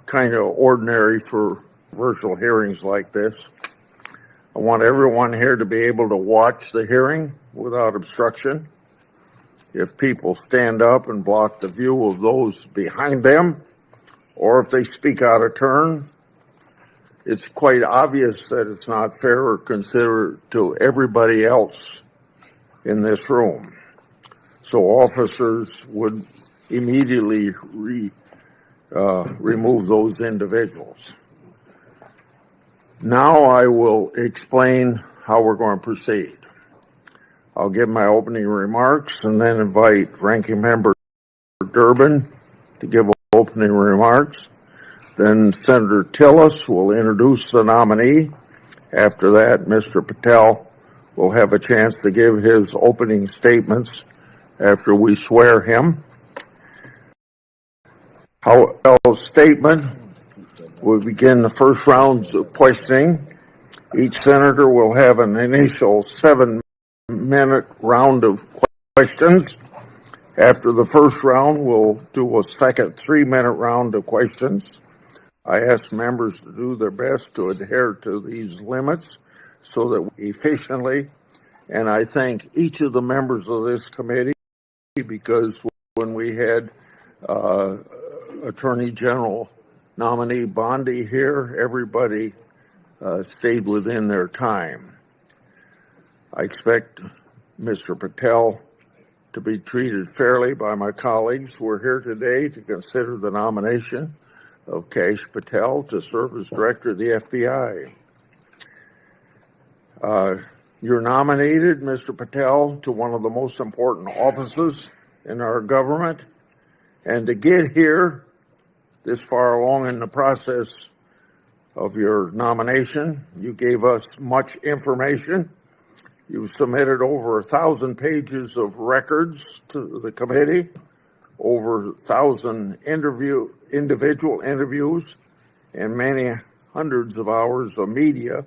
kind of ordinary for virtual hearings like this. I want everyone here to be able to watch the hearing without obstruction. If people stand up and block the view of those behind them, or if they speak out of turn, it's quite obvious that it's not fair or considerate to everybody else in this room. So officers would immediately remove those individuals. Now I will explain how we're going to proceed. I'll give my opening remarks and then invite Ranking Member Durbin to give opening remarks. Then Senator Tillis will introduce the nominee. After that, Mr. Patel will have a chance to give his opening statements after we swear him. Patel's statement will begin the first rounds of questioning. Each senator will have an initial 7-minute round of questions. After the first round, we'll do a second 3-minute round of questions. I ask members to do their best to adhere to these limits so that we efficiently, and I thank each of the members of this committee because when we had Attorney General nominee Bondi here, everybody stayed within their time. I expect Mr. Patel to be treated fairly by my colleagues. We're here today to consider the nomination of Kash Patel to serve as Director of the FBI. You're nominated, Mr. Patel, to one of the most important offices in our government. And to get here this far along in the process of your nomination, you gave us much information. You submitted over 1,000 pages of records to the committee, over 1,000 individual interviews, and many hundreds of hours of media.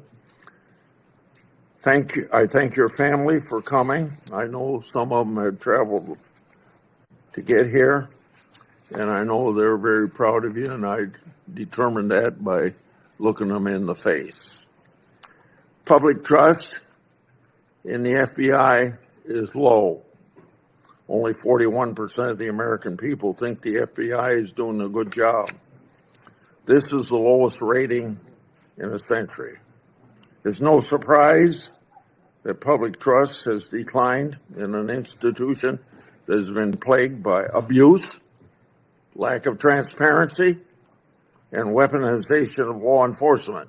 Thank you. I thank your family for coming. I know some of them had traveled to get here, and I know they're very proud of you, and I determined that by looking them in the face. Public trust in the FBI is low. Only 41% of the American people think the FBI is doing a good job. This is the lowest rating in a century. It's no surprise that public trust has declined in an institution that has been plagued by abuse, lack of transparency, and weaponization of law enforcement.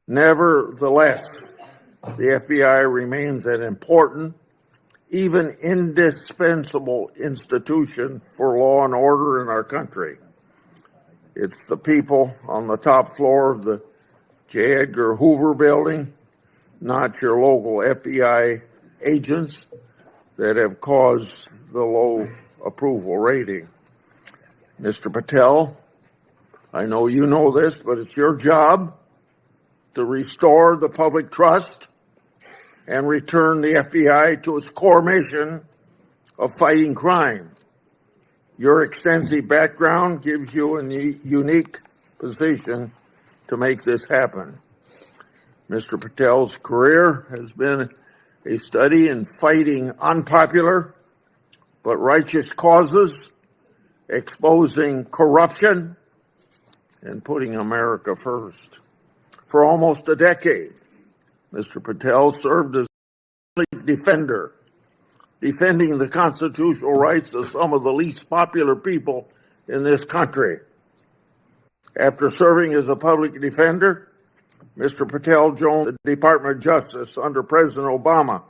Nevertheless, the FBI remains an important, even indispensable institution for law and order in our country. It's the people on the top floor of the J. Edgar Hoover building, not your local FBI agents, that have caused the low approval rating. Mr. Patel, I know you know this, but it's your job to restore the public trust and return the FBI to its core mission of fighting crime. Your extensive background gives you a unique position to make this happen. Mr. Patel's career has been a study in fighting unpopular but righteous causes, exposing corruption, and putting America first. For almost a decade, Mr. Patel served as a defender, defending the constitutional rights of some of the least popular people in this country. After serving as a public defender, Mr. Patel joined the Department of Justice under President Obama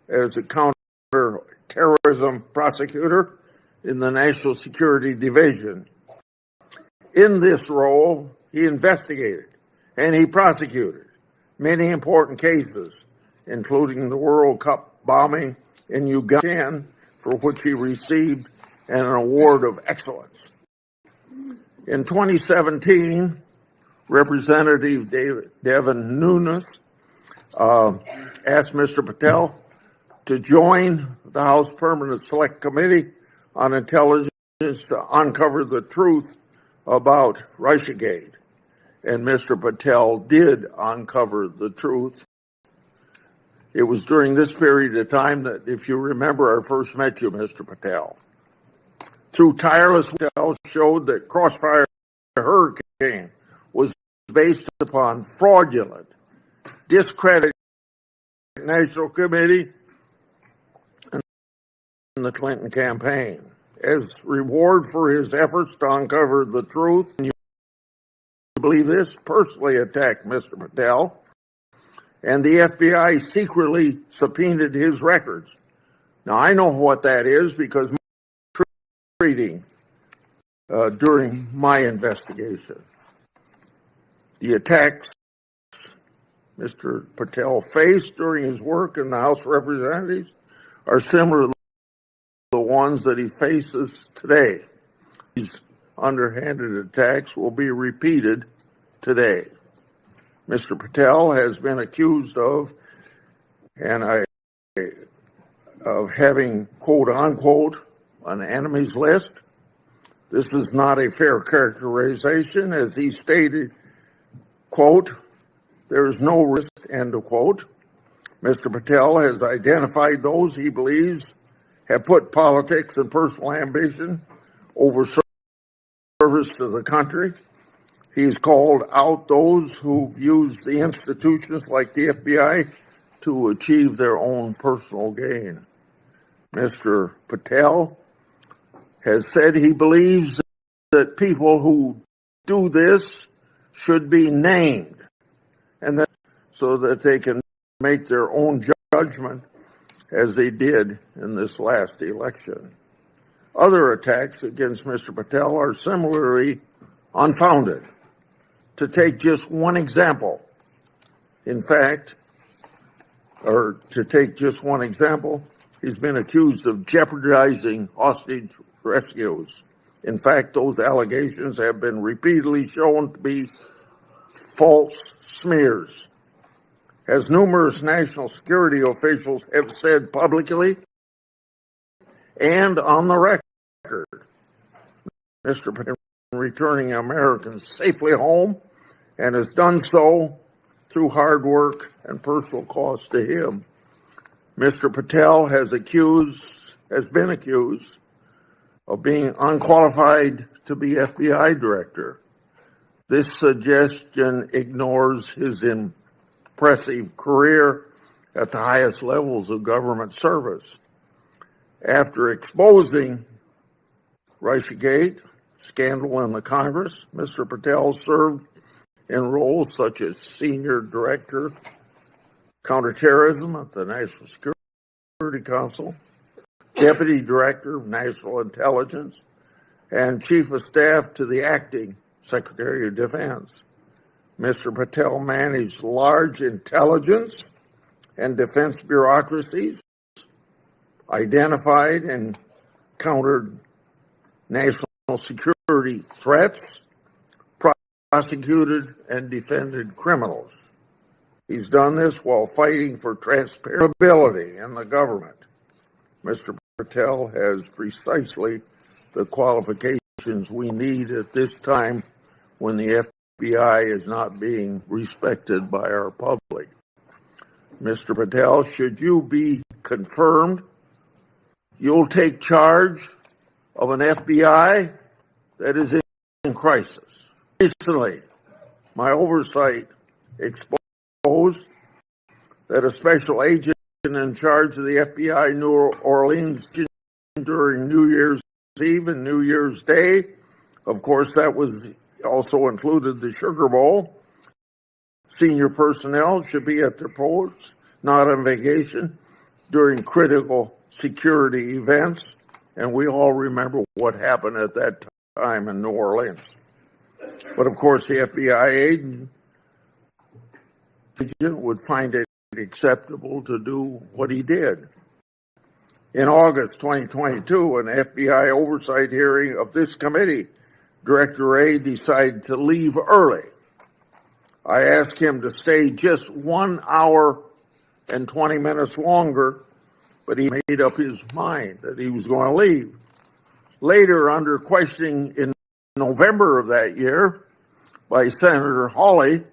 as a counterterrorism prosecutor in the National Security Division. In this role, he investigated and he prosecuted many important cases, including the World Cup bombing in Uganda, for which he received an award of excellence. In 2017, Representative Devin Nunes asked Mr. Patel to join the House Permanent Select Committee on Intelligence to uncover the truth about Russiagate. And Mr. Patel did uncover the truth. It was during this period of time that, if you remember, I first met you, Mr. Patel. Through tireless Patel showed that Crossfire Hurricane was based upon fraudulent, discredited National Committee and the Clinton campaign. As reward for his efforts to uncover the truth, and you believe this, personally attacked Mr. Patel, and the FBI secretly subpoenaed his records. Now, I know what that is because my treating during my investigation. The attacks Mr. Patel faced during his work in the House of Representatives are similar to the ones that he faces today. These underhanded attacks will be repeated today. Mr. Patel has been accused of having, quote unquote, an enemies list. This is not a fair characterization, as he stated, quote, there is no risk, end of quote. Mr. Patel has identified those he believes have put politics and personal ambition over service to the country. He's called out those who've used the institutions like the FBI to achieve their own personal gain. Mr. Patel has said he believes that people who do this should be named, and that so that they can make their own judgment, as they did in this last election. Other attacks against Mr. Patel are similarly unfounded. To take just one example, he's been accused of jeopardizing hostage rescues. In fact, those allegations have been repeatedly shown to be false smears. As numerous national security officials have said publicly and on the record, Mr. Patel is returning Americans safely home and has done so through hard work and personal cost to him. Mr. Patel has been accused of being unqualified to be FBI director. This suggestion ignores his impressive career at the highest levels of government service. After exposing Russiagate scandal in the Congress, Mr. Patel served in roles such as Senior Director, Counterterrorism at the National Security Council, Deputy Director of National Intelligence, and Chief of Staff to the Acting Secretary of Defense. Mr. Patel managed large intelligence and defense bureaucracies, identified and countered national security threats, prosecuted and defended criminals. He's done this while fighting for transparency in the government. Mr. Patel has precisely the qualifications we need at this time when the FBI is not being respected by our public. Mr. Patel, should you be confirmed, you'll take charge of an FBI that is in crisis. Recently, my oversight exposed that a special agent in charge of the FBI New Orleans during New Year's Eve and New Year's Day, of course, that was also included the Sugar Bowl. Senior personnel should be at their posts, not on vacation, during critical security events. And we all remember what happened at that time in New Orleans. But of course, the FBI agent would find it acceptable to do what he did. In August 2022, an FBI oversight hearing of this committee, Director Wray decided to leave early. I asked him to stay just 1 hour and 20 minutes longer, but he made up his mind that he was going to leave. Later, under questioning in November of that year by Senator Hawley,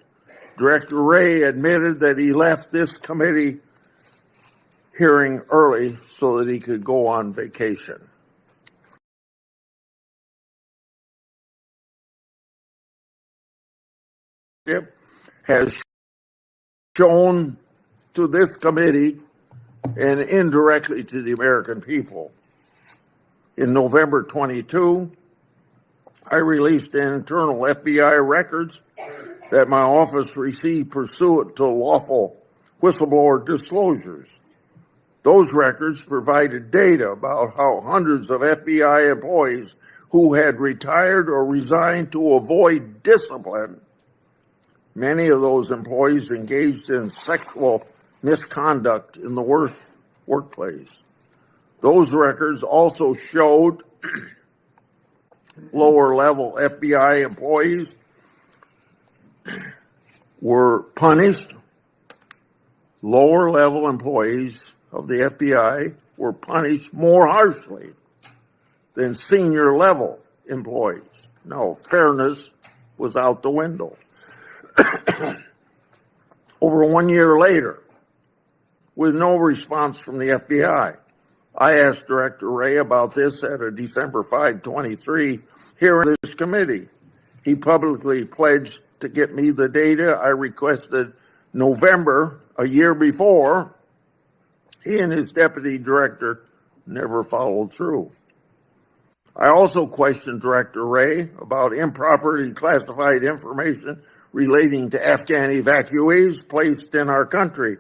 Director Wray admitted that he left this committee hearing early so that he could go on vacation. It has shown to this committee and indirectly to the American people. In November 22, I released internal FBI records that my office received pursuant to lawful whistleblower disclosures. Those records provided data about how hundreds of FBI employees who had retired or resigned to avoid discipline, many of those employees engaged in sexual misconduct in the workplace. Those records also showed lower level FBI employees were punished. Lower level employees of the FBI were punished more harshly than senior level employees. No, fairness was out the window. Over 1 year later, with no response from the FBI, I asked Director Wray about this at a December 5, 23 hearing in this committee. He publicly pledged to get me the data I requested November, a year before. He and his deputy director never followed through. I also questioned Director Wray about improperly classified information relating to Afghan evacuees placed in our country.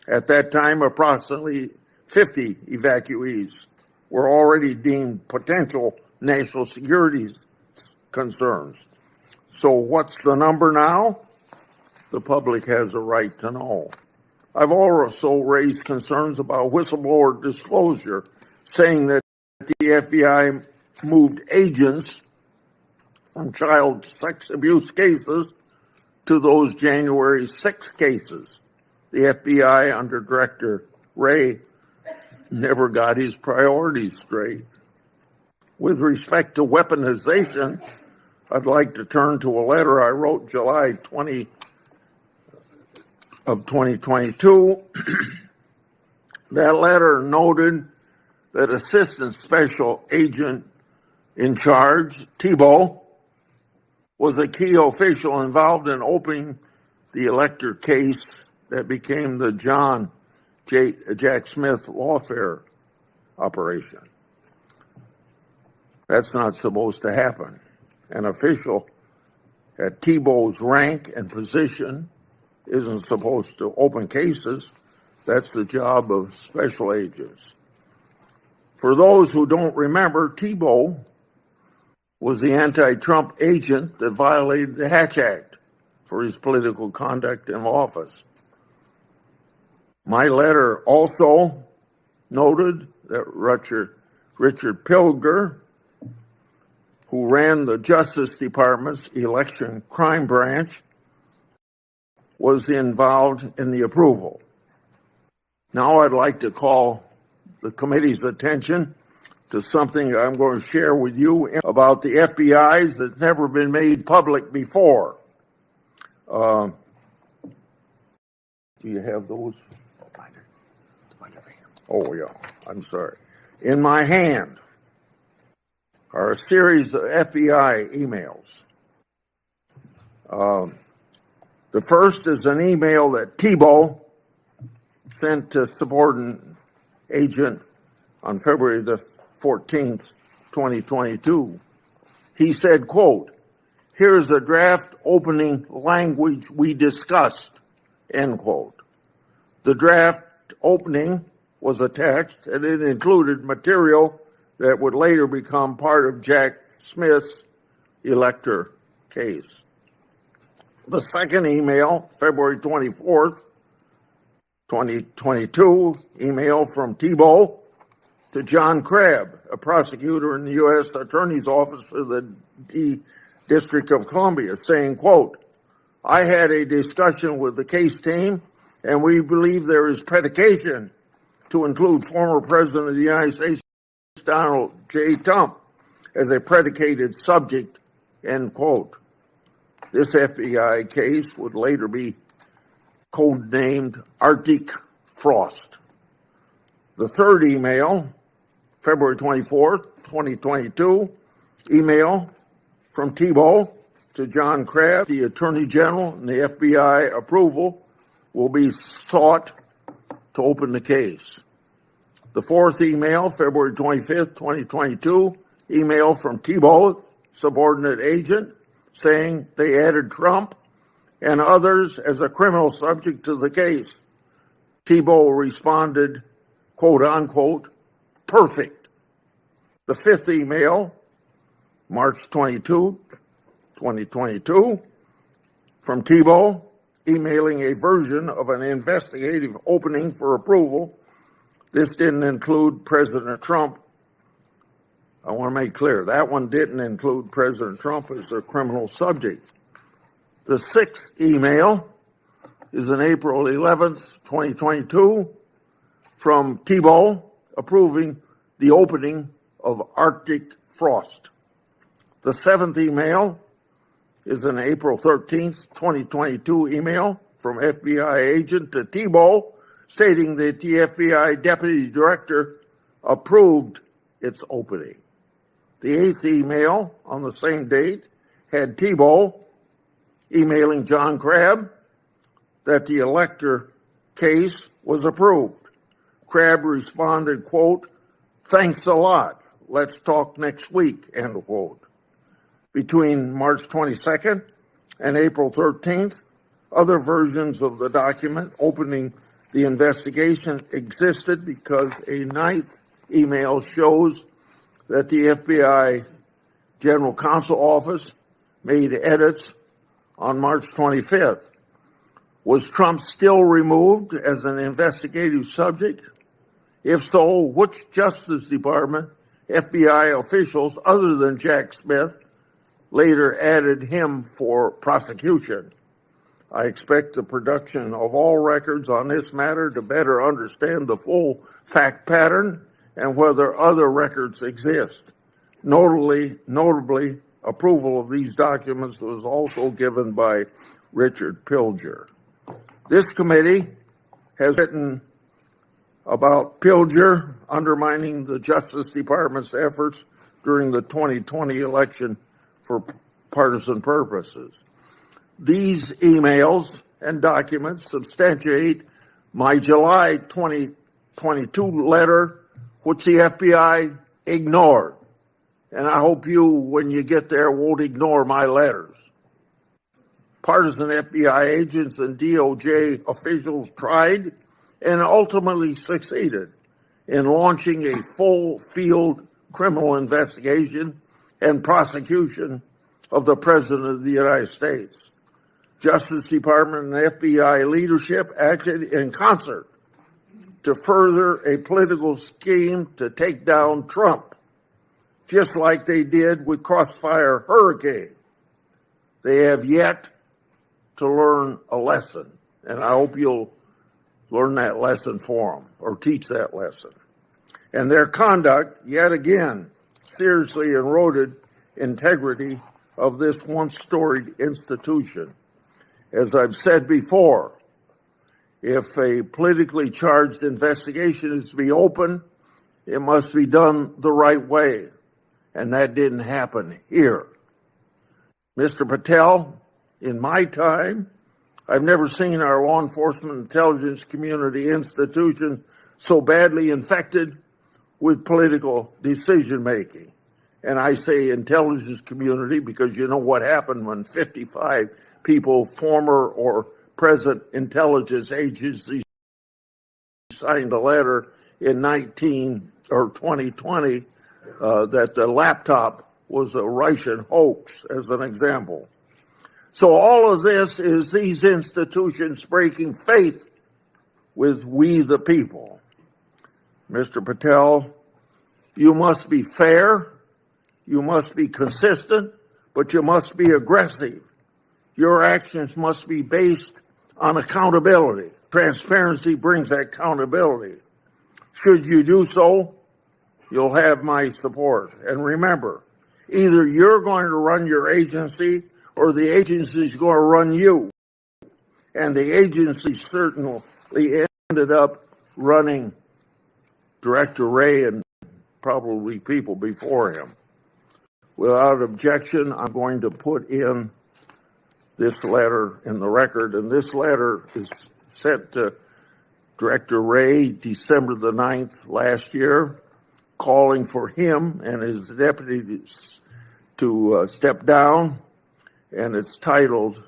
At that time, approximately 50 evacuees were already deemed potential national security concerns. So what's the number now? The public has a right to know. I've also raised concerns about whistleblower disclosure, saying that the FBI moved agents from child sex abuse cases to those January 6 cases. The FBI under Director Wray never got his priorities straight. With respect to weaponization, I'd like to turn to a letter I wrote July 20 of 2022. That letter noted that Assistant Special Agent in charge, Thibault, was a key official involved in opening the elector case that became the Jack Smith lawfare operation. That's not supposed to happen. An official at Thibault's rank and position isn't supposed to open cases. That's the job of special agents. For those who don't remember, Thibault was the anti-Trump agent that violated the Hatch Act for his political conduct in office. My letter also noted that Richard Pilger, who ran the Justice Department's election crime branch, was involved in the approval. Now I'd like to call the committee's attention to something I'm going to share with you about the FBI's that's never been made public before. Do you have those? Oh, yeah, I'm sorry. In my hand are a series of FBI emails. The first is an email that Thibault sent to subordinate agent on February the 14th, 2022. He said, quote, "Here's a draft opening language we discussed," end quote. The draft opening was attached and it included material that would later become part of Jack Smith's elector case. The second email, February 24th, 2022, email from Thibault to John Crabb, a prosecutor in the U.S. Attorney's Office for the District of Columbia, saying, quote, "I had a discussion with the case team and we believe there is predication to include former President of the United States, Donald J. Trump, as a predicated subject, end quote. This FBI case would later be codenamed Arctic Frost. The third email, February 24th, 2022, email from Thibault to John Crabb, the Attorney General, and the FBI approval will be sought to open the case. The fourth email, February 25th, 2022, email from Thibault, subordinate agent, saying they added Trump and others as a criminal subject to the case. Thibault responded, quote unquote, perfect. The fifth email, March 22, 2022, from Thibault, emailing a version of an investigative opening for approval. This didn't include President Trump. I want to make clear, that one didn't include President Trump as a criminal subject. The sixth email is on April 11th, 2022, from Thibault approving the opening of Arctic Frost. The seventh email is an April 13th, 2022 email from FBI agent to Thibault stating that the FBI deputy director approved its opening. The eighth email on the same date had Thibault emailing John Crabb that the elector case was approved. Crabb responded, quote, thanks a lot. Let's talk next week, end quote. Between March 22nd and April 13th, other versions of the document opening the investigation existed because a ninth email shows that the FBI General Counsel Office made edits on March 25th. Was Trump still removed as an investigative subject? If so, which Justice Department FBI officials other than Jack Smith later added him for prosecution? I expect the production of all records on this matter to better understand the full fact pattern and whether other records exist. Notably, approval of these documents was also given by Richard Pilger. This committee has written about Pilger undermining the Justice Department's efforts during the 2020 election for partisan purposes. These emails and documents substantiate my July 2022 letter, which the FBI ignored. And I hope you, when you get there, won't ignore my letters. Partisan FBI agents and DOJ officials tried and ultimately succeeded in launching a full field criminal investigation and prosecution of the President of the United States. Justice Department and FBI leadership acted in concert to further a political scheme to take down Trump, just like they did with Crossfire Hurricane. They have yet to learn a lesson, and I hope you'll learn that lesson for them or teach that lesson. And their conduct, yet again, seriously eroded integrity of this once storied institution. As I've said before, if a politically charged investigation is to be open, it must be done the right way. And that didn't happen here. Mr. Patel, in my time, I've never seen our law enforcement intelligence community institution so badly infected with political decision making. And I say intelligence community because you know what happened when 55 people, former or present intelligence agencies, signed a letter in 2020 that the laptop was a Russian hoax, as an example. So all of this is these institutions breaking faith with we the people. Mr. Patel, you must be fair, you must be consistent, but you must be aggressive. Your actions must be based on accountability. Transparency brings accountability. Should you do so, you'll have my support. And remember, Either you're going to run your agency or the agency's going to run you. And the agency certainly ended up running Director Ray and probably people before him. Without objection, I'm going to put in this letter in the record, and this letter is sent to Director Ray December the 9th last year, calling for him and his deputies to step down, and it's titled,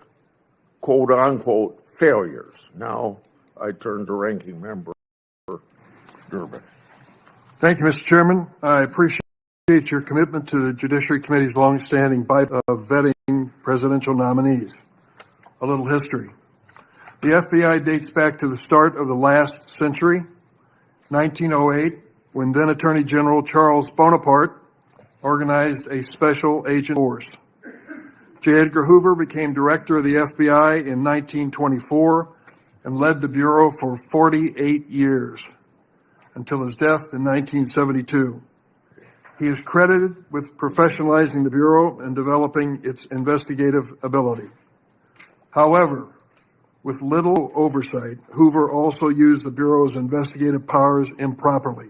quote unquote, failures. Now I turn to Ranking Member Durbin. Thank you, Mr. Chairman. I appreciate your commitment to the Judiciary Committee's longstanding of vetting presidential nominees. A little history. The FBI dates back to the start of the last century, 1908, when then Attorney General Charles Bonaparte organized a special agent force. J. Edgar Hoover became director of the FBI in 1924 and led the Bureau for 48 years until his death in 1972. He is credited with professionalizing the Bureau and developing its investigative ability. However, with little oversight, Hoover also used the Bureau's investigative powers improperly.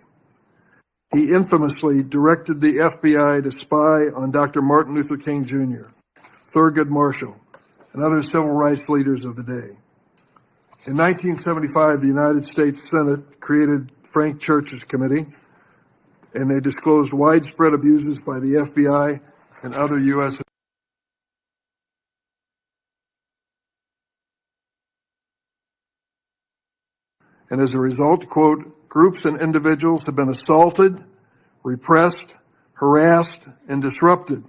He infamously directed the FBI to spy on Dr. Martin Luther King Jr., Thurgood Marshall, and other civil rights leaders of the day. In 1975, the United States Senate created Frank Church's committee, and they disclosed widespread abuses by the FBI and other U.S. And as a result, quote, groups and individuals have been assaulted, repressed, harassed, and disrupted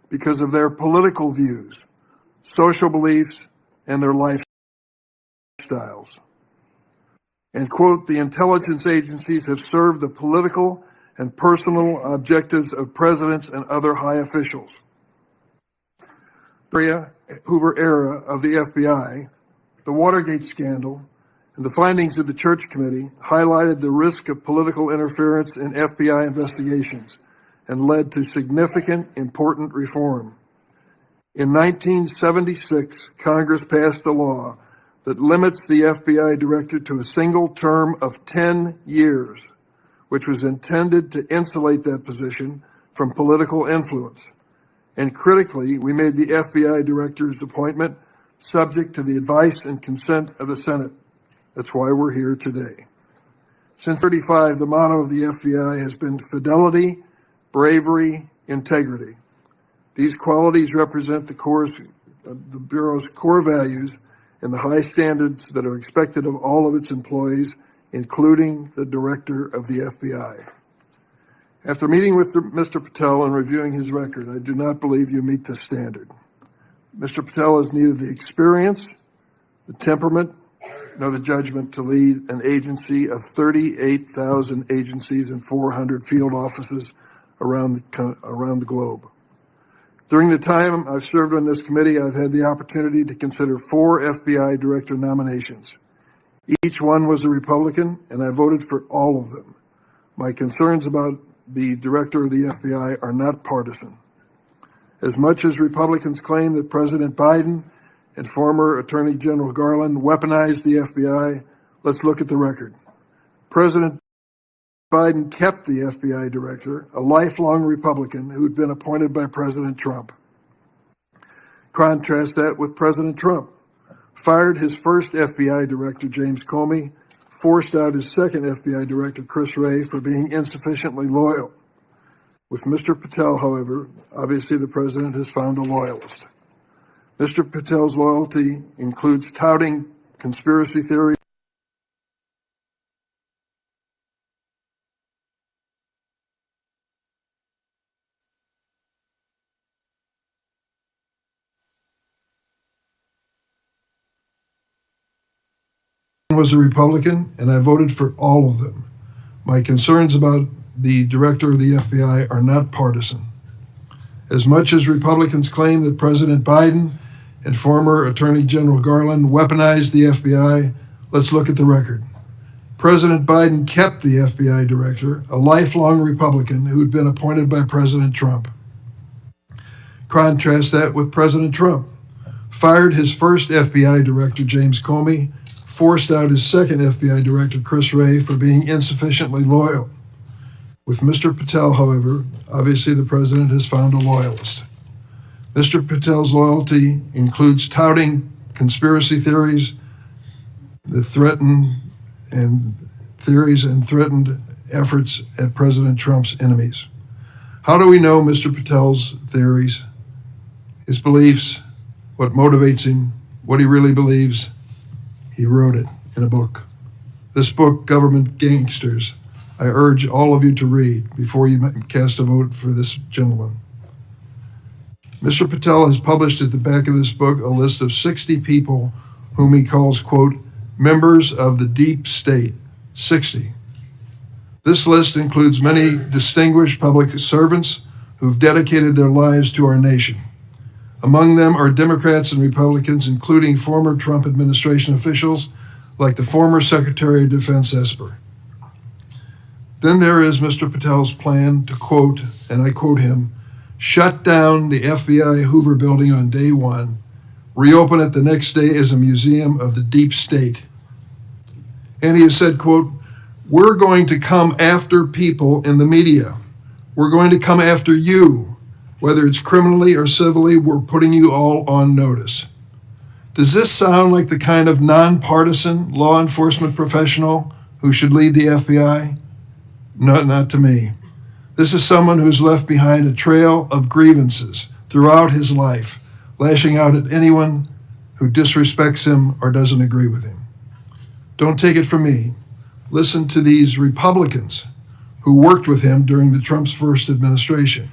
because of their political views, social beliefs, and their lifestyles. And quote, the intelligence agencies have served the political and personal objectives of presidents and other high officials. The Hoover era of the FBI, the Watergate scandal, and the findings of the Church Committee highlighted the risk of political interference in FBI investigations and led to significant, important reform. In 1976, Congress passed a law that limits the FBI director to a single term of 10 years, which was intended to insulate that position from political influence. And critically, we made the FBI director's appointment subject to the advice and consent of the Senate. That's why we're here today. Since 1935, the motto of the FBI has been fidelity, bravery, integrity. These qualities represent the Bureau's core values and the high standards that are expected of all of its employees, including the director of the FBI. After meeting with Mr. Patel and reviewing his record, I do not believe you meet this standard. Mr. Patel has neither the experience, the temperament, nor the judgment to lead an agency of 38,000 agencies and 400 field offices around the globe. During the time I've served on this committee, I've had the opportunity to consider 4 FBI director nominations. Each one was a Republican, and I voted for all of them. My concerns about the director of the FBI are not partisan. As much as Republicans claim that President Biden and former Attorney General Garland weaponized the FBI, let's look at the record. President Biden kept the FBI director, a lifelong Republican who'd been appointed by President Trump. Contrast that with President Trump. Fired his first FBI director, James Comey, forced out his second FBI director, Chris Wray, for being insufficiently loyal. With Mr. Patel, however, obviously the president has found a loyalist. Mr. Patel's loyalty includes touting conspiracy theories, was a Republican, and I voted for all of them. My concerns about the director of the FBI are not partisan. As much as Republicans claim that President Biden and former Attorney General Garland weaponized the FBI, let's look at the record. President Biden kept the FBI director, a lifelong Republican who'd been appointed by President Trump. Contrast that with President Trump. Fired his first FBI director, James Comey, forced out his second FBI director, Chris Wray, for being insufficiently loyal. With Mr. Patel, however, obviously the president has found a loyalist. Mr. Patel's loyalty includes touting conspiracy theories that threatened efforts at President Trump's enemies. How do we know Mr. Patel's theories, his beliefs, what motivates him, what he really believes? He wrote it in a book. This book, Government Gangsters, I urge all of you to read before you cast a vote for this gentleman. Mr. Patel has published at the back of this book a list of 60 people whom he calls, quote, members of the deep state. 60. This list includes many distinguished public servants who've dedicated their lives to our nation. Among them are Democrats and Republicans, including former Trump administration officials like the former Secretary of Defense Esper. Then there is Mr. Patel's plan to, quote, and I quote him, shut down the FBI Hoover building on day one, reopen it the next day as a museum of the deep state. And he has said, quote, we're going to come after people in the media. We're going to come after you. Whether it's criminally or civilly, we're putting you all on notice. Does this sound like the kind of nonpartisan law enforcement professional who should lead the FBI? No, not to me. This is someone who's left behind a trail of grievances throughout his life, lashing out at anyone who disrespects him or doesn't agree with him. Don't take it from me. Listen to these Republicans who worked with him during the Trump's first administration.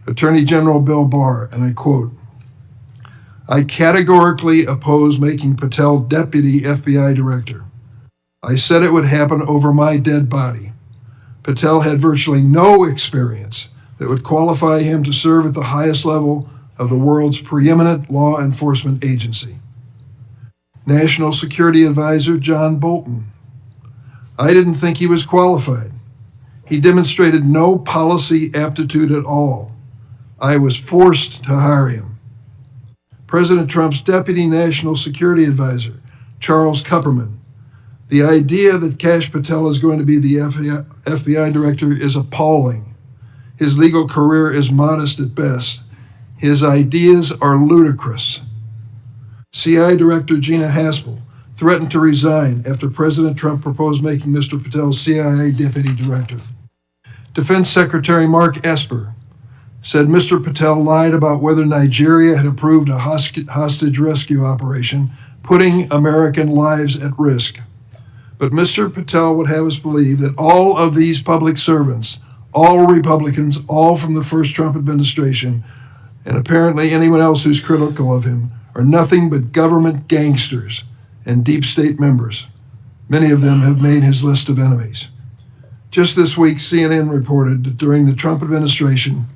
Attorney General Bill Barr, and I quote, I categorically oppose making Patel deputy FBI director. I said it would happen over my dead body. Patel had virtually no experience that would qualify him to serve at the highest level of the world's preeminent law enforcement agency. National Security Advisor John Bolton. I didn't think he was qualified. He demonstrated no policy aptitude at all. I was forced to hire him. President Trump's Deputy National Security Advisor, Charles Kupperman. The idea that Kash Patel is going to be the FBI director is appalling. His legal career is modest at best. His ideas are ludicrous. CIA Director Gina Haspel threatened to resign after President Trump proposed making Mr. Patel CIA Deputy Director. Defense Secretary Mark Esper said Mr. Patel lied about whether Nigeria had approved a hostage rescue operation, putting American lives at risk. But Mr. Patel would have us believe that all of these public servants, all Republicans, all from the first Trump administration, and apparently anyone else who's critical of him, are nothing but government gangsters and deep state members. Many of them have made his list of enemies. Just this week, CNN reported that during the Trump administration,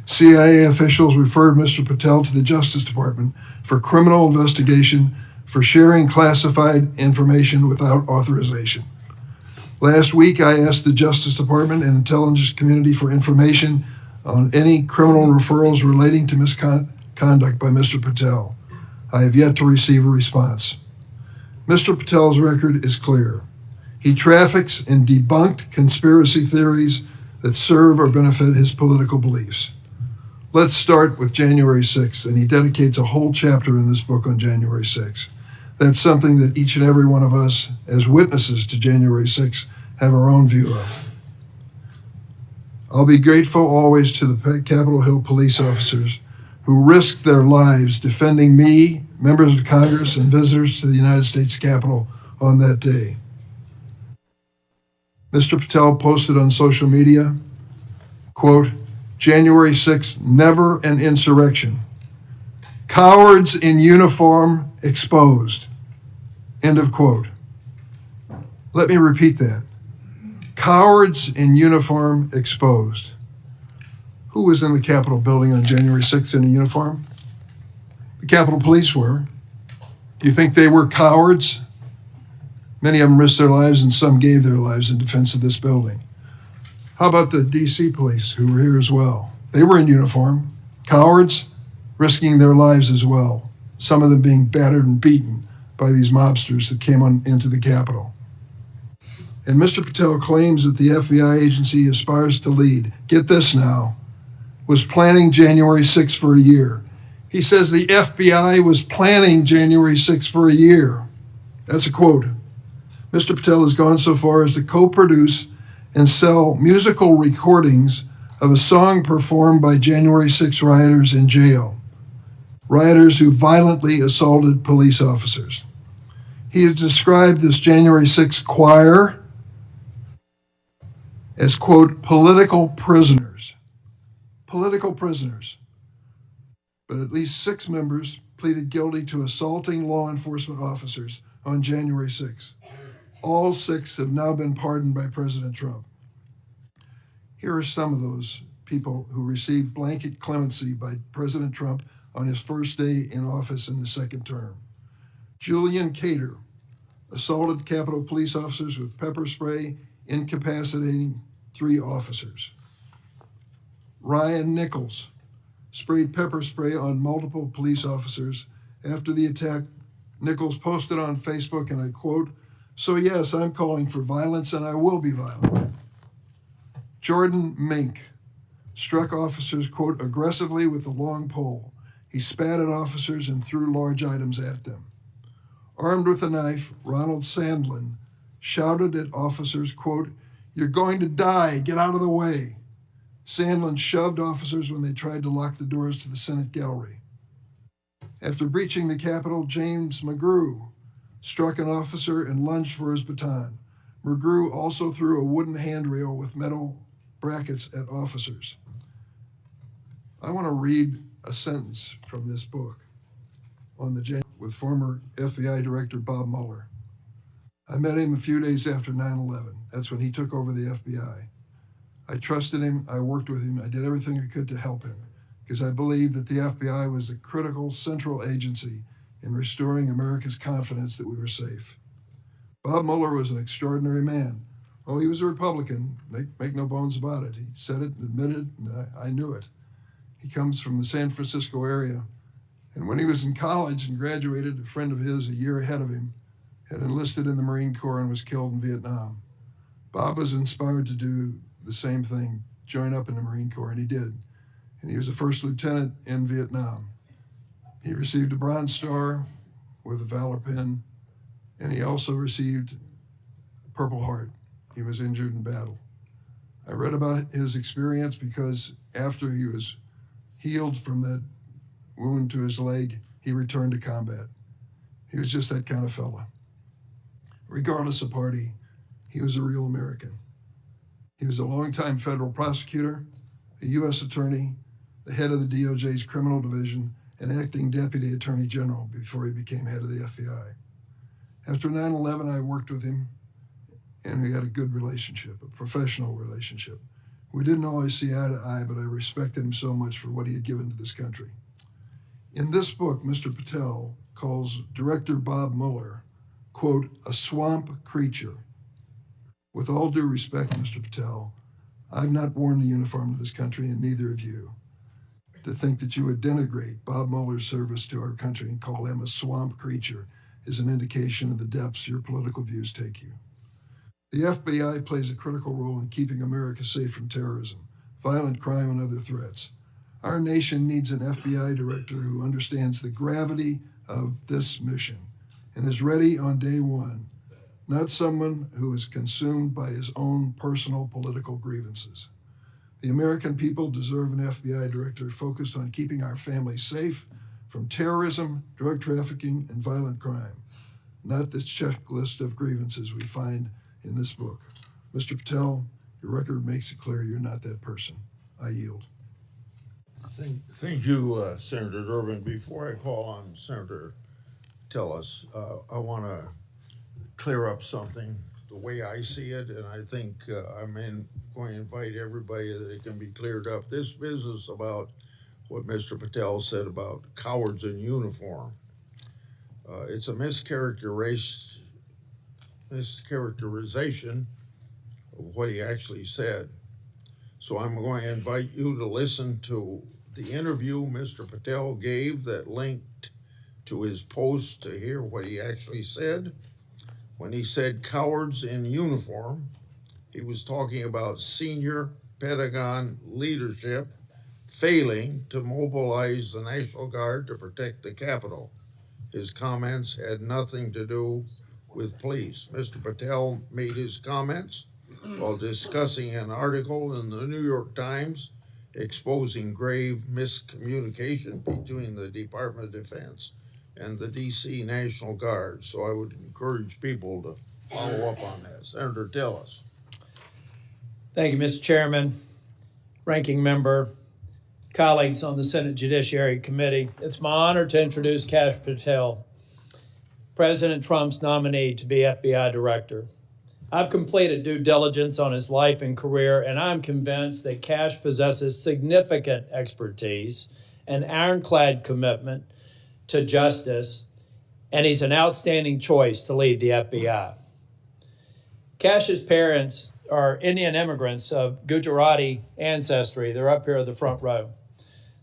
CIA officials referred Mr. Patel to the Justice Department for criminal investigation for sharing classified information without authorization. Last week, I asked the Justice Department and intelligence community for information on any criminal referrals relating to misconduct by Mr. Patel. I have yet to receive a response. Mr. Patel's record is clear. He traffics in debunked conspiracy theories that serve or benefit his political beliefs. Let's start with January 6th, and he dedicates a whole chapter in this book on January 6th. That's something that each and every one of us, as witnesses to January 6th, have our own view of. I'll be grateful always to the Capitol Hill police officers who risked their lives defending me, members of Congress, and visitors to the United States Capitol on that day. Mr. Patel posted on social media, quote, January 6th, never an insurrection. Cowards in uniform exposed. End of quote. Let me repeat that. Cowards in uniform exposed. Who was in the Capitol building on January 6th in a uniform? The Capitol Police were. Do you think they were cowards? Many of them risked their lives and some gave their lives in defense of this building. How about the DC police who were here as well? They were in uniform. Cowards risking their lives as well, some of them being battered and beaten by these mobsters that came into the Capitol. And Mr. Patel claims that the FBI agency he aspires to lead, get this now, was planning January 6th for a year. He says the FBI was planning January 6th for a year. That's a quote. Mr. Patel has gone so far as to co-produce and sell musical recordings of a song performed by January 6 rioters in jail, rioters who violently assaulted police officers. He has described this January 6 choir as, quote, political prisoners. Political prisoners. But at least 6 members pleaded guilty to assaulting law enforcement officers on January 6. All 6 have now been pardoned by President Trump. Here are some of those people who received blanket clemency by President Trump on his first day in office in the second term. Julian Cater assaulted Capitol police officers with pepper spray, incapacitating 3 officers. Ryan Nichols sprayed pepper spray on multiple police officers. After the attack, Nichols posted on Facebook, and I quote, "So yes, I'm calling for violence and I will be violent." Jordan Mink struck officers, quote, aggressively with a long pole. He spat at officers and threw large items at them. Armed with a knife, Ronald Sandlin shouted at officers, quote, "You're going to die, get out of the way." Sandlin shoved officers when they tried to lock the doors to the Senate gallery. After breaching the Capitol, James McGrew struck an officer and lunged for his baton. McGrew also threw a wooden handrail with metal brackets at officers. I want to read a sentence from this book on the with former FBI Director Bob Mueller. I met him a few days after 9/11. That's when he took over the FBI. I trusted him, I worked with him, I did everything I could to help him, because I believed that the FBI was the critical central agency in restoring America's confidence that we were safe. Bob Mueller was an extraordinary man. Oh, he was a Republican, make no bones about it. He said it and admitted it, and I knew it. He comes from the San Francisco area. And when he was in college and graduated, a friend of his a year ahead of him had enlisted in the Marine Corps and was killed in Vietnam. Bob was inspired to do the same thing, join up in the Marine Corps, and he did. And he was a first lieutenant in Vietnam. He received a Bronze Star with a Valor Pin, and he also received a Purple Heart. He was injured in battle. I read about his experience because after he was healed from that wound to his leg, he returned to combat. He was just that kind of fella. Regardless of party, he was a real American. He was a longtime federal prosecutor, a U.S. attorney, the head of the DOJ's criminal division, and acting deputy attorney general before he became head of the FBI. After 9/11, I worked with him, and we had a good relationship, a professional relationship. We didn't always see eye to eye, but I respected him so much for what he had given to this country. In this book, Mr. Patel calls Director Bob Mueller, quote, a swamp creature. With all due respect, Mr. Patel, I've not worn the uniform of this country, and neither have you. To think that you would denigrate Bob Mueller's service to our country and call him a swamp creature is an indication of the depths your political views take you. The FBI plays a critical role in keeping America safe from terrorism, violent crime, and other threats. Our nation needs an FBI director who understands the gravity of this mission and is ready on day one, not someone who is consumed by his own personal political grievances. The American people deserve an FBI director focused on keeping our families safe from terrorism, drug trafficking, and violent crime, not this checklist of grievances we find in this book. Mr. Patel, your record makes it clear you're not that person. I yield. Thank you, Senator Durbin. Before I call on Senator Tillis, I want to clear up something the way I see it, and I think I'm going to invite everybody that it can be cleared up. This business about what Mr. Patel said about cowards in uniform, it's a mischaracterization of what he actually said. So I'm going to invite you to listen to the interview Mr. Patel gave that linked to his post to hear what he actually said. When he said cowards in uniform, he was talking about senior Pentagon leadership failing to mobilize the National Guard to protect the Capitol. His comments had nothing to do with police. Mr. Patel made his comments while discussing an article in the New York Times exposing grave miscommunication between the Department of Defense and the DC National Guard. So I would encourage people to follow up on that. Senator Tillis. Thank you, Mr. Chairman, Ranking Member, colleagues on the Senate Judiciary Committee. It's my honor to introduce Kash Patel, President Trump's nominee to be FBI Director. I've completed due diligence on his life and career, and I'm convinced that Kash possesses significant expertise and ironclad commitment to justice, and he's an outstanding choice to lead the FBI. Kash's parents are Indian immigrants of Gujarati ancestry. They're up here in the front row.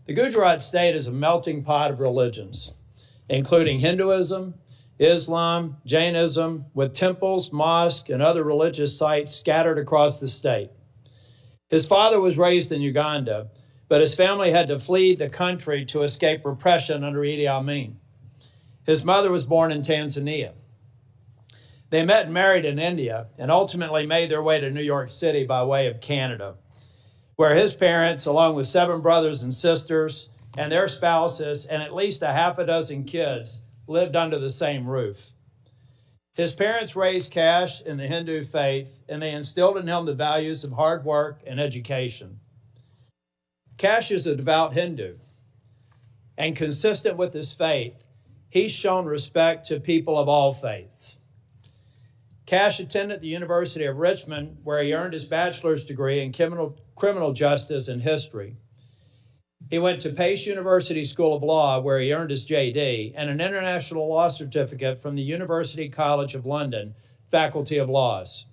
The Gujarat state is a melting pot of religions, including Hinduism, Islam, Jainism, with temples, mosques, and other religious sites scattered across the state. His father was raised in Uganda, but his family had to flee the country to escape repression under Idi Amin. His mother was born in Tanzania. They met and married in India and ultimately made their way to New York City by way of Canada, where his parents, along with 7 brothers and sisters and their spouses and at least a half a dozen kids, lived under the same roof. His parents raised Kash in the Hindu faith, and they instilled in him the values of hard work and education. Kash is a devout Hindu, and consistent with his faith, he's shown respect to people of all faiths. Kash attended the University of Richmond, where he earned his bachelor's degree in criminal justice and history. He went to Pace University School of Law, where he earned his JD, and an international law certificate from the University College of London, Faculty of Laws.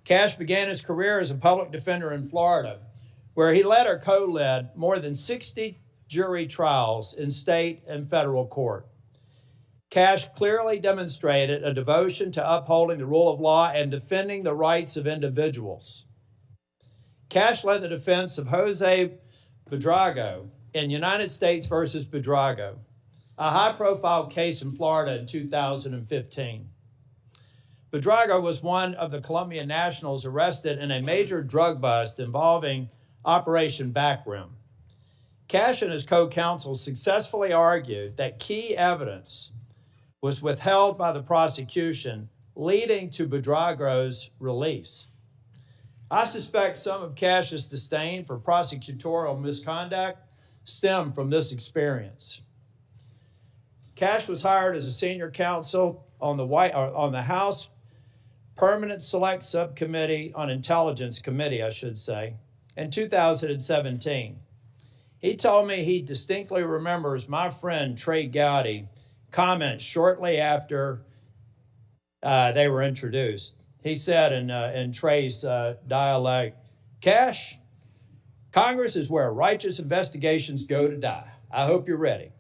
Kash began his career as a public defender in Florida, where he led or co-led more than 60 jury trials in state and federal court. Kash clearly demonstrated a devotion to upholding the rule of law and defending the rights of individuals. Kash led the defense of Jose Buitrago in United States versus Buitrago, a high-profile case in Florida in 2015. Buitrago was one of the Colombian nationals arrested in a major drug bust involving Operation Backroom. Kash and his co-counsel successfully argued that key evidence was withheld by the prosecution, leading to Buitrago's release. I suspect some of Kash's disdain for prosecutorial misconduct stemmed from this experience. Kash was hired as a senior counsel on the House Permanent Select Subcommittee on Intelligence Committee, in 2017. He told me he distinctly remembers my friend Trey Gowdy comment shortly after they were introduced. He said in Trey's dialect, "Kash, Congress is where righteous investigations go to die. I hope you're ready."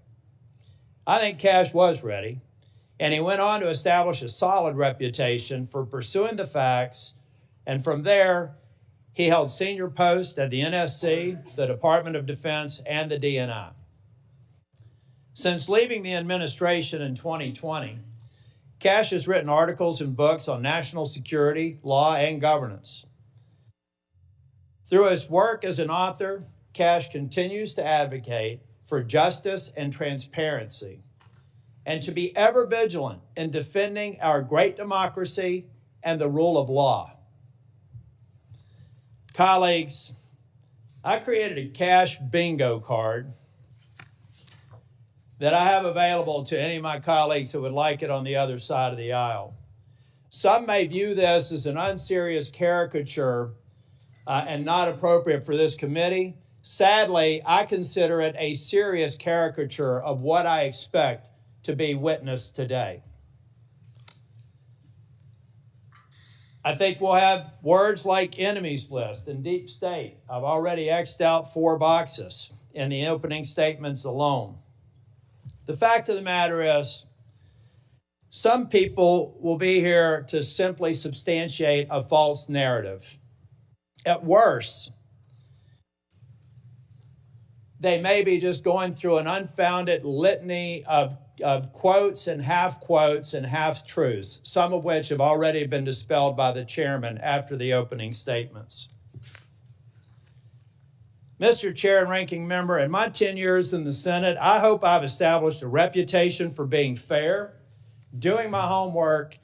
I think Kash was ready, and he went on to establish a solid reputation for pursuing the facts, and from there, he held senior posts at the NSC, the Department of Defense, and the DNI. Since leaving the administration in 2020, Kash has written articles and books on national security, law, and governance. Through his work as an author, Kash continues to advocate for justice and transparency, and to be ever vigilant in defending our great democracy and the rule of law. Colleagues, I created a Kash bingo card that I have available to any of my colleagues who would like it on the other side of the aisle. Some may view this as an unserious caricature and not appropriate for this committee. Sadly, I consider it a serious caricature of what I expect to be witnessed today. I think we'll have words like enemies list and deep state. I've already X'd out 4 boxes in the opening statements alone. The fact of the matter is, some people will be here to simply substantiate a false narrative. At worst, they may be just going through an unfounded litany of quotes and half-truths, some of which have already been dispelled by the chairman after the opening statements. Mr. Chair and Ranking Member, in my 10 years in the Senate, I hope I've established a reputation for being fair, doing my homework,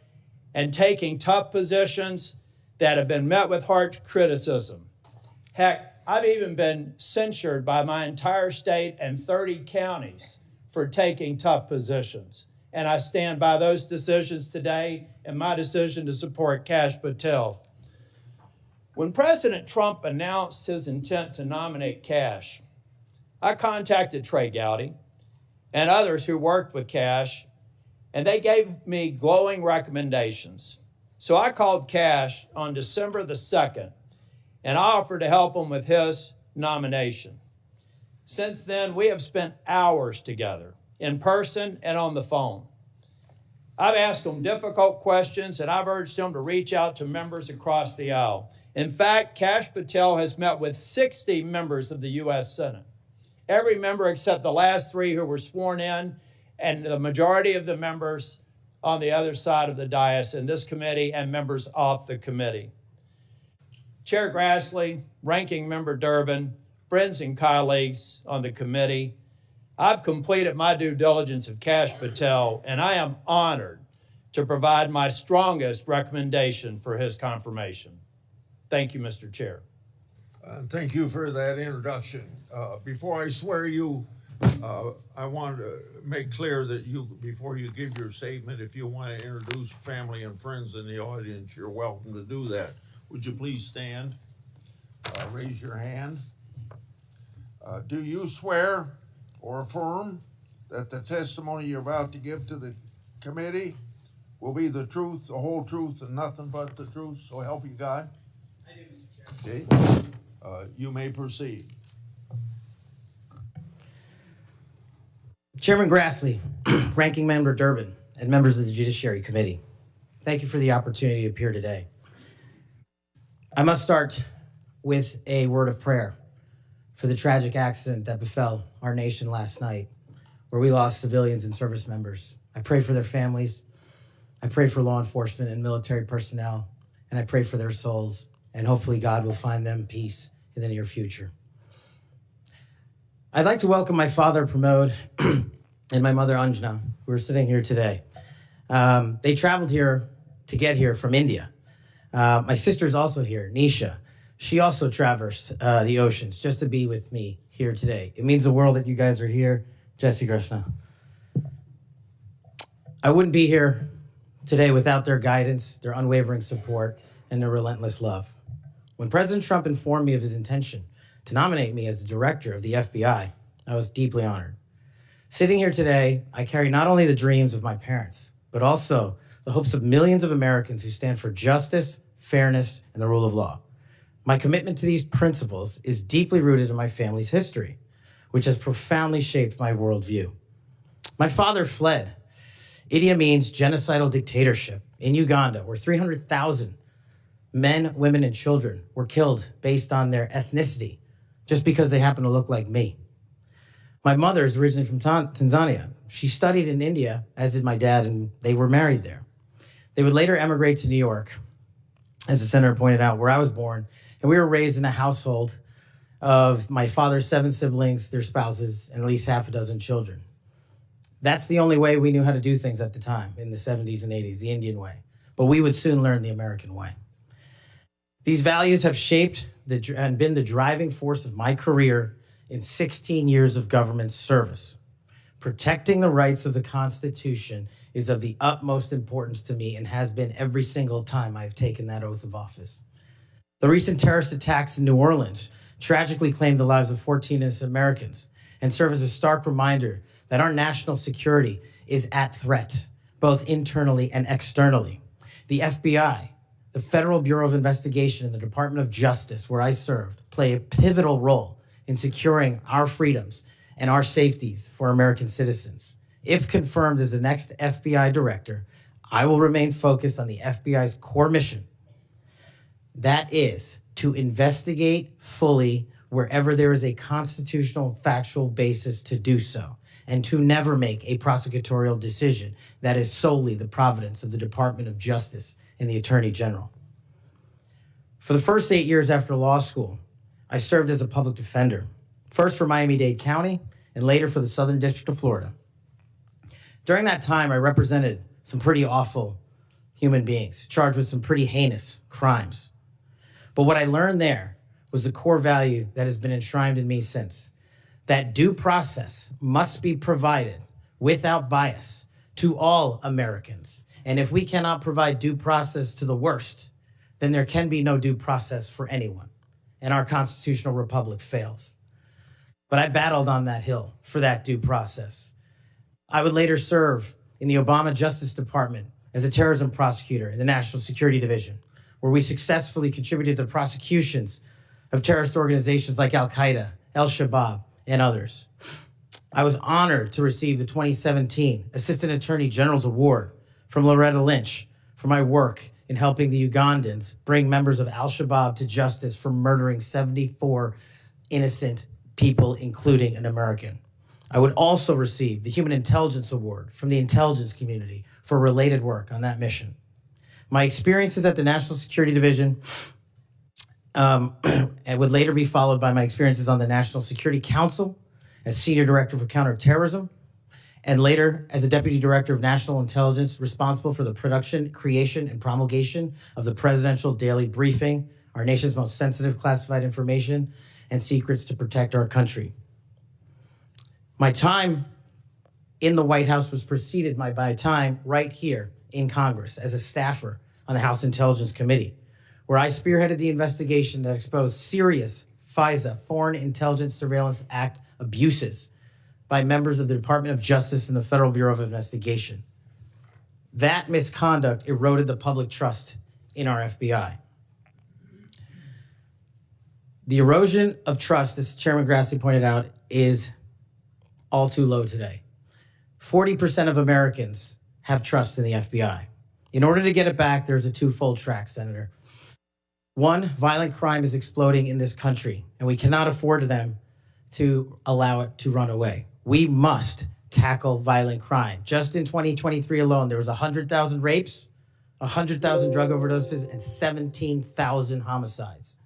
and taking tough positions that have been met with harsh criticism. Heck, I've even been censured by my entire state and 30 counties for taking tough positions. And I stand by those decisions today and my decision to support Kash Patel. When President Trump announced his intent to nominate Kash, I contacted Trey Gowdy and others who worked with Kash, and they gave me glowing recommendations. So I called Kash on December the 2nd, and I offered to help him with his nomination. Since then, we have spent hours together, in person and on the phone. I've asked him difficult questions, and I've urged him to reach out to members across the aisle. In fact, Kash Patel has met with 60 members of the U.S. Senate. Every member except the last 3 who were sworn in, and the majority of the members on the other side of the dais in this committee and members off the committee. Chair Grassley, Ranking Member Durbin, friends and colleagues on the committee, I've completed my due diligence of Kash Patel, and I am honored to provide my strongest recommendation for his confirmation. Thank you, Mr. Chair. Thank you for that introduction. Before I swear you, I want to make clear that before you give your statement, if you want to introduce family and friends in the audience, you're welcome to do that. Would you please stand? Raise your hand. Do you swear or affirm that the testimony you're about to give to the committee will be the truth, the whole truth, and nothing but the truth, so help you God? I do, Mr. Chair. Okay. You may proceed. Chairman Grassley, Ranking Member Durbin, and members of the Judiciary Committee, thank you for the opportunity to appear today. I must start with a word of prayer for the tragic accident that befell our nation last night, where we lost civilians and service members. I pray for their families. I pray for law enforcement and military personnel, and I pray for their souls, and hopefully God will find them peace in the near future. I'd like to welcome my father, Pramod, and my mother, Anjana, who are sitting here today. They traveled here to get here from India. My sister's also here, Nisha. She also traversed the oceans just to be with me here today. It means the world that you guys are here. Jesse Krishna. I wouldn't be here today without their guidance, their unwavering support, and their relentless love. When President Trump informed me of his intention to nominate me as the director of the FBI, I was deeply honored. Sitting here today, I carry not only the dreams of my parents, but also the hopes of millions of Americans who stand for justice, fairness, and the rule of law. My commitment to these principles is deeply rooted in my family's history, which has profoundly shaped my worldview. My father fled Idi Amin's genocidal dictatorship in Uganda, where 300,000 men, women, and children were killed based on their ethnicity, just because they happen to look like me. My mother is originally from Tanzania. She studied in India, as did my dad, and they were married there. They would later emigrate to New York, as the senator pointed out, where I was born, and we were raised in a household of my father's 7 siblings, their spouses, and at least half a dozen children. That's the only way we knew how to do things at the time, in the 70s and 80s, the Indian way. But we would soon learn the American way. These values have shaped and been the driving force of my career in 16 years of government service. Protecting the rights of the Constitution is of the utmost importance to me and has been every single time I've taken that oath of office. The recent terrorist attacks in New Orleans tragically claimed the lives of 14 innocent Americans and serve as a stark reminder that our national security is at threat, both internally and externally. The FBI, the Federal Bureau of Investigation and the Department of Justice, where I served, play a pivotal role in securing our freedoms and our safeties for American citizens. If confirmed as the next FBI director, I will remain focused on the FBI's core mission. That is to investigate fully wherever there is a constitutional factual basis to do so, and to never make a prosecutorial decision that is solely the providence of the Department of Justice and the Attorney General. For the first 8 years after law school, I served as a public defender, first for Miami-Dade County and later for the Southern District of Florida. During that time, I represented some pretty awful human beings charged with some pretty heinous crimes. But what I learned there was the core value that has been enshrined in me since, that due process must be provided without bias to all Americans. And if we cannot provide due process to the worst, then there can be no due process for anyone, and our constitutional republic fails. But I battled on that hill for that due process. I would later serve in the Obama Justice Department as a terrorism prosecutor in the National Security Division, where we successfully contributed to the prosecutions of terrorist organizations like Al-Qaeda, Al-Shabaab, and others. I was honored to receive the 2017 Assistant Attorney General's Award from Loretta Lynch for my work in helping the Ugandans bring members of Al-Shabaab to justice for murdering 74 innocent people, including an American. I would also receive the Human Intelligence Award from the intelligence community for related work on that mission. My experiences at the National Security Division and would later be followed by my experiences on the National Security Council as Senior Director for Counterterrorism, and later as the Deputy Director of National Intelligence, responsible for the production, creation, and promulgation of the Presidential Daily Briefing, our nation's most sensitive classified information and secrets to protect our country. My time in the White House was preceded by my time right here in Congress as a staffer on the House Intelligence Committee, where I spearheaded the investigation that exposed serious FISA, Foreign Intelligence Surveillance Act abuses by members of the Department of Justice and the Federal Bureau of Investigation. That misconduct eroded the public trust in our FBI. The erosion of trust, as Chairman Grassley pointed out, is all too low today. 40% of Americans have trust in the FBI. In order to get it back, there's a twofold track, Senator. One, violent crime is exploding in this country, and we cannot afford them to allow it to run away. We must tackle violent crime. Just in 2023 alone, there was 100,000 rapes, 100,000 drug overdoses, and 17,000 homicides.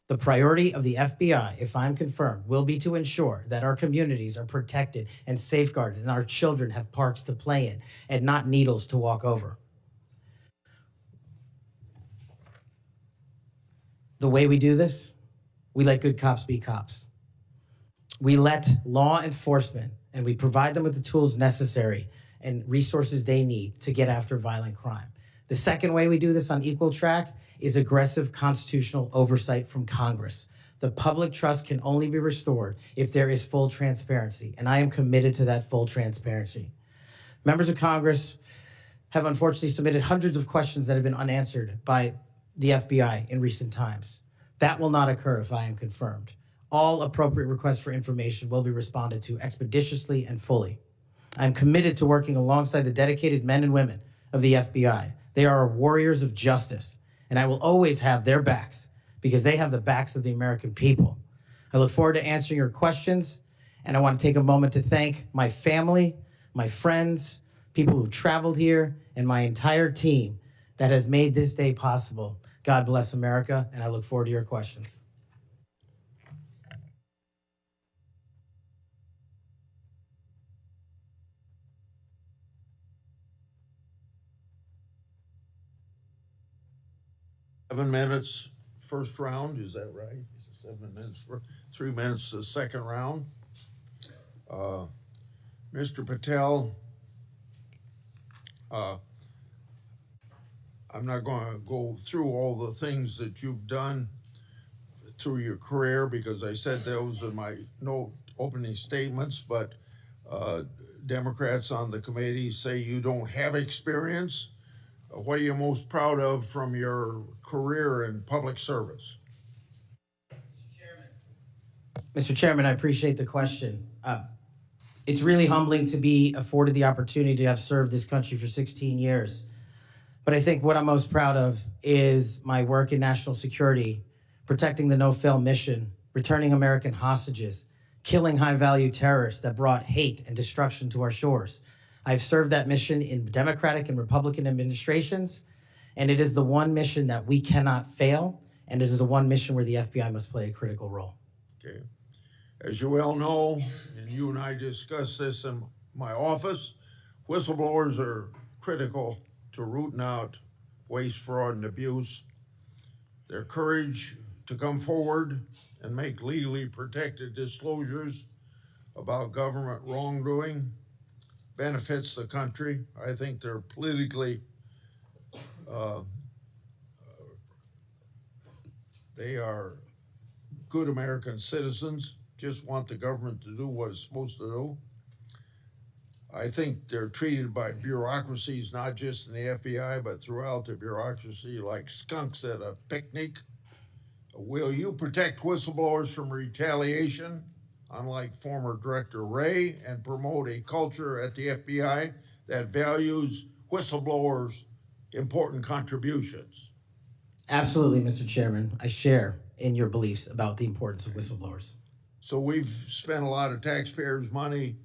The priority of the FBI, if I'm confirmed, will be to ensure that our communities are protected and safeguarded and our children have parks to play in and not needles to walk over. The way we do this, we let good cops be cops. We let law enforcement and we provide them with the tools necessary and resources they need to get after violent crime. The second way we do this on equal track is aggressive constitutional oversight from Congress. The public trust can only be restored if there is full transparency, and I am committed to that full transparency. Members of Congress have unfortunately submitted hundreds of questions that have been unanswered by the FBI in recent times. That will not occur if I am confirmed. All appropriate requests for information will be responded to expeditiously and fully. I am committed to working alongside the dedicated men and women of the FBI. They are warriors of justice, and I will always have their backs because they have the backs of the American people. I look forward to answering your questions, and I want to take a moment to thank my family, my friends, people who traveled here, and my entire team that has made this day possible. God bless America, and I look forward to your questions. Seven minutes, first round, is that right? 7 minutes, 3 minutes, the second round. Mr. Patel, I'm not going to go through all the things that you've done through your career because I said those in my opening statements, but Democrats on the committee say you don't have experience. What are you most proud of from your career in public service? Mr. Chairman, I appreciate the question. It's really humbling to be afforded the opportunity to have served this country for 16 years. But I think what I'm most proud of is my work in national security, protecting the no-fail mission, returning American hostages, killing high-value terrorists that brought hate and destruction to our shores. I've served that mission in Democratic and Republican administrations, and it is the one mission that we cannot fail, and it is the one mission where the FBI must play a critical role. Okay. As you well know, and you and I discussed this in my office, whistleblowers are critical to rooting out waste, fraud, and abuse. Their courage to come forward and make legally protected disclosures about government wrongdoing benefits the country. I think they're politically, they are good American citizens, just want the government to do what it's supposed to do. I think they're treated by bureaucracies, not just in the FBI, but throughout the bureaucracy, like skunks at a picnic. Will you protect whistleblowers from retaliation, unlike former Director Wray, and promote a culture at the FBI that values whistleblowers' important contributions? Absolutely, Mr. Chairman. I share in your beliefs about the importance of whistleblowers. So we've spent a lot of taxpayers' money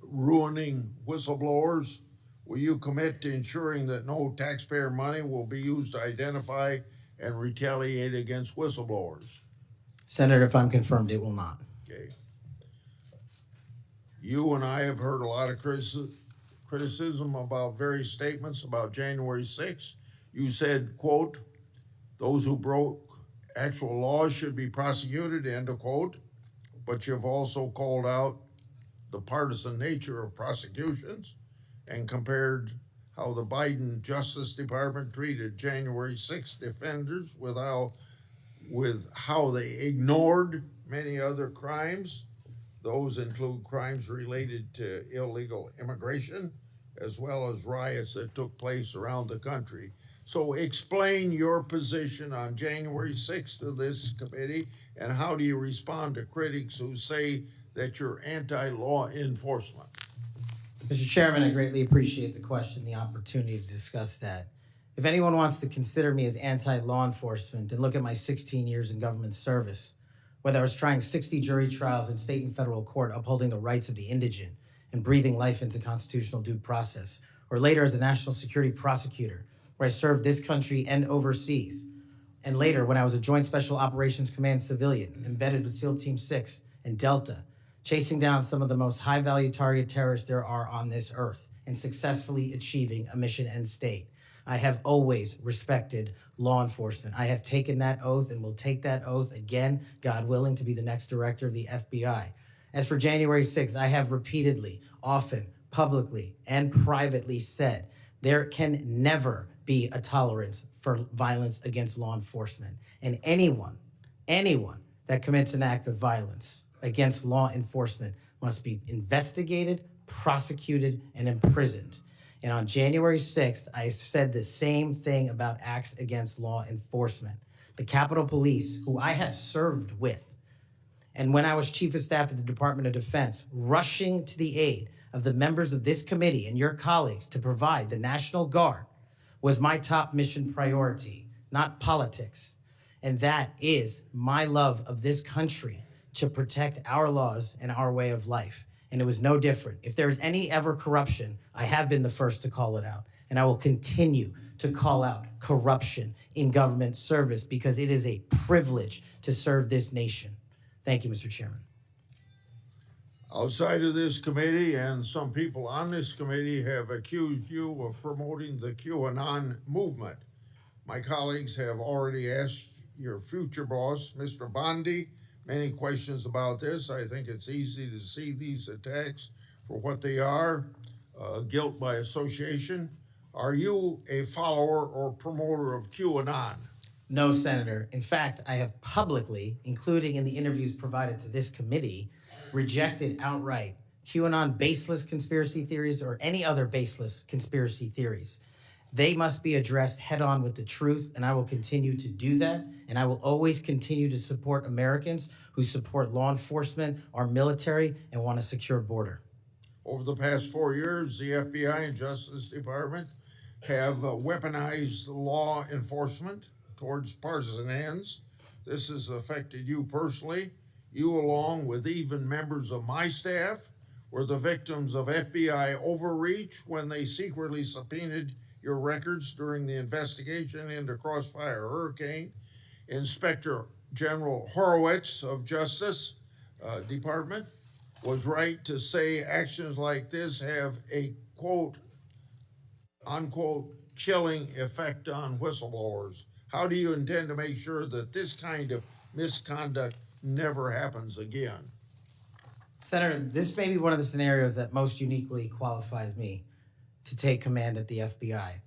ruining whistleblowers. Will you commit to ensuring that no taxpayer money will be used to identify and retaliate against whistleblowers? Senator, if I'm confirmed, it will not. Okay. You and I have heard a lot of criticism about various statements about January 6th. You said, quote, those who broke actual laws should be prosecuted, end of quote. But you've also called out the partisan nature of prosecutions and compared how the Biden Justice Department treated January 6th defenders with how they ignored many other crimes. Those include crimes related to illegal immigration, as well as riots that took place around the country. So explain your position on January 6th to this committee, and how do you respond to critics who say that you're anti-law enforcement? Mr. Chairman, I greatly appreciate the question, the opportunity to discuss that. If anyone wants to consider me as anti-law enforcement, then look at my 16 years in government service, whether I was trying 60 jury trials in state and federal court upholding the rights of the indigent and breathing life into constitutional due process, or later as a national security prosecutor, where I served this country and overseas, and later when I was a Joint Special Operations Command civilian embedded with SEAL Team 6 and Delta, chasing down some of the most high-value target terrorists there are on this earth and successfully achieving a mission end state. I have always respected law enforcement. I have taken that oath and will take that oath again, God willing, to be the next director of the FBI. As for January 6th, I have repeatedly, often, publicly, and privately said there can never be a tolerance for violence against law enforcement. And anyone that commits an act of violence against law enforcement must be investigated, prosecuted, and imprisoned. And on January 6th, I said the same thing about acts against law enforcement. The Capitol Police, who I have served with, and when I was Chief of Staff at the Department of Defense, rushing to the aid of the members of this committee and your colleagues to provide the National Guard, was my top mission priority, not politics. And that is my love of this country, to protect our laws and our way of life. And it was no different. If there's any ever corruption, I have been the first to call it out. And I will continue to call out corruption in government service, because it is a privilege to serve this nation. Thank you, Mr. Chairman. Outside of this committee, and some people on this committee have accused you of promoting the QAnon movement. My colleagues have already asked your future boss, Mr. Bondi, many questions about this. I think it's easy to see these attacks for what they are, guilt by association. Are you a follower or promoter of QAnon? No, Senator. In fact, I have publicly, including in the interviews provided to this committee, rejected outright QAnon baseless conspiracy theories or any other baseless conspiracy theories. They must be addressed head on with the truth, and I will continue to do that. And I will always continue to support Americans who support law enforcement, our military, and want a secure border. Over the past 4 years, the FBI and Justice Department have weaponized law enforcement towards partisan ends. This has affected you personally. You, along with even members of my staff, were the victims of FBI overreach when they secretly subpoenaed your records during the investigation into Crossfire Hurricane. Inspector General Horowitz of Justice Department was right to say actions like this have a quote unquote chilling effect on whistleblowers. How do you intend to make sure that this kind of misconduct never happens again? Senator, this may be one of the scenarios that most uniquely qualifies me to take command at the FBI.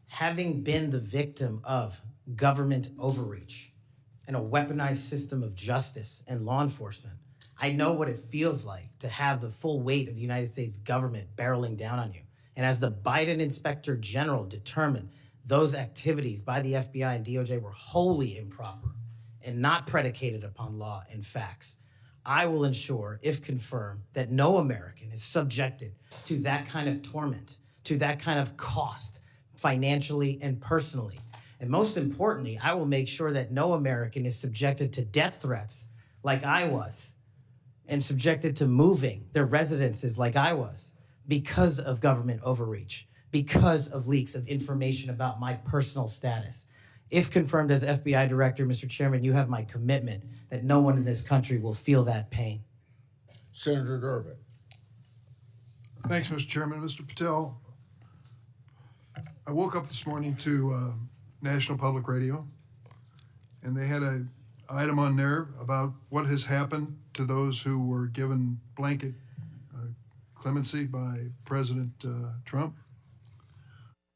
Having been the victim of government overreach and a weaponized system of justice and law enforcement, I know what it feels like to have the full weight of the United States government barreling down on you. And as the Biden Inspector General determined, those activities by the FBI and DOJ were wholly improper and not predicated upon law and facts. I will ensure, if confirmed, that no American is subjected to that kind of torment, to that kind of cost, financially and personally. And most importantly, I will make sure that no American is subjected to death threats like I was, and subjected to moving their residences like I was, because of government overreach, because of leaks of information about my personal status. If confirmed as FBI director, Mr. Chairman, you have my commitment that no one in this country will feel that pain. Senator Durbin. Thanks, Mr. Chairman. Mr. Patel, I woke up this morning to National Public Radio, and they had an item on there about what has happened to those who were given blanket clemency by President Trump.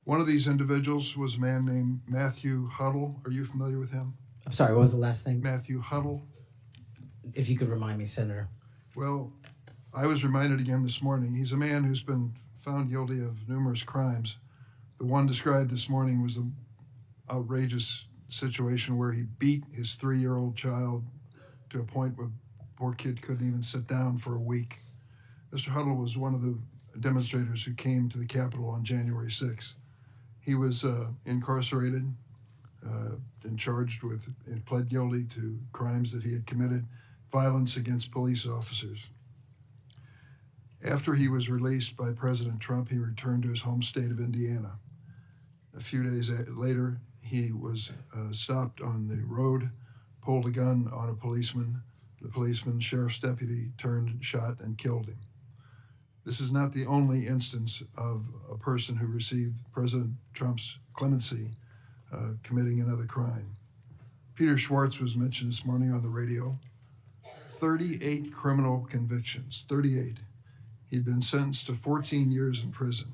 One of these individuals was a man named Matthew Huddle. Are you familiar with him? I'm sorry, what was the last name? Matthew Huddle. If you could remind me, Senator. Well, I was reminded again this morning. He's a man who's been found guilty of numerous crimes. The one described this morning was an outrageous situation where he beat his 3-year-old child to a point where the poor kid couldn't even sit down for a week. Mr. Huddle was one of the demonstrators who came to the Capitol on January 6th. He was incarcerated and charged with and pled guilty to crimes that he had committed, violence against police officers. After he was released by President Trump, he returned to his home state of Indiana. A few days later, he was stopped on the road, pulled a gun on a policeman. The policeman, sheriff's deputy, turned, shot, and killed him. This is not the only instance of a person who received President Trump's clemency committing another crime. Peter Schwartz was mentioned this morning on the radio. 38 criminal convictions, 38. He'd been sentenced to 14 years in prison.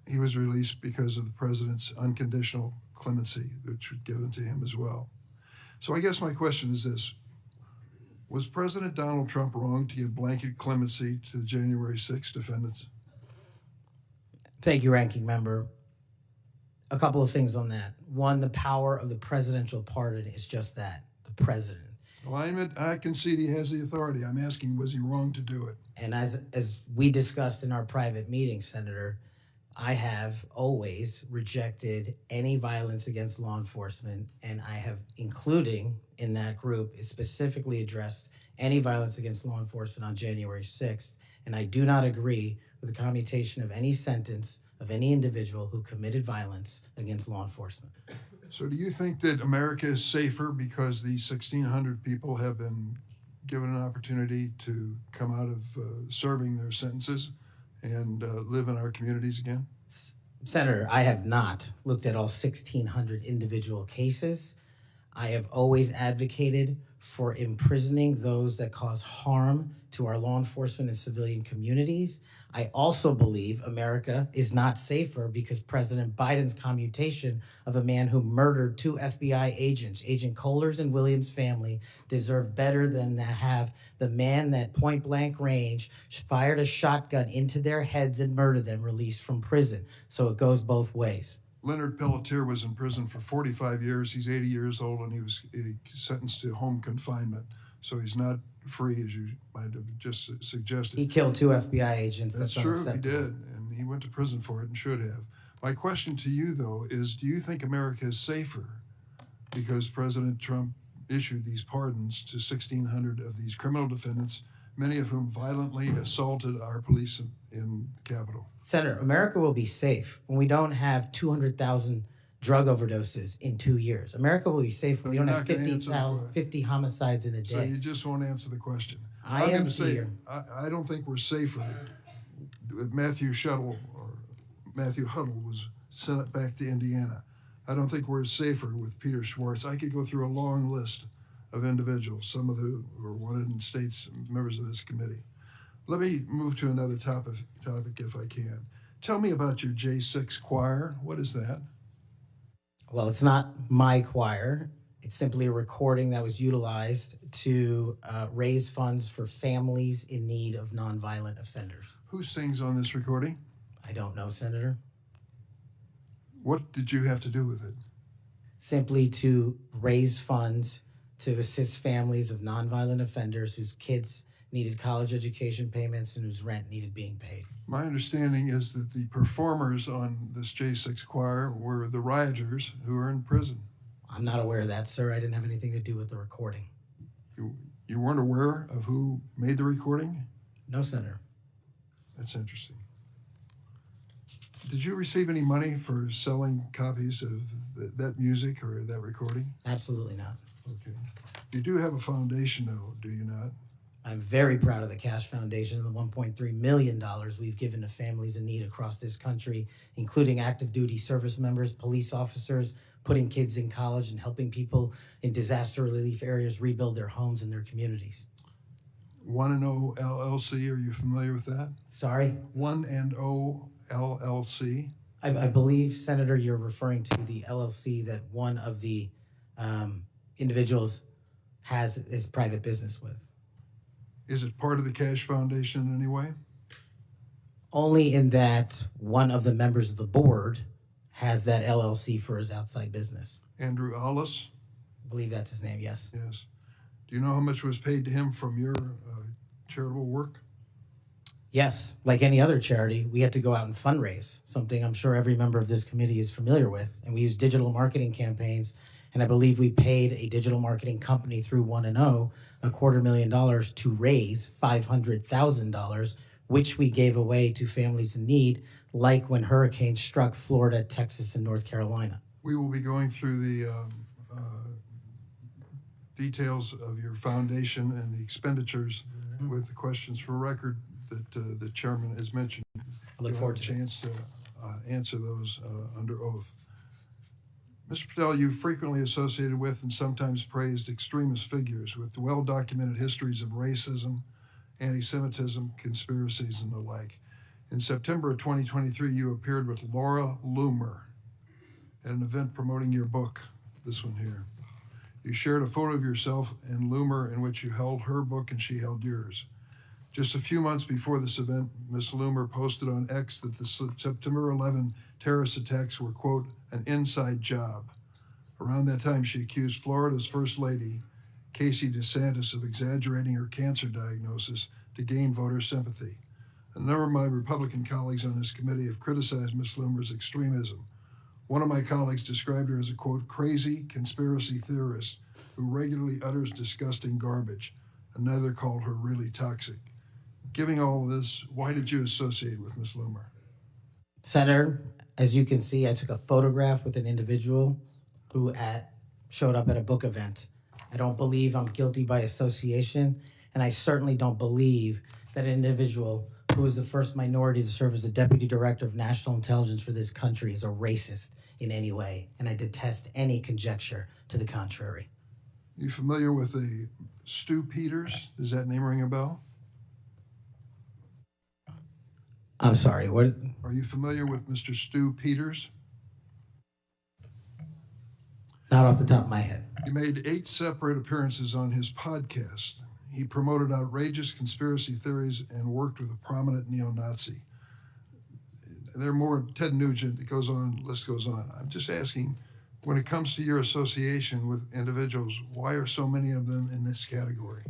He was released because of the president's unconditional clemency, which was given to him as well. So I guess my question is this. Was President Donald Trump wrong to give blanket clemency to the January 6th defendants? Thank you, Ranking Member. A couple of things on that. One, the power of the presidential pardon is just that, the president. Well, I concede he has the authority. I'm asking, was he wrong to do it? And as we discussed in our private meeting, Senator, I have always rejected any violence against law enforcement, and I have, including in that group, specifically addressed any violence against law enforcement on January 6th, and I do not agree with the commutation of any sentence of any individual who committed violence against law enforcement. So do you think that America is safer because these 1,600 people have been given an opportunity to come out of serving their sentences and live in our communities again? Senator, I have not looked at all 1,600 individual cases. I have always advocated for imprisoning those that cause harm to our law enforcement and civilian communities. I also believe America is not safer because President Biden's commutation of a man who murdered 2 FBI agents, Agent Kohler's and Williams' family, deserve better than to have the man that point blank range fired a shotgun into their heads and murdered them released from prison. So it goes both ways. Leonard Pelletier was in prison for 45 years. He's 80 years old, and he was sentenced to home confinement. So he's not free, as you might have just suggested. He killed 2 FBI agents. That's true, he did, and he went to prison for it and should have. My question to you, though, is do you think America is safer because President Trump issued these pardons to 1,600 of these criminal defendants, many of whom violently assaulted our police in the Capitol? Senator, America will be safe when we don't have 200,000 drug overdoses in 2 years. America will be safe when we don't have 50 homicides in a day. So you just won't answer the question. I am here. I don't think we're safer. Matthew Huddle was sent back to Indiana. I don't think we're safer with Peter Schwartz. I could go through a long list of individuals, some of who were wanted in states, members of this committee. Let me move to another topic if I can. Tell me about your J6 choir. What is that? Well, it's not my choir. It's simply a recording that was utilized to raise funds for families in need of nonviolent offenders. Who sings on this recording? I don't know, Senator. What did you have to do with it? Simply to raise funds to assist families of nonviolent offenders whose kids needed college education payments and whose rent needed being paid. My understanding is that the performers on this J6 choir were the rioters who are in prison. I'm not aware of that, sir. I didn't have anything to do with the recording. You weren't aware of who made the recording? No, Senator. That's interesting. Did you receive any money for selling copies of that music or that recording? Absolutely not. Okay. You do have a foundation, though, do you not? I'm very proud of the Kash Foundation and the $1.3 million we've given to families in need across this country, including active duty service members, police officers, putting kids in college, and helping people in disaster relief areas rebuild their homes and their communities. 1&0 LLC, are you familiar with that? Sorry? 1&0 LLC? I believe, Senator, you're referring to the LLC that one of the individuals has his private business with. Is it part of the Kash Foundation in any way? Only in that one of the members of the board has that LLC for his outside business. Andrew Allis? I believe that's his name, yes. Yes. Do you know how much was paid to him from your charitable work? Yes, like any other charity, we had to go out and fundraise, something I'm sure every member of this committee is familiar with. And we use digital marketing campaigns. And I believe we paid a digital marketing company through 1&0 $250,000 to raise $500,000, which we gave away to families in need, like when hurricanes struck Florida, Texas, and North Carolina. We will be going through the details of your foundation and the expenditures with the questions for record that the chairman has mentioned. I look forward to a chance to answer those under oath. Mr. Patel, you frequently associated with and sometimes praised extremist figures with well-documented histories of racism, anti-Semitism, conspiracies, and the like. In September of 2023, you appeared with Laura Loomer at an event promoting your book, this one here. You shared a photo of yourself and Loomer in which you held her book and she held yours. Just a few months before this event, Ms. Loomer posted on X that the September 11 terrorist attacks were, quote, an inside job. Around that time, she accused Florida's First Lady, Casey DeSantis, of exaggerating her cancer diagnosis to gain voter sympathy. A number of my Republican colleagues on this committee have criticized Ms. Loomer's extremism. One of my colleagues described her as a, quote, crazy conspiracy theorist who regularly utters disgusting garbage. Another called her really toxic. Given all of this, why did you associate with Ms. Loomer? Senator, as you can see, I took a photograph with an individual who showed up at a book event. I don't believe I'm guilty by association, and I certainly don't believe that an individual who was the first minority to serve as the Deputy Director of National Intelligence for this country is a racist in any way, and I detest any conjecture to the contrary. You familiar with Stu Peters? Does that name ring a bell? I'm sorry, what? Are you familiar with Mr. Stu Peters? Not off the top of my head. He made 8 separate appearances on his podcast. He promoted outrageous conspiracy theories and worked with a prominent neo-Nazi. There are more, Ted Nugent, it goes on, list goes on. I'm just asking, when it comes to your association with individuals, why are so many of them in this category?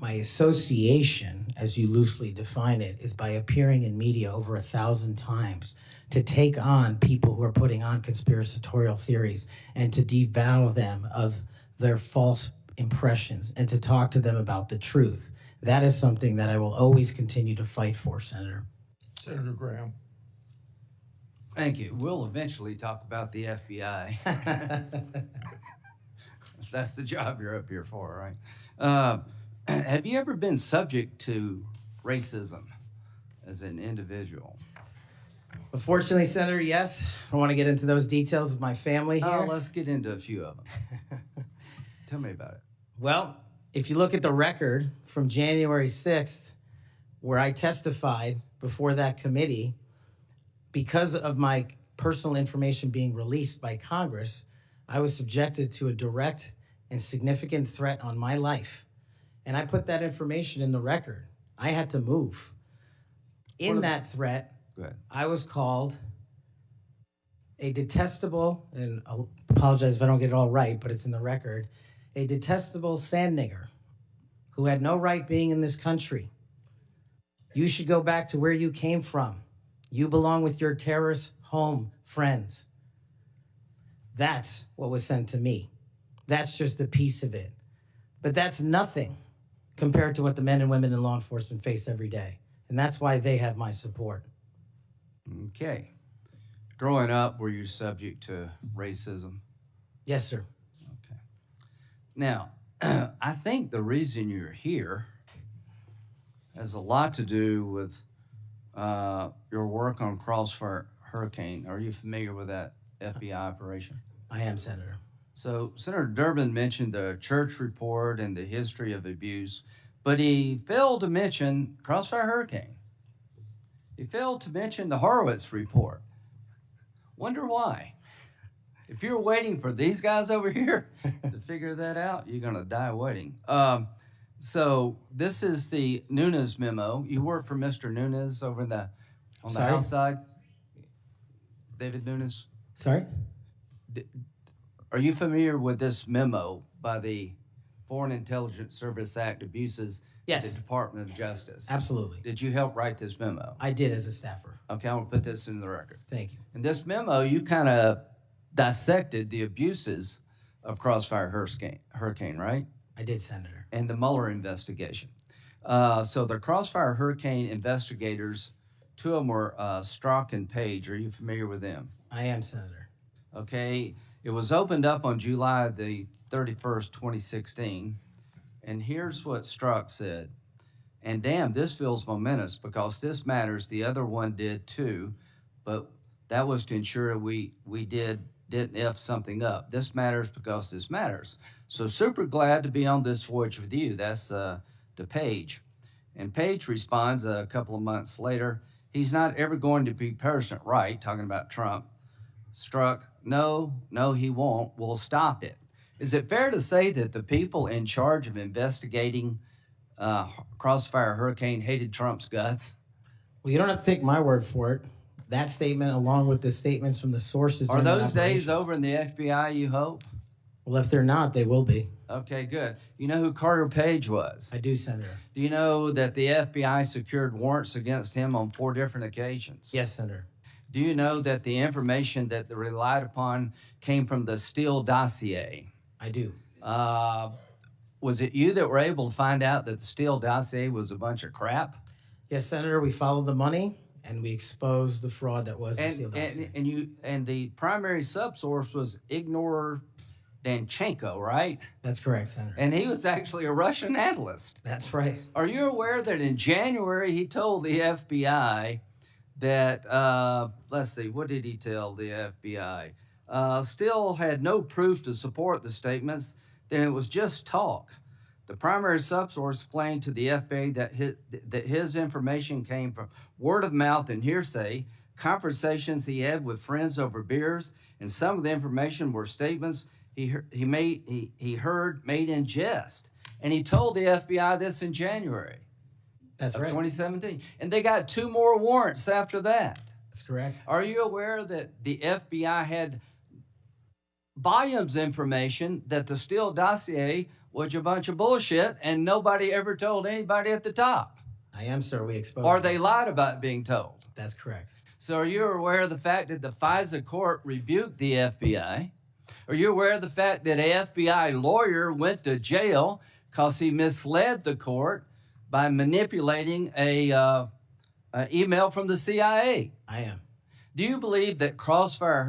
My association, as you loosely define it, is by appearing in media over 1,000 times to take on people who are putting on conspiratorial theories and to devour them of their false impressions and to talk to them about the truth. That is something that I will always continue to fight for, Senator. Senator Graham. Thank you. We'll eventually talk about the FBI. That's the job you're up here for, right? Have you ever been subject to racism as an individual? Unfortunately, Senator, yes. I don't want to get into those details with my family here. Oh, let's get into a few of them. Tell me about it. Well, if you look at the record from January 6th, where I testified before that committee, because of my personal information being released by Congress, I was subjected to a direct and significant threat on my life. And I put that information in the record. I had to move. In that threat, Go ahead. I was called a detestable, and I'll apologize if I don't get it all right, but it's in the record, a detestable sand nigger who had no right being in this country. You should go back to where you came from. You belong with your terrorist home friends. That's what was sent to me. That's just a piece of it. But that's nothing compared to what the men and women in law enforcement face every day. And that's why they have my support. Okay. Growing up, were you subject to racism? Yes, sir. Okay. Now, I think the reason you're here has a lot to do with your work on Crossfire Hurricane. Are you familiar with that FBI operation? I am, Senator. So Senator Durbin mentioned the church report and the history of abuse, but he failed to mention Crossfire Hurricane. He failed to mention the Horowitz report. Wonder why? If you're waiting for these guys over here to figure that out, you're gonna die waiting. So this is the Nunes memo. You work for Mr. Nunes over on the Sorry? House side? David Nunes? Sorry? Are you familiar with this memo by the Foreign Intelligence Service Act abuses Yes. at the Department of Justice? Absolutely. Did you help write this memo? I did as a staffer. Okay, I'm gonna put this in the record. Thank you. In this memo, you kind of dissected the abuses of Crossfire Hurricane, right? I did, Senator. And the Mueller investigation. So the Crossfire Hurricane investigators, 2 of them were Strzok and Page. Are you familiar with them? I am, Senator. Okay, it was opened up on July the 31st, 2016. And here's what Strzok said. And damn, this feels momentous because this matters. The other one did too, but that was to ensure we didn't F something up. This matters because this matters. So super glad to be on this voyage with you. That's to Page. And Page responds a couple of months later, he's not ever going to be President, right? Talking about Trump. Strzok, no, he won't. We'll stop it. Is it fair to say that the people in charge of investigating Crossfire Hurricane hated Trump's guts? Well, you don't have to take my word for it. That statement, along with the statements from the sources. Are during the those days operations. over in the FBI, you hope? Well, if they're not, they will be. Okay, good. You know who Carter Page was? I do, Senator. Do you know that the FBI secured warrants against him on 4 different occasions? Yes, Senator. Do you know that the information that they relied upon came from the Steele dossier? I do. Was it you that were able to find out that the Steele dossier was a bunch of crap? Yes, Senator. We followed the money and we exposed the fraud that was the Steele dossier. And the primary subsource was Ignor Danchenko, right? That's correct, Senator. And he was actually a Russian analyst. That's right. Are you aware that in January he told the FBI that, let's see, what did he tell the FBI? still had no proof to support the statements, then it was just talk. The primary subsource explained to the FBI that his information came from word of mouth and hearsay, conversations he had with friends over beers, and some of the information were statements he heard made in jest. And he told the FBI this in January That's of right. 2017. And they got 2 more warrants after that. That's correct. Are you aware that the FBI had volumes of information that the Steele dossier was a bunch of bullshit and nobody ever told anybody at the top? I am, sir. We exposed Or it. they lied about being told. That's correct. So are you aware of the fact that the FISA court rebuked the FBI? Are you aware of the fact that an FBI lawyer went to jail because he misled the court by manipulating a email from the CIA? I am. Do you believe that Crossfire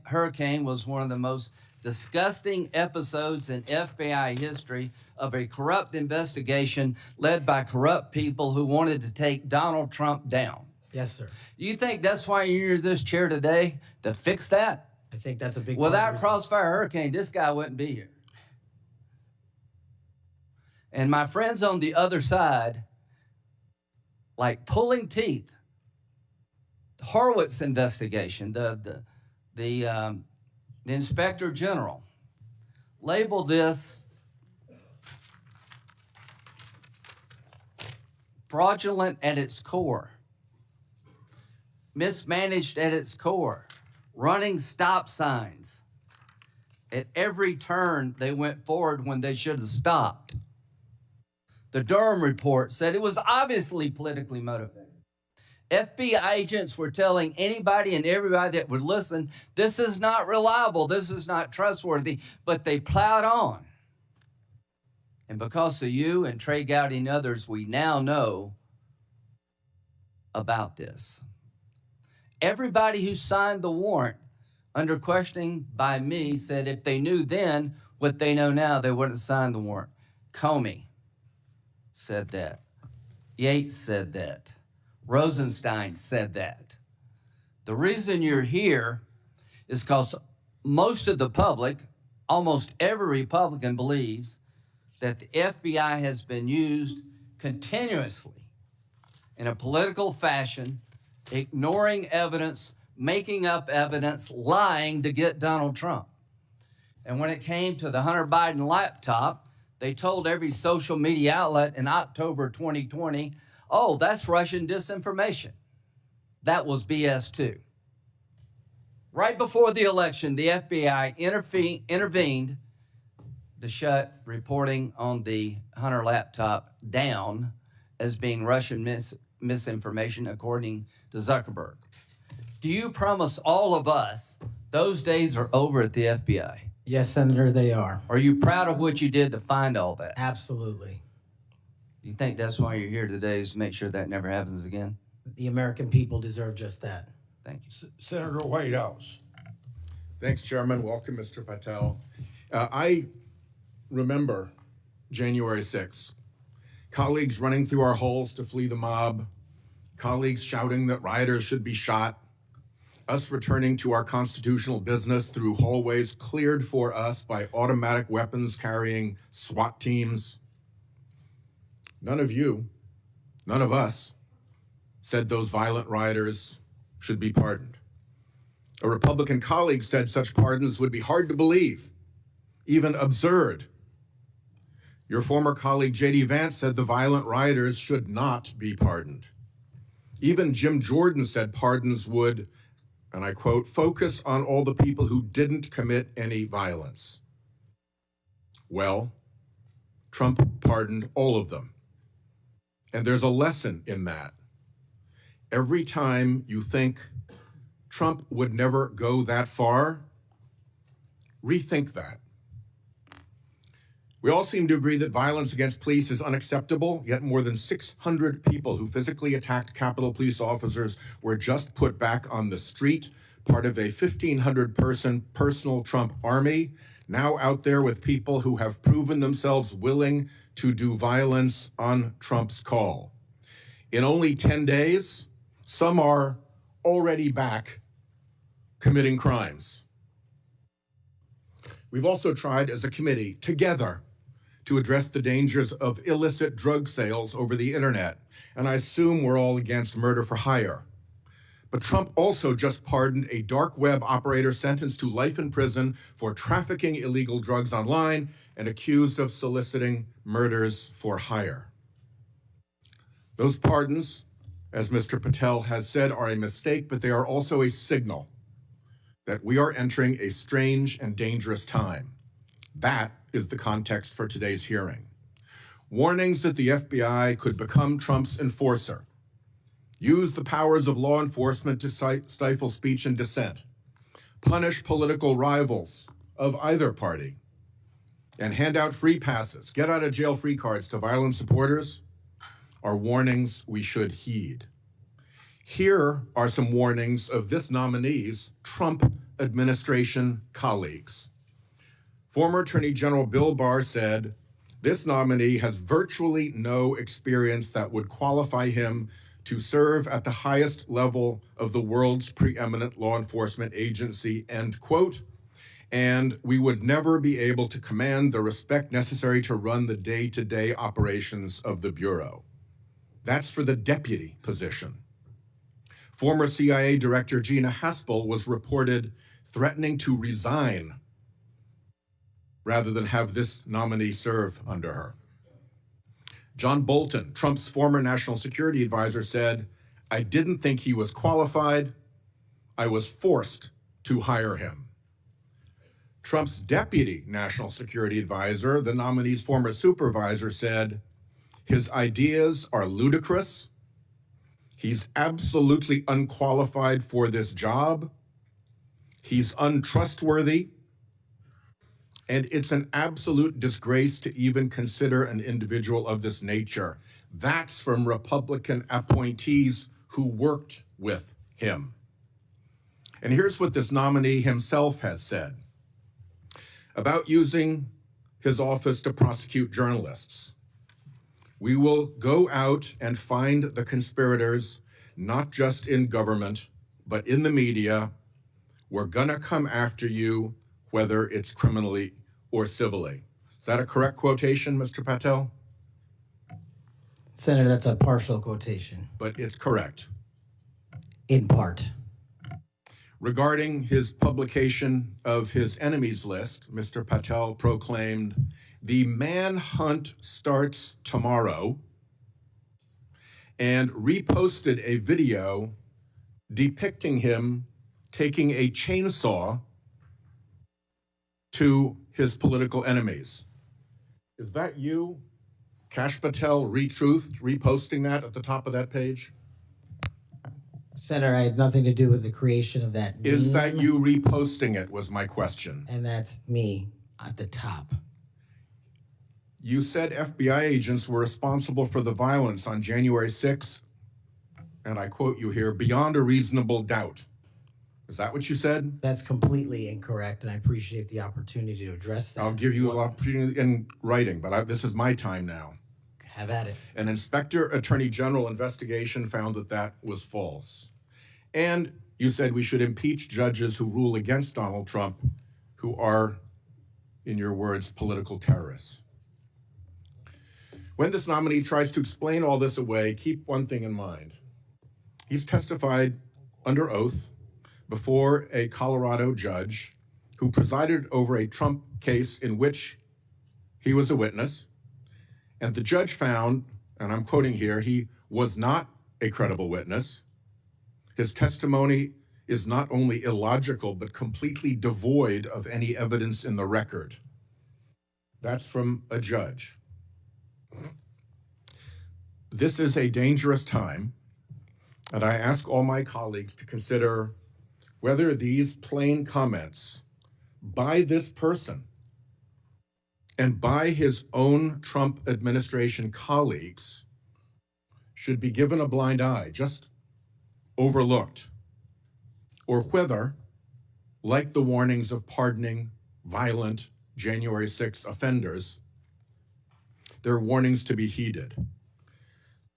Hurricane was one of the most disgusting episodes in FBI history of a corrupt investigation led by corrupt people who wanted to take Donald Trump down? Yes, sir. You think that's why you're in this chair today, to fix that? I think that's a big part of Without the reason. Crossfire Hurricane, this guy wouldn't be here. And my friends on the other side, like pulling teeth, the Horowitz investigation, the Inspector General labeled this fraudulent at its core, mismanaged at its core, running stop signs. At every turn, they went forward when they should have stopped. The Durham report said it was obviously politically motivated. FBI agents were telling anybody and everybody that would listen, this is not reliable, this is not trustworthy, but they plowed on. And because of you and Trey Gowdy and others, we now know about this. Everybody who signed the warrant under questioning by me said if they knew then what they know now, they wouldn't sign the warrant. Comey said that. Yates said that. Rosenstein said that. The reason you're here is because most of the public, almost every Republican believes that the FBI has been used continuously in a political fashion, ignoring evidence, making up evidence, lying to get Donald Trump. And when it came to the Hunter Biden laptop, they told every social media outlet in October 2020, oh, that's Russian disinformation. That was BS too. Right before the election, the FBI intervened to shut reporting on the Hunter laptop down as being Russian misinformation, according to Zuckerberg. Do you promise all of us those days are over at the FBI? Yes, Senator, they are. Are you proud of what you did to find all that? Absolutely. You think that's why you're here today, is to make sure that never happens again? The American people deserve just that. Thank you. Senator Whitehouse. Thanks, Chairman. Welcome, Mr. Patel. I remember January 6th. Colleagues running through our halls to flee the mob, colleagues shouting that rioters should be shot, us returning to our constitutional business through hallways cleared for us by automatic weapons carrying SWAT teams. None of you, none of us, said those violent rioters should be pardoned. A Republican colleague said such pardons would be hard to believe, even absurd. Your former colleague, J.D. Vance, said the violent rioters should not be pardoned. Even Jim Jordan said pardons would, and I quote, focus on all the people who didn't commit any violence. Well, Trump pardoned all of them. And there's a lesson in that. Every time you think Trump would never go that far, rethink that. We all seem to agree that violence against police is unacceptable, yet more than 600 people who physically attacked Capitol Police officers were just put back on the street, part of a 1,500-person personal Trump army, now out there with people who have proven themselves willing to do violence on Trump's call. In only 10 days, some are already back committing crimes. We've also tried as a committee together to address the dangers of illicit drug sales over the internet. And I assume we're all against murder for hire. But Trump also just pardoned a dark web operator sentenced to life in prison for trafficking illegal drugs online and accused of soliciting murders for hire. Those pardons, as Mr. Patel has said, are a mistake, but they are also a signal that we are entering a strange and dangerous time. That is the context for today's hearing. Warnings that the FBI could become Trump's enforcer, use the powers of law enforcement to stifle speech and dissent, punish political rivals of either party, and hand out free passes, get out of jail free cards to violent supporters are warnings we should heed. Here are some warnings of this nominee's Trump administration colleagues. Former Attorney General Bill Barr said, "This nominee has virtually no experience that would qualify him to serve at the highest level of the world's preeminent law enforcement agency," end quote. "And we would never be able to command the respect necessary to run the day-to-day operations of the Bureau." That's for the deputy position. Former CIA Director Gina Haspel was reported threatening to resign rather than have this nominee serve under her. John Bolton, Trump's former national security advisor, said, "I didn't think he was qualified. I was forced to hire him." Trump's deputy national security advisor, the nominee's former supervisor, said, "His ideas are ludicrous. He's absolutely unqualified for this job. He's untrustworthy. And it's an absolute disgrace to even consider an individual of this nature." That's from Republican appointees who worked with him. And here's what this nominee himself has said about using his office to prosecute journalists. "We will go out and find the conspirators, not just in government, but in the media. We're gonna come after you, whether it's criminally or civilly." Is that a correct quotation, Mr. Patel? Senator, that's a partial quotation. But it's correct. In part. Regarding his publication of his enemies list, Mr. Patel proclaimed, "The manhunt starts tomorrow," and reposted a video depicting him taking a chainsaw to his political enemies. Is that you, Kash Patel, reposting that at the top of that page? Senator, I had nothing to do with the creation of that meme. Is that you reposting it, was my question. And that's me at the top. You said FBI agents were responsible for the violence on January 6th, and I quote you here, "beyond a reasonable doubt." Is that what you said? That's completely incorrect, and I appreciate the opportunity to address that. I'll give you an opportunity in writing, but this is my time now. Have at it. An Inspector Attorney General investigation found that that was false. And you said we should impeach judges who rule against Donald Trump, who are, in your words, political terrorists. When this nominee tries to explain all this away, keep one thing in mind. He's testified under oath before a Colorado judge who presided over a Trump case in which he was a witness. And the judge found, and I'm quoting here, he was not a credible witness. His testimony is not only illogical, but completely devoid of any evidence in the record. That's from a judge. This is a dangerous time, and I ask all my colleagues to consider whether these plain comments by this person and by his own Trump administration colleagues should be given a blind eye, just overlooked, or whether, like the warnings of pardoning violent January 6 offenders, there are warnings to be heeded.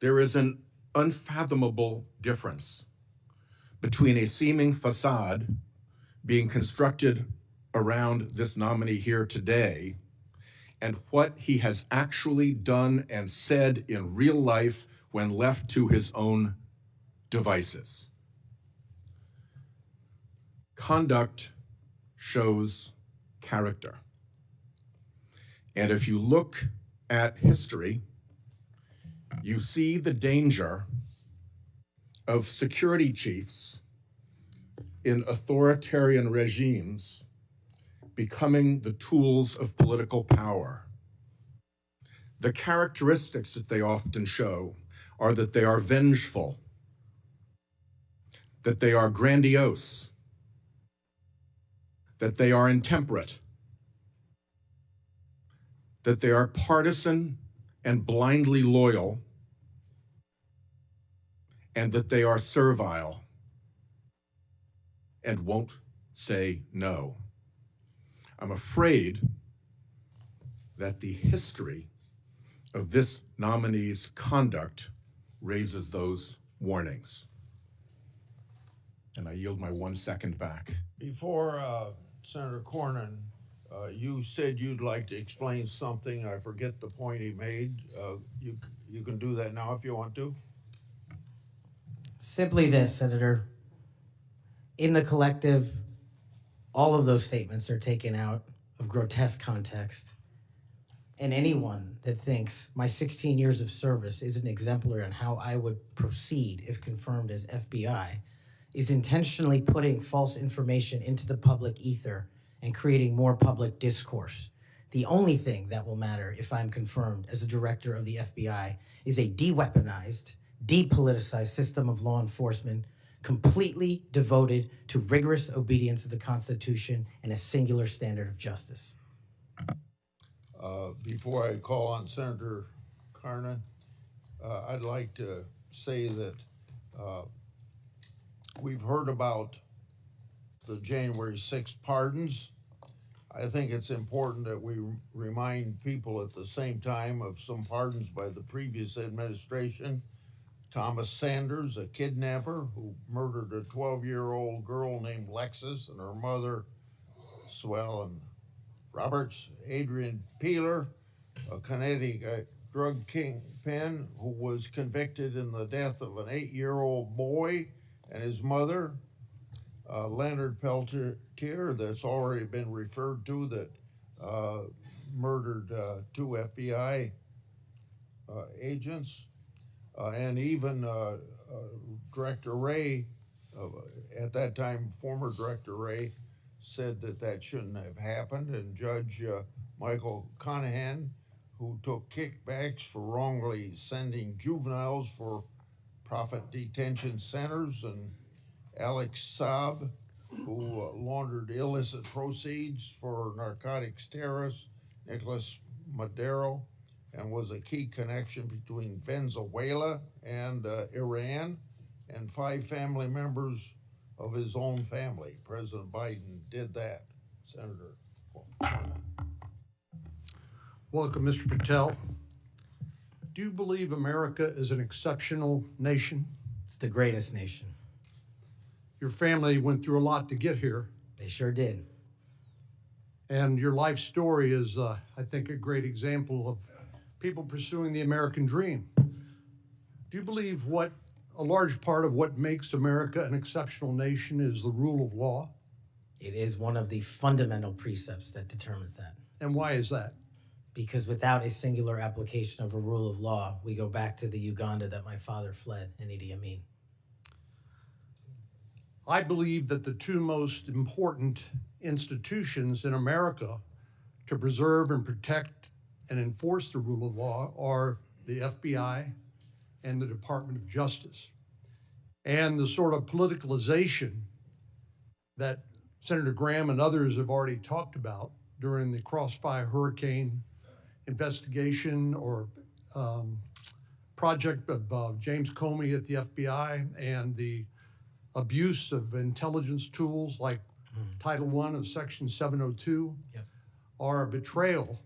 There is an unfathomable difference between a seeming facade being constructed around this nominee here today and what he has actually done and said in real life when left to his own devices. Conduct shows character. And if you look at history, you see the danger of security chiefs in authoritarian regimes becoming the tools of political power. The characteristics that they often show are that they are vengeful, that they are grandiose, that they are intemperate, that they are partisan and blindly loyal, and that they are servile and won't say no. I'm afraid that the history of this nominee's conduct raises those warnings. And I yield my 1 second back. Before Senator Cornyn, you said you'd like to explain something. I forget the point he made. You can do that now if you want to. Simply this, Senator. In the collective, all of those statements are taken out of grotesque context. And anyone that thinks my 16 years of service isn't exemplary on how I would proceed if confirmed as FBI is intentionally putting false information into the public ether and creating more public discourse. The only thing that will matter if I'm confirmed as a director of the FBI is a de-weaponized, depoliticized system of law enforcement completely devoted to rigorous obedience of the Constitution and a singular standard of justice. Before I call on Senator Cornyn, I'd like to say that we've heard about the January 6th pardons. I think it's important that we remind people at the same time of some pardons by the previous administration. Thomas Sanders, a kidnapper who murdered a 12-year-old girl named Lexus and her mother, Swellen Roberts. Adrian Peeler, a Connecticut drug kingpin who was convicted in the death of an 8-year-old boy and his mother. Leonard Peltier, that's already been referred to, that murdered 2 FBI agents. And even Director Wray, at that time, former Director Wray, said that that shouldn't have happened. And Judge Michael Conahan, who took kickbacks for wrongly sending juveniles for profit detention centers, and Alex Saab, who laundered illicit proceeds for narcotics terrorists, Nicholas Madero, and was a key connection between Venezuela and Iran, and 5 family members of his own family. President Biden did that. Senator. Welcome, Mr. Patel. Do you believe America is an exceptional nation? It's the greatest nation. Your family went through a lot to get here, They sure did. and your life story is, I think, a great example of people pursuing the American dream. Do you believe a large part of what makes America an exceptional nation is the rule of law? It is one of the fundamental precepts that determines that. And why is that? Because without a singular application of a rule of law, we go back to the Uganda that my father fled in Idi Amin. I believe that the 2 most important institutions in America to preserve and protect and enforce the rule of law are the FBI and the Department of Justice. And the sort of politicalization that Senator Graham and others have already talked about during the Crossfire Hurricane investigation or project of James Comey at the FBI, and the abuse of intelligence tools like Title I of Section 702 are a betrayal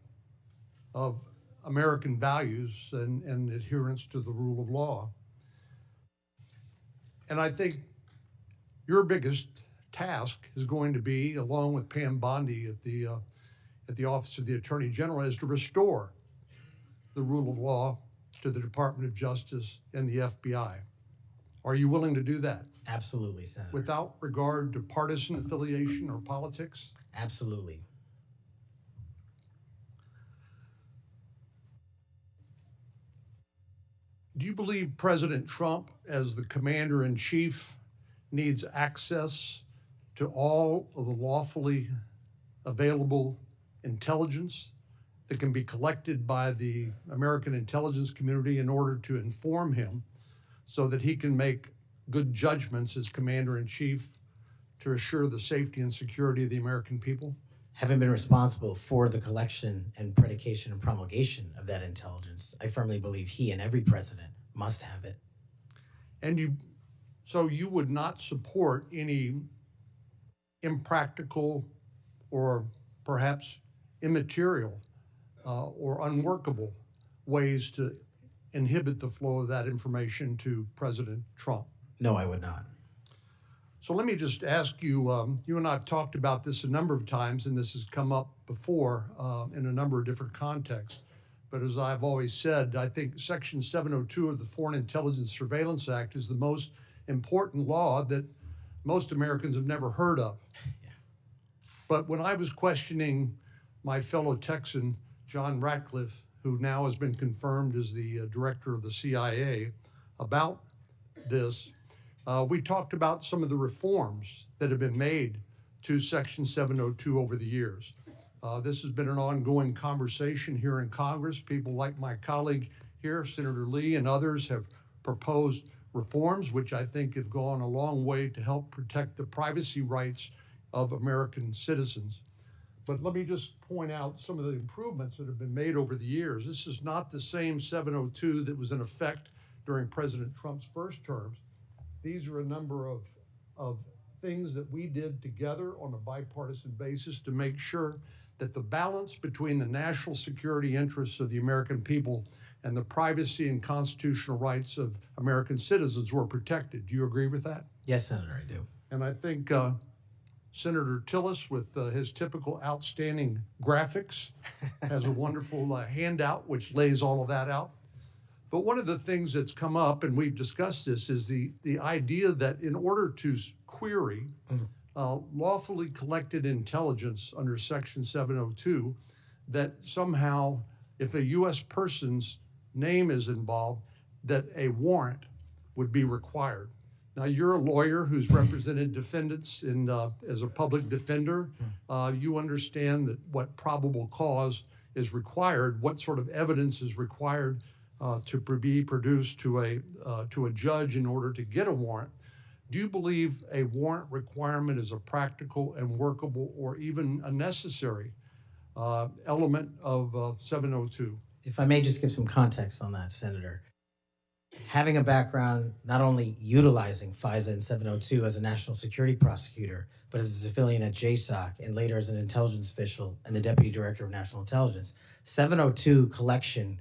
of American values and adherence to the rule of law. And I think your biggest task is going to be, along with Pam Bondi at the Office of the Attorney General, is to restore the rule of law to the Department of Justice and the FBI. Are you willing to do that Absolutely, Senator. without regard to partisan affiliation or politics? Absolutely. Do you believe President Trump, as the commander-in-chief, needs access to all of the lawfully available intelligence that can be collected by the American intelligence community in order to inform him so that he can make good judgments as commander-in-chief to assure the safety and security of the American people? Having been responsible for the collection and predication and promulgation of that intelligence, I firmly believe he and every president must have it. And so you would not support any impractical or perhaps immaterial or unworkable ways to inhibit the flow of that information to President Trump? No, I would not. So let me just ask you, you and I have talked about this a number of times, and this has come up before in a number of different contexts. But as I've always said, I think Section 702 of the Foreign Intelligence Surveillance Act is the most important law that most Americans have never heard of. Yeah. But when I was questioning my fellow Texan, John Ratcliffe, who now has been confirmed as the director of the CIA, about this, we talked about some of the reforms that have been made to Section 702 over the years. This has been an ongoing conversation here in Congress. People like my colleague here, Senator Lee, and others have proposed reforms, which I think have gone a long way to help protect the privacy rights of American citizens. But let me just point out some of the improvements that have been made over the years. This is not the same 702 that was in effect during President Trump's first terms. These are a number of things that we did together on a bipartisan basis to make sure that the balance between the national security interests of the American people and the privacy and constitutional rights of American citizens were protected. Do you agree with that? Yes, Senator, I do. And I think Senator Tillis, with his typical outstanding graphics, has a wonderful handout which lays all of that out. But one of the things that's come up, and we've discussed this, is the idea that in order to query lawfully collected intelligence under Section 702, that somehow, if a U.S. person's name is involved, that a warrant would be required. Now, you're a lawyer who's represented defendants as a public defender. You understand that what probable cause is required, what sort of evidence is required to be produced to a judge in order to get a warrant. Do you believe a warrant requirement is a practical and workable or even a necessary element of 702? If I may just give some context on that, Senator. Having a background not only utilizing FISA and 702 as a national security prosecutor, but as a civilian at JSOC and later as an intelligence official and the Deputy Director of National Intelligence, 702 collection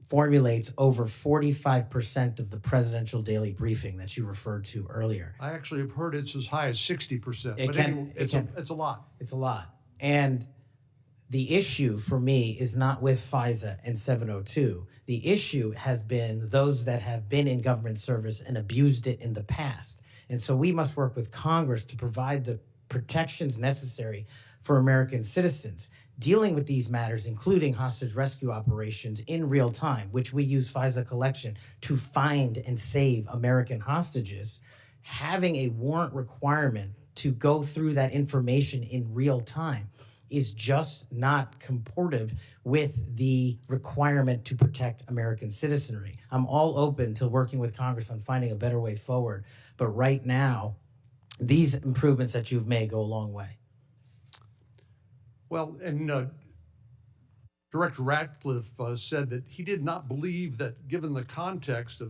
formulates over 45% of the presidential daily briefing that you referred to earlier. I actually have heard it's as high as 60%. It's a lot. It's a lot. And the issue for me is not with FISA and 702. The issue has been those that have been in government service and abused it in the past. And so we must work with Congress to provide the protections necessary for American citizens. Dealing with these matters, including hostage rescue operations in real time, which we use FISA collection to find and save American hostages, having a warrant requirement to go through that information in real time is just not comportive with the requirement to protect American citizenry. I'm all open to working with Congress on finding a better way forward, but right now, these improvements that you've made go a long way. Well, and Director Ratcliffe said that he did not believe that, given the context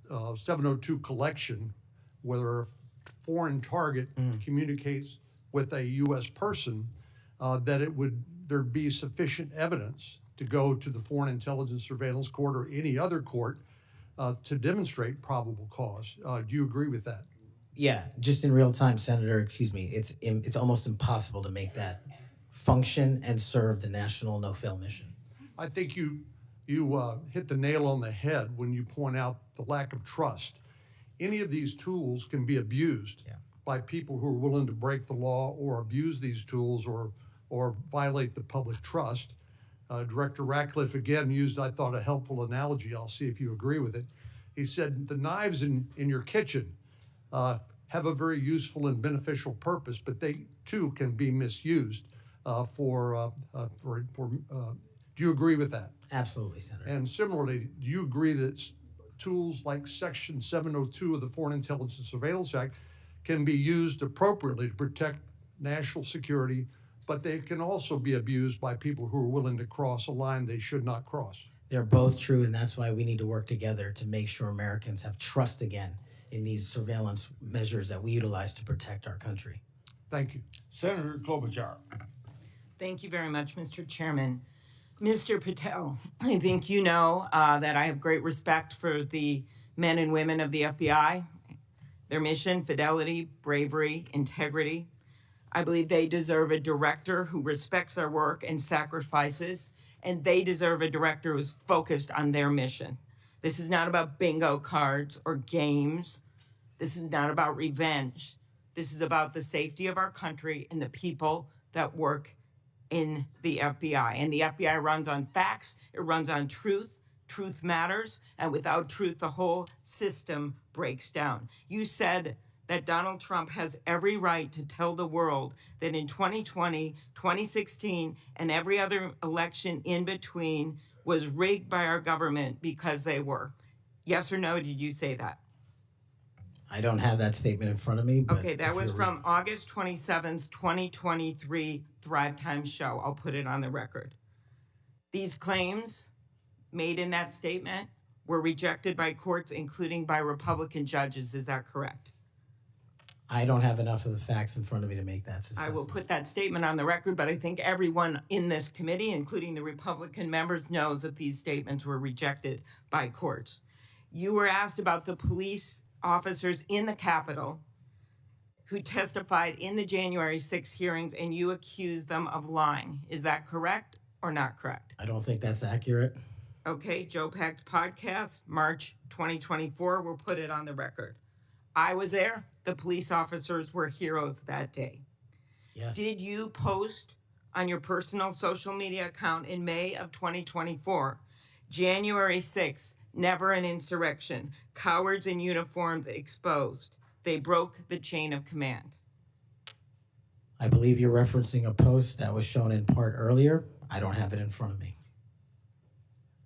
of 702 collection, whether a foreign target communicates with a U.S. person, that there'd be sufficient evidence to go to the Foreign Intelligence Surveillance Court or any other court to demonstrate probable cause. Do you agree with that? Yeah, just in real time, Senator, excuse me, it's almost impossible to make that function and serve the national no-fail mission. I think you hit the nail on the head when you point out the lack of trust. Any of these tools can be abused by people who are willing to break the law or abuse these tools or violate the public trust. Director Ratcliffe again used, I thought, a helpful analogy. I'll see if you agree with it. He said the knives in your kitchen have a very useful and beneficial purpose, but they too can be misused for. Do you agree with that? Absolutely, Senator. And similarly, do you agree that tools like Section 702 of the Foreign Intelligence Surveillance Act can be used appropriately to protect national security, but they can also be abused by people who are willing to cross a line they should not cross? They're both true, and that's why we need to work together to make sure Americans have trust again in these surveillance measures that we utilize to protect our country. Thank you. Senator Klobuchar. Thank you very much, Mr. Chairman. Mr. Patel, I think you know that I have great respect for the men and women of the FBI, their mission, fidelity, bravery, integrity. I believe they deserve a director who respects their work and sacrifices, and they deserve a director who's focused on their mission. This is not about bingo cards or games. This is not about revenge. This is about the safety of our country and the people that work in the FBI. And the FBI runs on facts, it runs on truth. Truth matters, and without truth, the whole system breaks down. You said that Donald Trump has every right to tell the world that in 2020, 2016, and every other election in between was rigged by our government because they were. Yes or no, did you say that? I don't have that statement in front of me. But Okay, that was from August 27th, 2023 Thrive Time show. I'll put it on the record. These claims made in that statement were rejected by courts, including by Republican judges. Is that correct? I don't have enough of the facts in front of me to make that assessment. I will put that statement on the record, but I think everyone in this committee, including the Republican members, knows that these statements were rejected by courts. You were asked about the police officers in the Capitol who testified in the January 6 hearings, and you accused them of lying. Is that correct or not correct? I don't think that's accurate. Okay, Joe Packed podcast, March 2024, we'll put it on the record. I was there. The police officers were heroes that day. Yes. Did you post on your personal social media account in May of 2024, January 6th, never an insurrection, cowards in uniforms exposed. They broke the chain of command. I believe you're referencing a post that was shown in part earlier. I don't have it in front of me.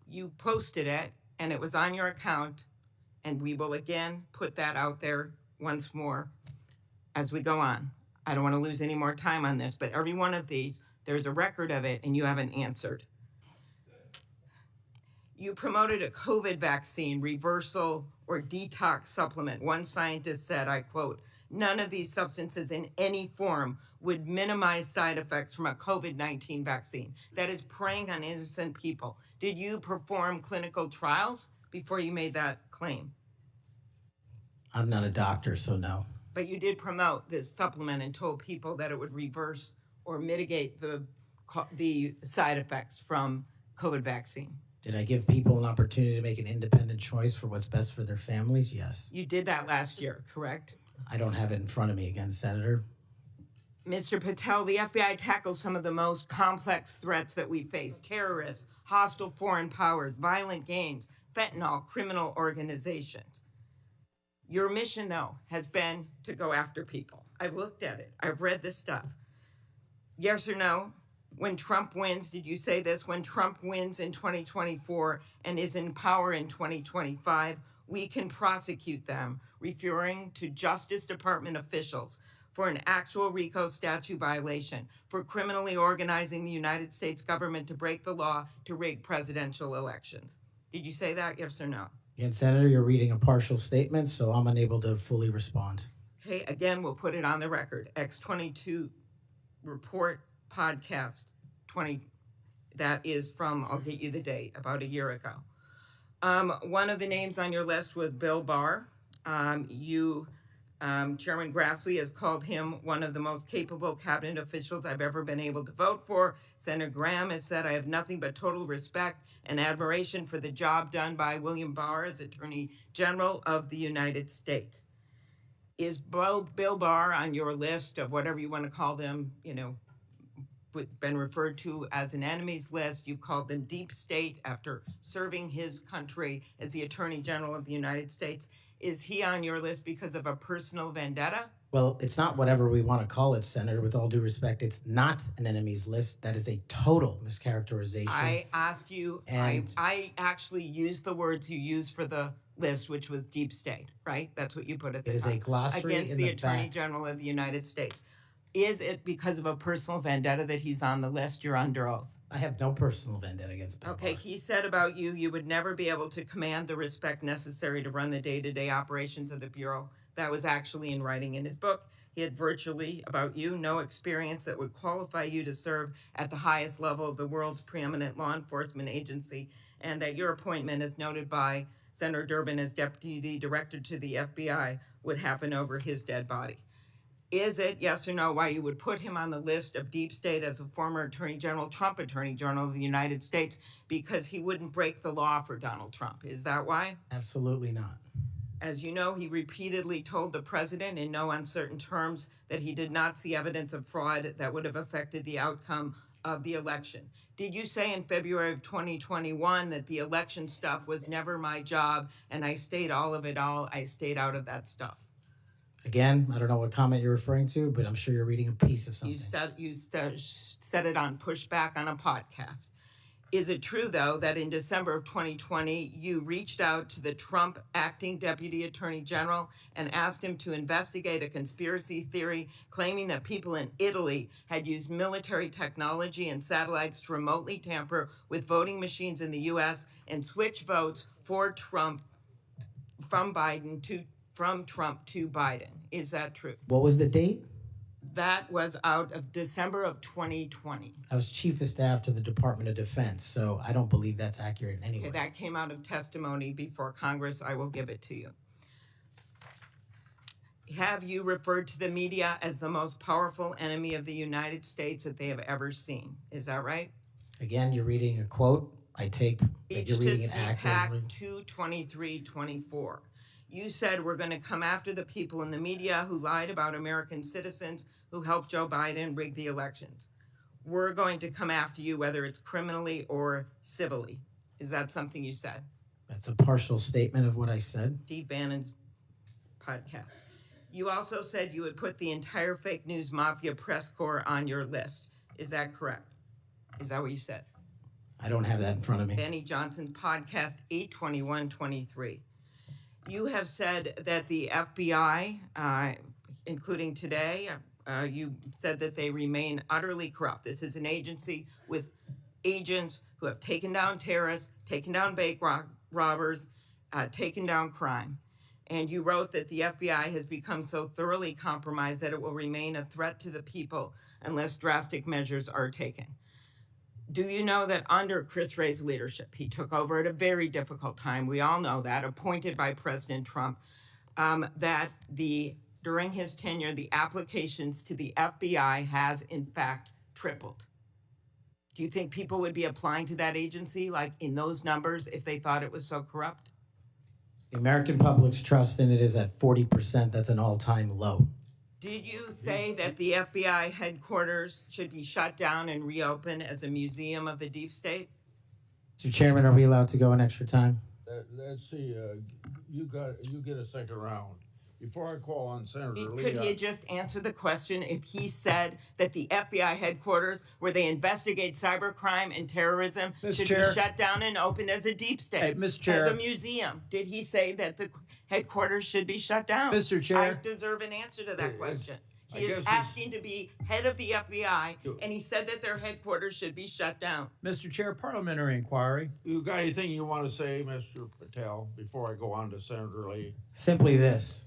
You posted it, and it was on your account, and we will again put that out there once more as we go on. I don't want to lose any more time on this, but every one of these, there's a record of it, and you haven't answered. You promoted a COVID vaccine reversal or detox supplement. One scientist said, I quote, "None of these substances in any form would minimize side effects from a COVID-19 vaccine." That is preying on innocent people. Did you perform clinical trials before you made that claim? I'm not a doctor, so no. But you did promote this supplement and told people that it would reverse or mitigate the side effects from COVID vaccine. Did I give people an opportunity to make an independent choice for what's best for their families? Yes. You did that last year, correct? I don't have it in front of me again, Senator. Mr. Patel, the FBI tackles some of the most complex threats that we face: terrorists, hostile foreign powers, violent gangs, fentanyl, criminal organizations. Your mission, though, has been to go after people. I've looked at it. I've read this stuff. Yes or no? When Trump wins, did you say this? When Trump wins in 2024 and is in power in 2025, we can prosecute them, referring to Justice Department officials for an actual RICO statute violation, for criminally organizing the United States government to break the law to rig presidential elections. Did you say that, yes or no? Again, Senator, you're reading a partial statement, so I'm unable to fully respond. Okay, again, we'll put it on the record. X22 report podcast 20, that is from, I'll get you the date, about a year ago. One of the names on your list was Bill Barr. You Chairman Grassley has called him one of the most capable cabinet officials I've ever been able to vote for. Senator Graham has said, I have nothing but total respect and admiration for the job done by William Barr as Attorney General of the United States. Is Bill Barr on your list of whatever you want to call them, been referred to as an enemies list? You've called them deep state after serving his country as the Attorney General of the United States. Is he on your list because of a personal vendetta? Well, it's not whatever we want to call it, Senator. With all due respect, it's not an enemies list. That is a total mischaracterization. I asked you, And- I actually used the words you used for the list, which was deep state, right? That's what you put at the It is top. a glossary Against in the the Attorney back. General of the United States. Is it because of a personal vendetta that he's on the list? You're under oath. I have no personal vendetta against Bill Okay, Barr. he said about you, you would never be able to command the respect necessary to run the day-to-day operations of the Bureau. That was actually in writing in his book. He had virtually, about you, no experience that would qualify you to serve at the highest level of the world's preeminent law enforcement agency, and that your appointment, as noted by Senator Durbin as Deputy Director to the FBI, would happen over his dead body. Is it, yes or no, why you would put him on the list of deep state as a former Attorney General, Trump Attorney General of the United States, because he wouldn't break the law for Donald Trump? Is that why? Absolutely not. As you know, he repeatedly told the president in no uncertain terms that he did not see evidence of fraud that would have affected the outcome of the election. Did you say in February of 2021 that the election stuff was never my job and I stayed out of that stuff? Again, I don't know what comment you're referring to, but I'm sure you're reading a piece of something. You said it on Pushback on a podcast. Is it true, though, that in December of 2020, you reached out to the Trump acting Deputy Attorney General and asked him to investigate a conspiracy theory claiming that people in Italy had used military technology and satellites to remotely tamper with voting machines in the U.S. and switch votes for Trump from Trump to Biden? Is that true? What was the date? That was out of December of 2020. I was Chief of Staff to the Department of Defense, so I don't believe that's accurate in any way. Okay, that came out of testimony before Congress. I will give it to you. Have you referred to the media as the most powerful enemy of the United States that they have ever seen? Is that right? Again, you're reading a quote. I take that Each you're to reading it CPAC accurately. 22324. You said we're going to come after the people in the media who lied about American citizens who helped Joe Biden rig the elections. We're going to come after you, whether it's criminally or civilly. Is that something you said? That's a partial statement of what I said. Steve Bannon's podcast. You also said you would put the entire fake news mafia press corps on your list. Is that correct? Is that what you said? I don't have that in front of me. Benny Johnson's podcast 82123. You have said that the FBI, including today, you said that they remain utterly corrupt. This is an agency with agents who have taken down terrorists, taken down bank robbers, taken down crime. And you wrote that the FBI has become so thoroughly compromised that it will remain a threat to the people unless drastic measures are taken. Do you know that under Chris Wray's leadership, he took over at a very difficult time, we all know that, appointed by President Trump, that during his tenure, the applications to the FBI has in fact tripled? Do you think people would be applying to that agency like in those numbers if they thought it was so corrupt? The American public's trust in it is at 40%. That's an all-time low. Did you say that the FBI headquarters should be shut down and reopened as a museum of the deep state? Mr. Chairman, are we allowed to go an extra time? Let's see, you get a second round. Before I call on Senator Could Lee. he just answer the question if he said that the FBI headquarters where they investigate cybercrime and terrorism Mr. should Chair. be shut down and opened as a deep state? Hey, Mr. Chair. As a museum. Did he say that the headquarters should be shut down? Mr. Chair. I deserve an answer to that question. I He guess is it's- asking to be head of the FBI, and he said that their headquarters should be shut down. Mr. Chair, parliamentary inquiry. You got anything you want to say, Mr. Patel, before I go on to Senator Lee? Simply this.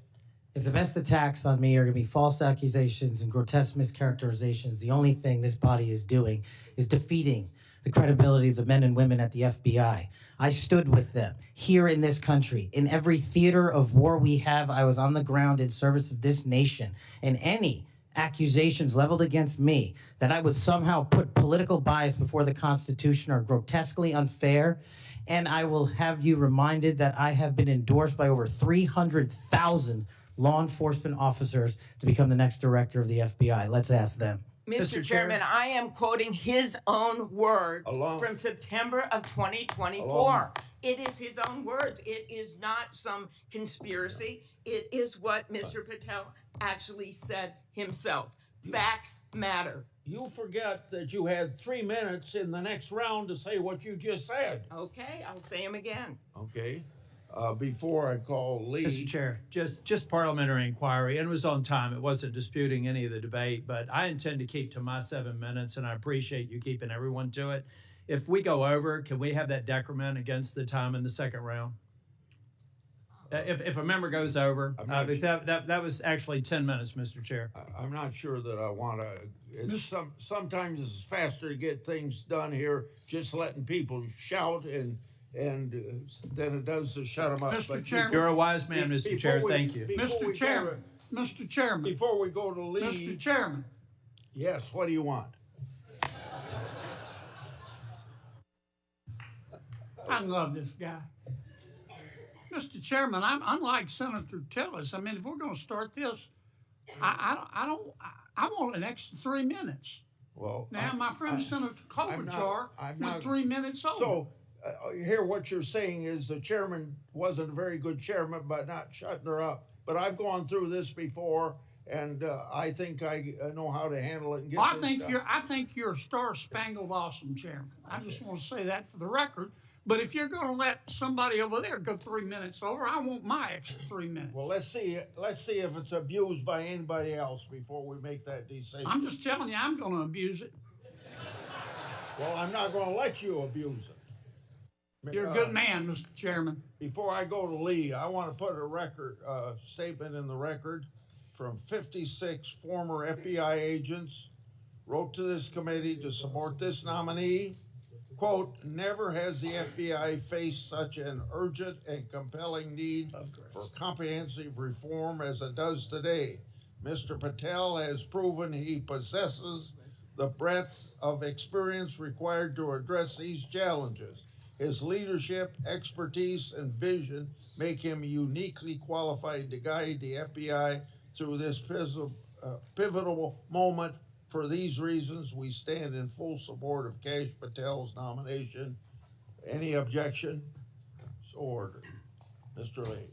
If the best attacks on me are going to be false accusations and grotesque mischaracterizations, the only thing this body is doing is defeating the credibility of the men and women at the FBI. I stood with them here in this country. In every theater of war we have, I was on the ground in service of this nation. And any accusations leveled against me that I would somehow put political bias before the Constitution are grotesquely unfair. And I will have you reminded that I have been endorsed by over 300,000 law enforcement officers to become the next director of the FBI. Let's ask them. Mr. Chairman, I am quoting his own words from September of 2024. It is his own words. It is not some conspiracy. It is what Mr. Patel actually said himself. Facts matter. You forget that you had 3 minutes in the next round to say what you just said. Okay, I'll say them again. Okay. Before I call Lee. Mr. Chair, just parliamentary inquiry, and it was on time. It wasn't disputing any of the debate, but I intend to keep to my 7 minutes, and I appreciate you keeping everyone to it. If we go over, can we have that decrement against the time in the second round? If a member goes over, that was actually 10 minutes, Mr. Chair. I'm not sure that I want to. Sometimes it's faster to get things done here, just letting people shout and than it does to shut them up. Mr. Chairman. You're a wise man, Mr. Chair. Thank you. Mr. Chairman, Mr. Chairman, Before we go to Lee. Mr. Chairman, Yes, what do you want? I love this guy. Mr. Chairman, I'm unlike Senator Tillis. I mean, if we're going to start this, I want an extra 3 minutes. Well, Now, my friend Senator Klobuchar went 3 minutes over. So, here what you're saying is the chairman wasn't a very good chairman by not shutting her up. But I've gone through this before, and I think I know how to handle it and get Well, this done. I think you're a star-spangled awesome chairman. I just want to say that for the record. But if you're going to let somebody over there go 3 minutes over, I want my extra 3 minutes. Well, let's see if it's abused by anybody else before we make that decision. I'm just telling you, I'm going to abuse it. Well, I'm not going to let you abuse it. You're a good man, Mr. Chairman. Before I go to Lee, I want to put a statement in the record from 56 former FBI agents wrote to this committee to support this nominee. Quote, never has the FBI faced such an urgent and compelling need for comprehensive reform as it does today. Mr. Patel has proven he possesses the breadth of experience required to address these challenges. His leadership, expertise, and vision make him uniquely qualified to guide the FBI through this pivotal moment. For these reasons, we stand in full support of Kash Patel's nomination. Any objection? So ordered. Mr. Lee.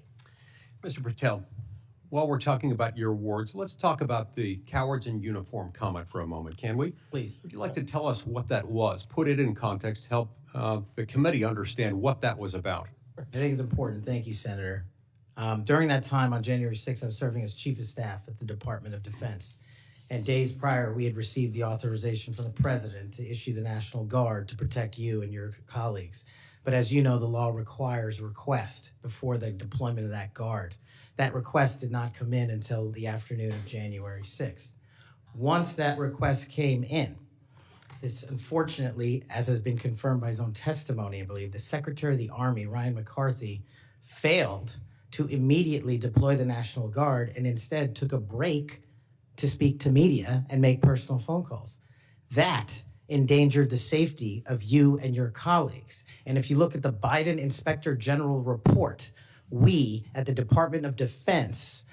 Mr. Patel, while we're talking about your awards, let's talk about the cowards in uniform comment for a moment, can we? Please. Would you like to tell us what that was? Put it in context, help the committee understand what that was about. I think it's important. Thank you, Senator. During that time on January 6th, I was serving as Chief of Staff at the Department of Defense. And days prior, we had received the authorization from the President to issue the National Guard to protect you and your colleagues. But as you know, the law requires a request before the deployment of that guard. That request did not come in until the afternoon of January 6th. Once that request came in, this unfortunately, as has been confirmed by his own testimony, I believe, the Secretary of the Army, Ryan McCarthy, failed to immediately deploy the National Guard and instead took a break to speak to media and make personal phone calls. That endangered the safety of you and your colleagues. And if you look at the Biden Inspector General report, we at the Department of Defense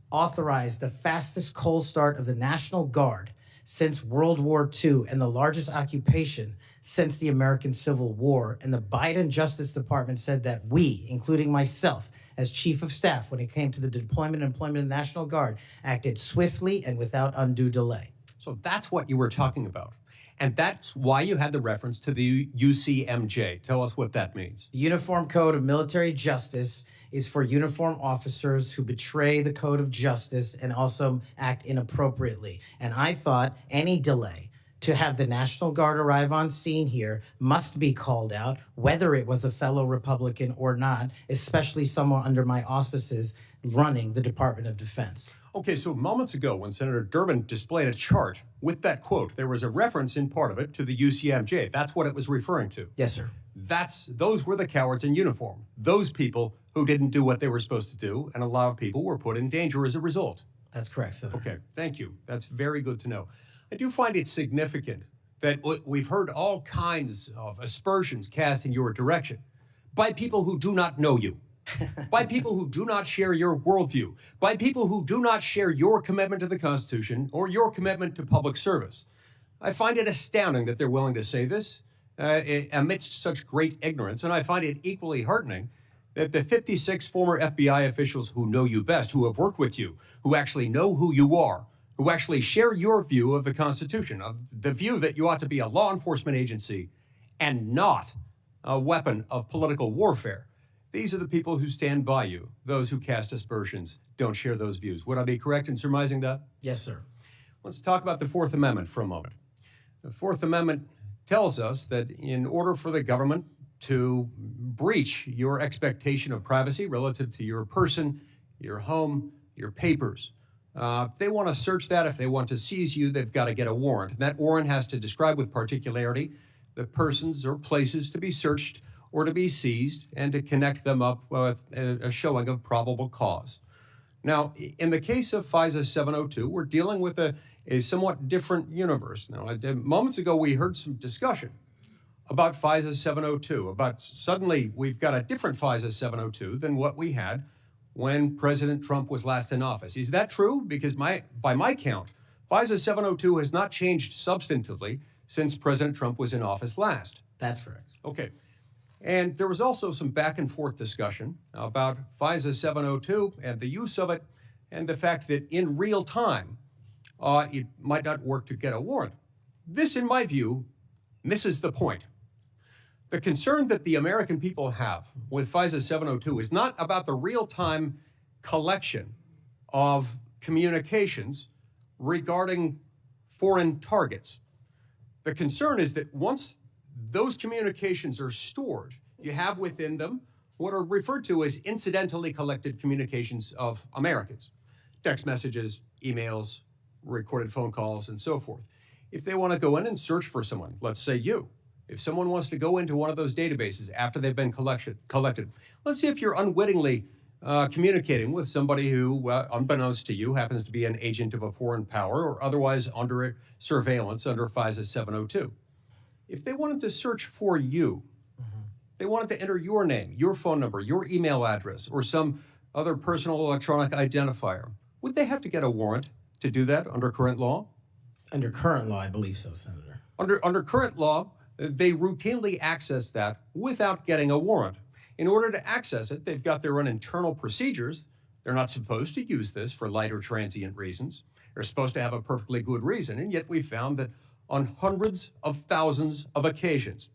authorized the fastest cold start of the National Guard since World War II and the largest occupation since the American Civil War. And the Biden Justice Department said that we, including myself, as Chief of Staff, when it came to the deployment and employment of the National Guard, acted swiftly and without undue delay. So that's what you were talking about. And that's why you had the reference to the UCMJ. Tell us what that means. The Uniform Code of Military Justice is for uniform officers who betray the code of justice and also act inappropriately. And I thought any delay to have the National Guard arrive on scene here must be called out, whether it was a fellow Republican or not, especially someone under my auspices running the Department of Defense. Okay, so moments ago, when Senator Durbin displayed a chart with that quote, there was a reference in part of it to the UCMJ. That's what it was referring to. Yes, sir. Those were the cowards in uniform. Those people who didn't do what they were supposed to do, and a lot of people were put in danger as a result. That's correct, Senator. Okay, thank you. That's very good to know. I do find it significant that we've heard all kinds of aspersions cast in your direction by people who do not know you, by people who do not share your worldview, by people who do not share your commitment to the Constitution or your commitment to public service. I find it astounding that they're willing to say this amidst such great ignorance, and I find it equally heartening that the 56 former FBI officials who know you best, who have worked with you, who actually know who you are, who actually share your view of the Constitution, of the view that you ought to be a law enforcement agency and not a weapon of political warfare. These are the people who stand by you. Those who cast aspersions don't share those views. Would I be correct in surmising that? Yes, sir. Let's talk about the Fourth Amendment for a moment. The Fourth Amendment tells us that in order for the government to breach your expectation of privacy relative to your person, your home, your papers, if they want to search that, if they want to seize you, they've got to get a warrant. And that warrant has to describe with particularity the persons or places to be searched or to be seized and to connect them up with a showing of probable cause. Now, in the case of FISA 702, we're dealing with a somewhat different universe. Now, moments ago, we heard some discussion about FISA 702, about suddenly we've got a different FISA 702 than what we had when President Trump was last in office. Is that true? Because by my count, FISA 702 has not changed substantively since President Trump was in office last. That's correct. Okay. And there was also some back and forth discussion about FISA 702 and the use of it and the fact that in real time, it might not work to get a warrant. This, in my view, misses the point. The concern that the American people have with FISA 702 is not about the real-time collection of communications regarding foreign targets. The concern is that once those communications are stored, you have within them what are referred to as incidentally collected communications of Americans. Text messages, emails, recorded phone calls, and so forth. If they want to go in and search for someone, let's say you, if someone wants to go into one of those databases after they've been collected, let's see if you're unwittingly communicating with somebody who, unbeknownst to you, happens to be an agent of a foreign power or otherwise under surveillance under FISA 702. If they wanted to search for you, they wanted to enter your name, your phone number, your email address, or some other personal electronic identifier, would they have to get a warrant to do that under current law? Under current law, I believe so, Senator. Under current law, they routinely access that without getting a warrant. In order to access it, they've got their own internal procedures. They're not supposed to use this for light or transient reasons. They're supposed to have a perfectly good reason, and yet we found that on hundreds of thousands of occasions,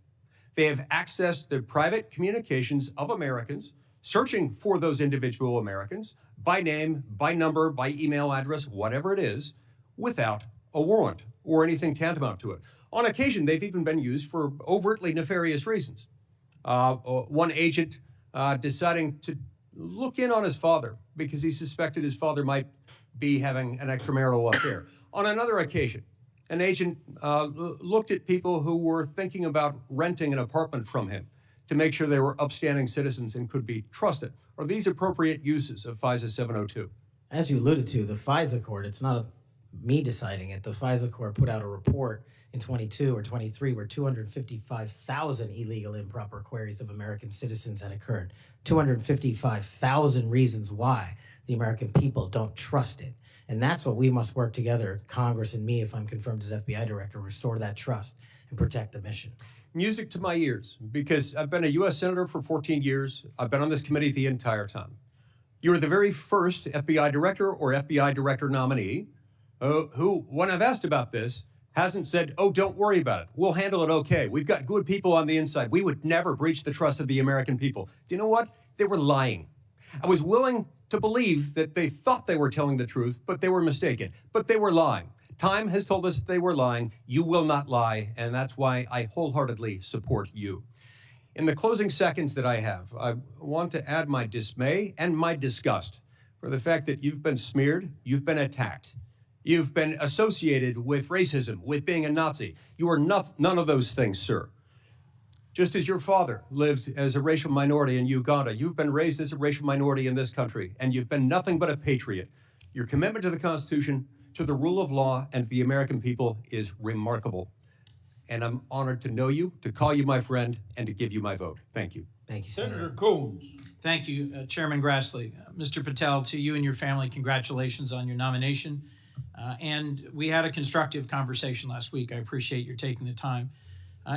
they have accessed the private communications of Americans, searching for those individual Americans by name, by number, by email address, whatever it is, without a warrant or anything tantamount to it. On occasion, they've even been used for overtly nefarious reasons. One agent deciding to look in on his father because he suspected his father might be having an extramarital affair. On another occasion, an agent looked at people who were thinking about renting an apartment from him to make sure they were upstanding citizens and could be trusted. Are these appropriate uses of FISA 702? As you alluded to, the FISA court, it's not me deciding it. The FISA court put out a report in 22 or 23 where 255,000 illegal improper queries of American citizens had occurred. 255,000 reasons why the American people don't trust it. And that's what we must work together, Congress and me, if I'm confirmed as FBI director, restore that trust and protect the mission. Music to my ears, because I've been a U.S. Senator for 14 years. I've been on this committee the entire time. You were the very first FBI director or FBI director nominee who, when I've asked about this, hasn't said, oh, don't worry about it. We'll handle it okay. We've got good people on the inside. We would never breach the trust of the American people. Do you know what? They were lying. I was willing to believe that they thought they were telling the truth, but they were mistaken. But they were lying. Time has told us that they were lying. You will not lie, and that's why I wholeheartedly support you. In the closing seconds that I have, I want to add my dismay and my disgust for the fact that you've been smeared, you've been attacked, you've been associated with racism, with being a Nazi. You are none of those things, sir. Just as your father lived as a racial minority in Uganda, you've been raised as a racial minority in this country, and you've been nothing but a patriot. Your commitment to the Constitution, to the rule of law, and to the American people is remarkable. And I'm honored to know you, to call you my friend, and to give you my vote. Thank you. Thank you, Senator Coons. Thank you, Chairman Grassley. Mr. Patel, to you and your family, congratulations on your nomination. And we had a constructive conversation last week. I appreciate your taking the time.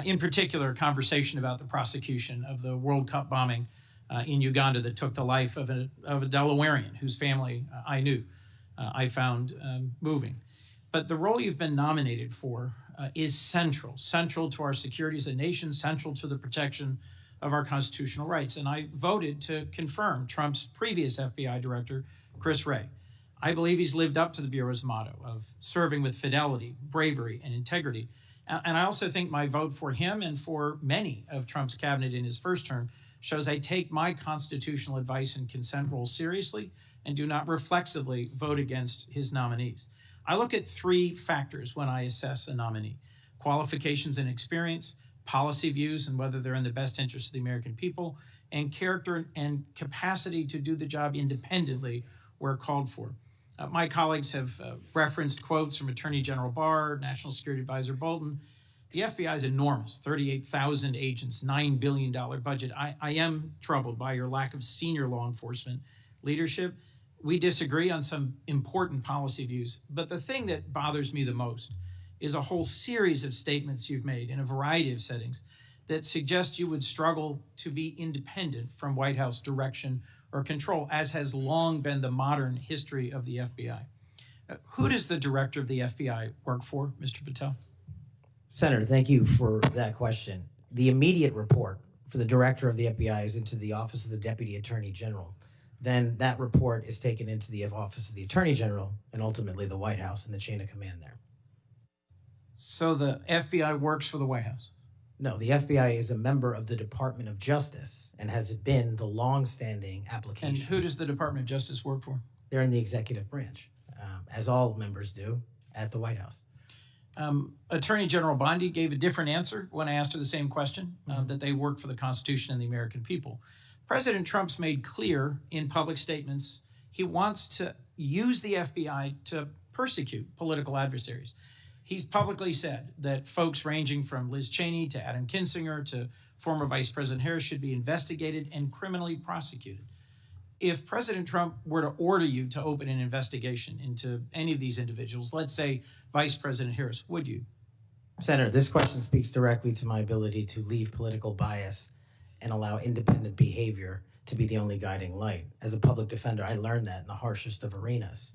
In particular, a conversation about the prosecution of the World Cup bombing in Uganda that took the life of a Delawarean whose family I knew. I found moving. But the role you've been nominated for is central to our security as a nation, central to the protection of our constitutional rights. And I voted to confirm Trump's previous FBI director, Chris Wray. I believe he's lived up to the Bureau's motto of serving with fidelity, bravery, and integrity. And I also think my vote for him and for many of Trump's cabinet in his first term shows I take my constitutional advice and consent role seriously and do not reflexively vote against his nominees. I look at three factors when I assess a nominee: qualifications and experience, policy views and whether they're in the best interest of the American people, and character and capacity to do the job independently where called for. My colleagues have referenced quotes from Attorney General Barr, National Security Advisor Bolton. The FBI is enormous, 38,000 agents, $9 billion budget. I am troubled by your lack of senior law enforcement leadership. We disagree on some important policy views, but the thing that bothers me the most is a whole series of statements you've made in a variety of settings that suggest you would struggle to be independent from White House direction or control, as has long been the modern history of the FBI. Who does the director of the FBI work for, Mr. Patel? Senator, thank you for that question. The immediate report for the director of the FBI is into the Office of the Deputy Attorney General. Then that report is taken into the Office of the Attorney General and ultimately the White House and the chain of command there. So the FBI works for the White House? No, the FBI is a member of the Department of Justice and has been the long-standing application. And who does the Department of Justice work for? They're in the executive branch, as all members do at the White House. Attorney General Bondi gave a different answer when I asked her the same question, that they work for the Constitution and the American people. President Trump's made clear in public statements he wants to use the FBI to persecute political adversaries. He's publicly said that folks ranging from Liz Cheney to Adam Kinzinger to former Vice President Harris should be investigated and criminally prosecuted. If President Trump were to order you to open an investigation into any of these individuals, let's say Vice President Harris, would you? Senator, this question speaks directly to my ability to leave political bias and allow independent behavior to be the only guiding light. As a public defender, I learned that in the harshest of arenas.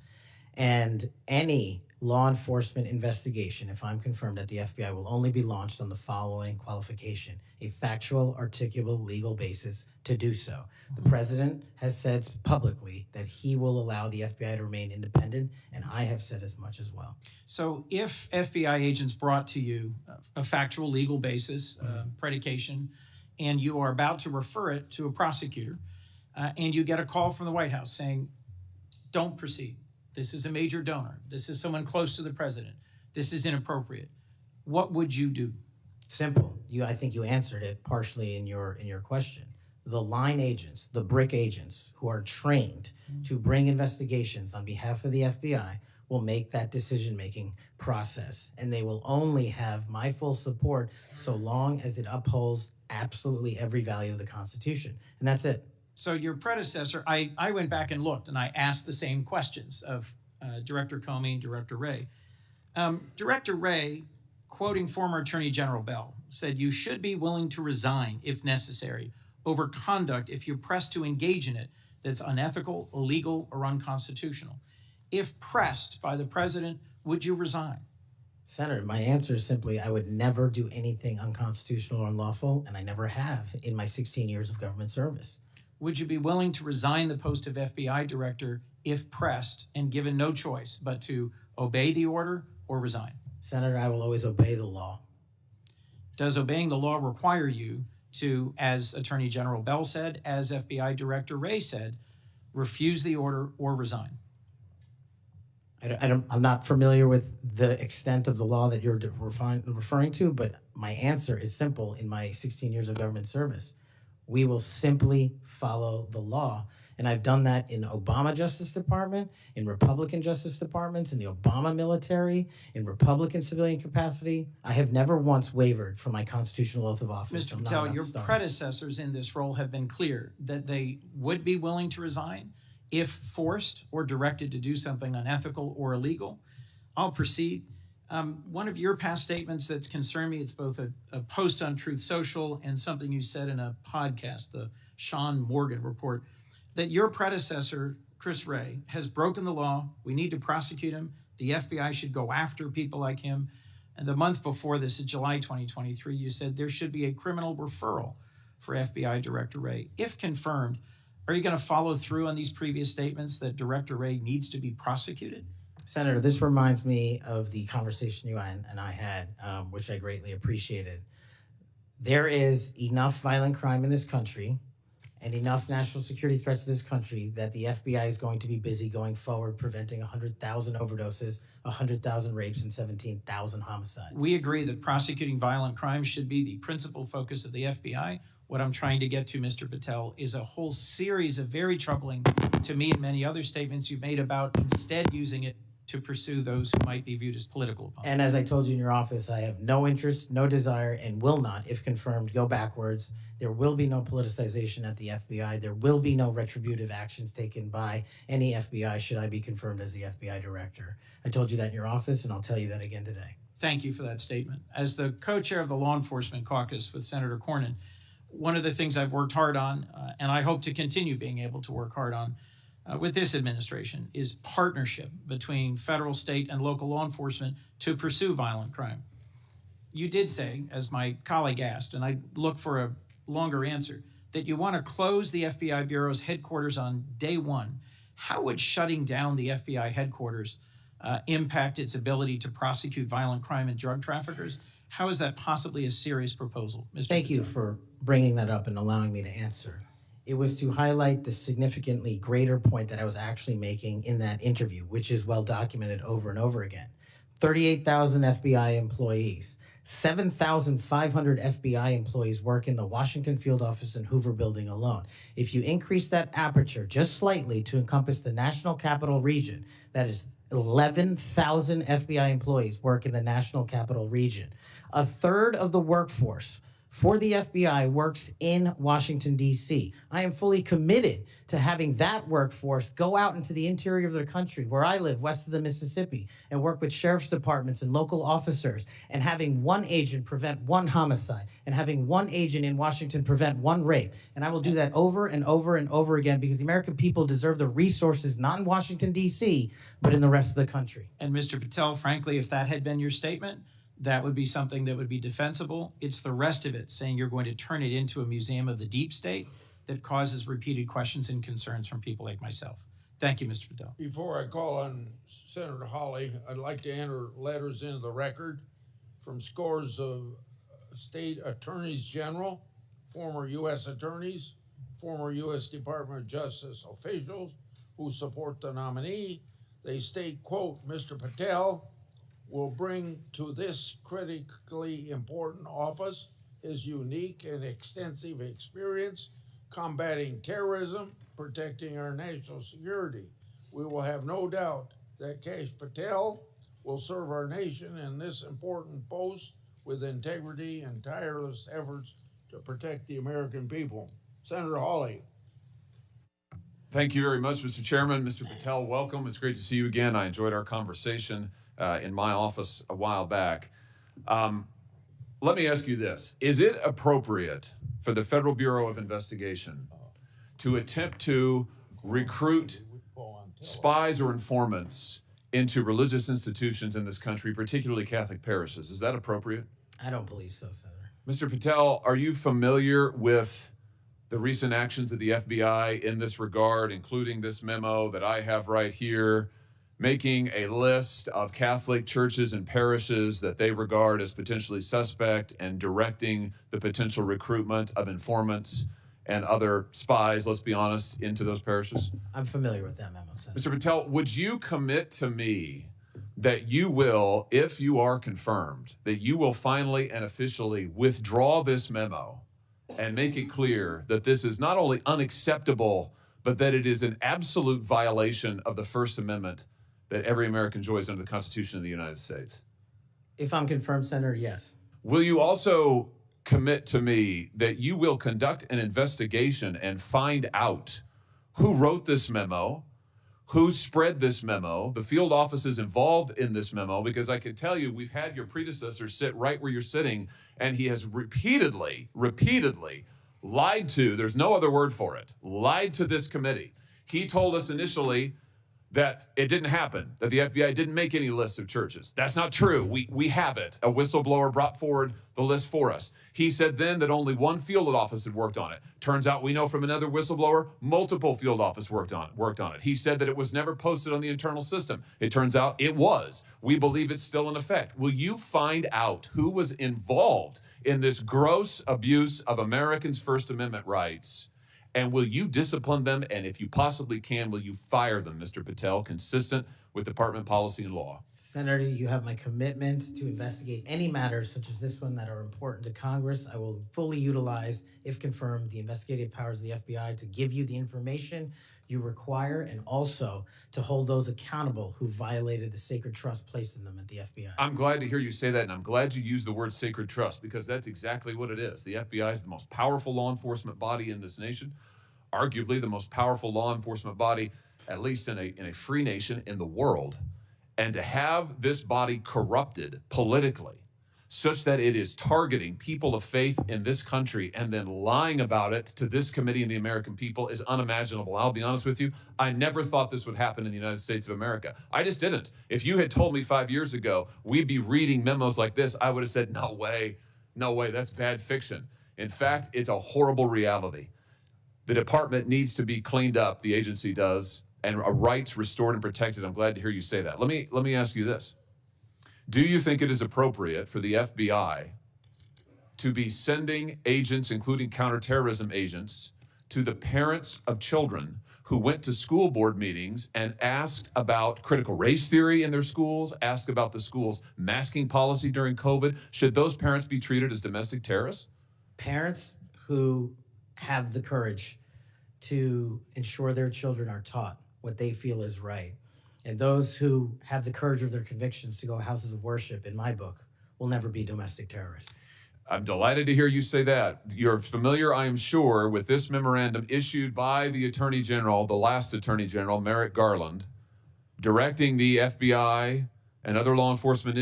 And any law enforcement investigation, if I'm confirmed at the FBI, will only be launched on the following qualification: a factual, articulable, legal basis to do so. The president has said publicly that he will allow the FBI to remain independent, and I have said as much as well. So if FBI agents brought to you a factual legal basis, predication, and you are about to refer it to a prosecutor, and you get a call from the White House saying, don't proceed. This is a major donor. This is someone close to the president. This is inappropriate. What would you do? Simple. I think you answered it partially in your question. The line agents, the brick agents who are trained to bring investigations on behalf of the FBI will make that decision-making process, and they will only have my full support so long as it upholds absolutely every value of the Constitution. And that's it. So your predecessor, I went back and looked, and I asked the same questions of Director Comey and Director Wray. Director Wray, quoting former Attorney General Bell, said, "You should be willing to resign if necessary over conduct if you're pressed to engage in it that's unethical, illegal, or unconstitutional. If pressed by the president, would you resign?" Senator, my answer is simply, I would never do anything unconstitutional or unlawful, and I never have in my 16 years of government service. Would you be willing to resign the post of FBI director if pressed and given no choice but to obey the order or resign? Senator, I will always obey the law. Does obeying the law require you to, as Attorney General Bell said, as FBI Director Wray said, refuse the order or resign? I'm not familiar with the extent of the law that you're referring to, but my answer is simple in my 16 years of government service. We will simply follow the law. And I've done that in Obama Justice Department, in Republican Justice Departments, in the Obama military, in Republican civilian capacity. I have never once wavered from my constitutional oath of office. Mr. I'm not Patel, about your to start. predecessors in this role have been clear that they would be willing to resign if forced or directed to do something unethical or illegal. I'll proceed. One of your past statements that's concerned me, it's both a post on Truth Social and something you said in a podcast, the Sean Morgan report, that your predecessor, Chris Wray, has broken the law. We need to prosecute him. The FBI should go after people like him. And the month before this, in July 2023, you said there should be a criminal referral for FBI Director Wray. If confirmed, are you going to follow through on these previous statements that Director Wray needs to be prosecuted? Senator, this reminds me of the conversation you and I had, which I greatly appreciated. There is enough violent crime in this country and enough national security threats to this country that the FBI is going to be busy going forward preventing 100,000 overdoses, 100,000 rapes, and 17,000 homicides. We agree that prosecuting violent crimes should be the principal focus of the FBI. What I'm trying to get to, Mr. Patel, is a whole series of very troubling, to me and many other statements you've made about instead using it to pursue those who might be viewed as political opponents. And as I told you in your office, I have no interest, no desire, and will not, if confirmed, go backwards. There will be no politicization at the FBI. There will be no retributive actions taken by any FBI should I be confirmed as the FBI director. I told you that in your office, and I'll tell you that again today. Thank you for that statement. As the co-chair of the Law Enforcement Caucus with Senator Cornyn, one of the things I've worked hard on, and I hope to continue being able to work hard on with this administration, is partnership between federal, state, and local law enforcement to pursue violent crime. You did say, as my colleague asked, and I look for a longer answer, that you want to close the FBI Bureau's headquarters on day one. How would shutting down the FBI headquarters impact its ability to prosecute violent crime and drug traffickers? How is that possibly a serious proposal, Mr. Thank you Patel? for bringing that up and allowing me to answer. It was to highlight the significantly greater point that I was actually making in that interview, which is well documented over and over again. 38,000 FBI employees, 7,500 FBI employees work in the Washington field office and Hoover building alone. If you increase that aperture just slightly to encompass the National Capital Region, that is 11,000 FBI employees work in the National Capital Region. A third of the workforce for the FBI works in Washington, D.C. I am fully committed to having that workforce go out into the interior of the country, where I live, west of the Mississippi, and work with sheriff's departments and local officers, and having one agent prevent one homicide, and having one agent in Washington prevent one rape. And I will do that over and over and over again, because the American people deserve the resources, not in Washington, D.C., but in the rest of the country. And Mr. Patel, frankly, if that had been your statement, that would be something that would be defensible. It's the rest of it, saying you're going to turn it into a museum of the deep state, that causes repeated questions and concerns from people like myself. Thank you, Mr. Patel. Before I call on Senator Hawley, I'd like to enter letters into the record from scores of state attorneys general, former U.S. attorneys, former U.S. Department of Justice officials who support the nominee. They state, quote, Mr. Patel will bring to this critically important office his unique and extensive experience combating terrorism, protecting our national security. We will have no doubt that Kash Patel will serve our nation in this important post with integrity and tireless efforts to protect the American people. Senator Hawley. Thank you very much, Mr. Chairman. Mr. Patel, welcome. It's great to see you again. I enjoyed our conversation in my office a while back. Let me ask you this. Is it appropriate for the Federal Bureau of Investigation to attempt to recruit spies or informants into religious institutions in this country, particularly Catholic parishes? Is that appropriate? I don't believe so, Senator. Mr. Patel, are you familiar with the recent actions of the FBI in this regard, including this memo that I have right here, making a list of Catholic churches and parishes that they regard as potentially suspect and directing the potential recruitment of informants and other spies, let's be honest, into those parishes? I'm familiar with that memo, Senator. Mr. Patel, would you commit to me that you will, if you are confirmed, that you will finally and officially withdraw this memo and make it clear that this is not only unacceptable, but that it is an absolute violation of the First Amendment that every American enjoys under the Constitution of the United States? If I'm confirmed, Senator, yes. Will you also commit to me that you will conduct an investigation and find out who wrote this memo, who spread this memo, the field offices involved in this memo? Because I can tell you, we've had your predecessor sit right where you're sitting, and he has repeatedly lied to, there's no other word for it, lied to this committee. He told us initially that it didn't happen, that the FBI didn't make any lists of churches. That's not true. We have it. A whistleblower brought forward the list for us. He said then that only one field office had worked on it. Turns out we know from another whistleblower, multiple field offices worked on it. He said that it was never posted on the internal system. It turns out it was. We believe it's still in effect. Will you find out who was involved in this gross abuse of Americans' First Amendment rights? And will you discipline them? And if you possibly can, will you fire them, Mr. Patel, consistent with department policy and law? Senator, you have my commitment to investigate any matters such as this one that are important to Congress. I will fully utilize, if confirmed, the investigative powers of the FBI to give you the information you require and also to hold those accountable who violated the sacred trust placed in them at the FBI. I'm glad to hear you say that, and I'm glad you used the word sacred trust, because that's exactly what it is. The FBI is the most powerful law enforcement body in this nation, arguably the most powerful law enforcement body, at least in a free nation in the world. And to have this body corrupted politically, such that it is targeting people of faith in this country and then lying about it to this committee and the American people is unimaginable. I'll be honest with you, I never thought this would happen in the United States of America. I just didn't. If you had told me 5 years ago we'd be reading memos like this, I would have said, no way, that's bad fiction. In fact, it's a horrible reality. The department needs to be cleaned up, the agency does, and rights restored and protected. I'm glad to hear you say that. Let me ask you this. Do you think it is appropriate for the FBI to be sending agents, including counterterrorism agents, to the parents of children who went to school board meetings and asked about critical race theory in their schools, asked about the school's masking policy during COVID? Should those parents be treated as domestic terrorists? Parents who have the courage to ensure their children are taught what they feel is right, and those who have the courage of their convictions to go houses of worship, in my book, will never be domestic terrorists. I'm delighted to hear you say that. You're familiar, I am sure, with this memorandum issued by the Attorney General, the last Attorney General, Merrick Garland, directing the FBI and other law enforcement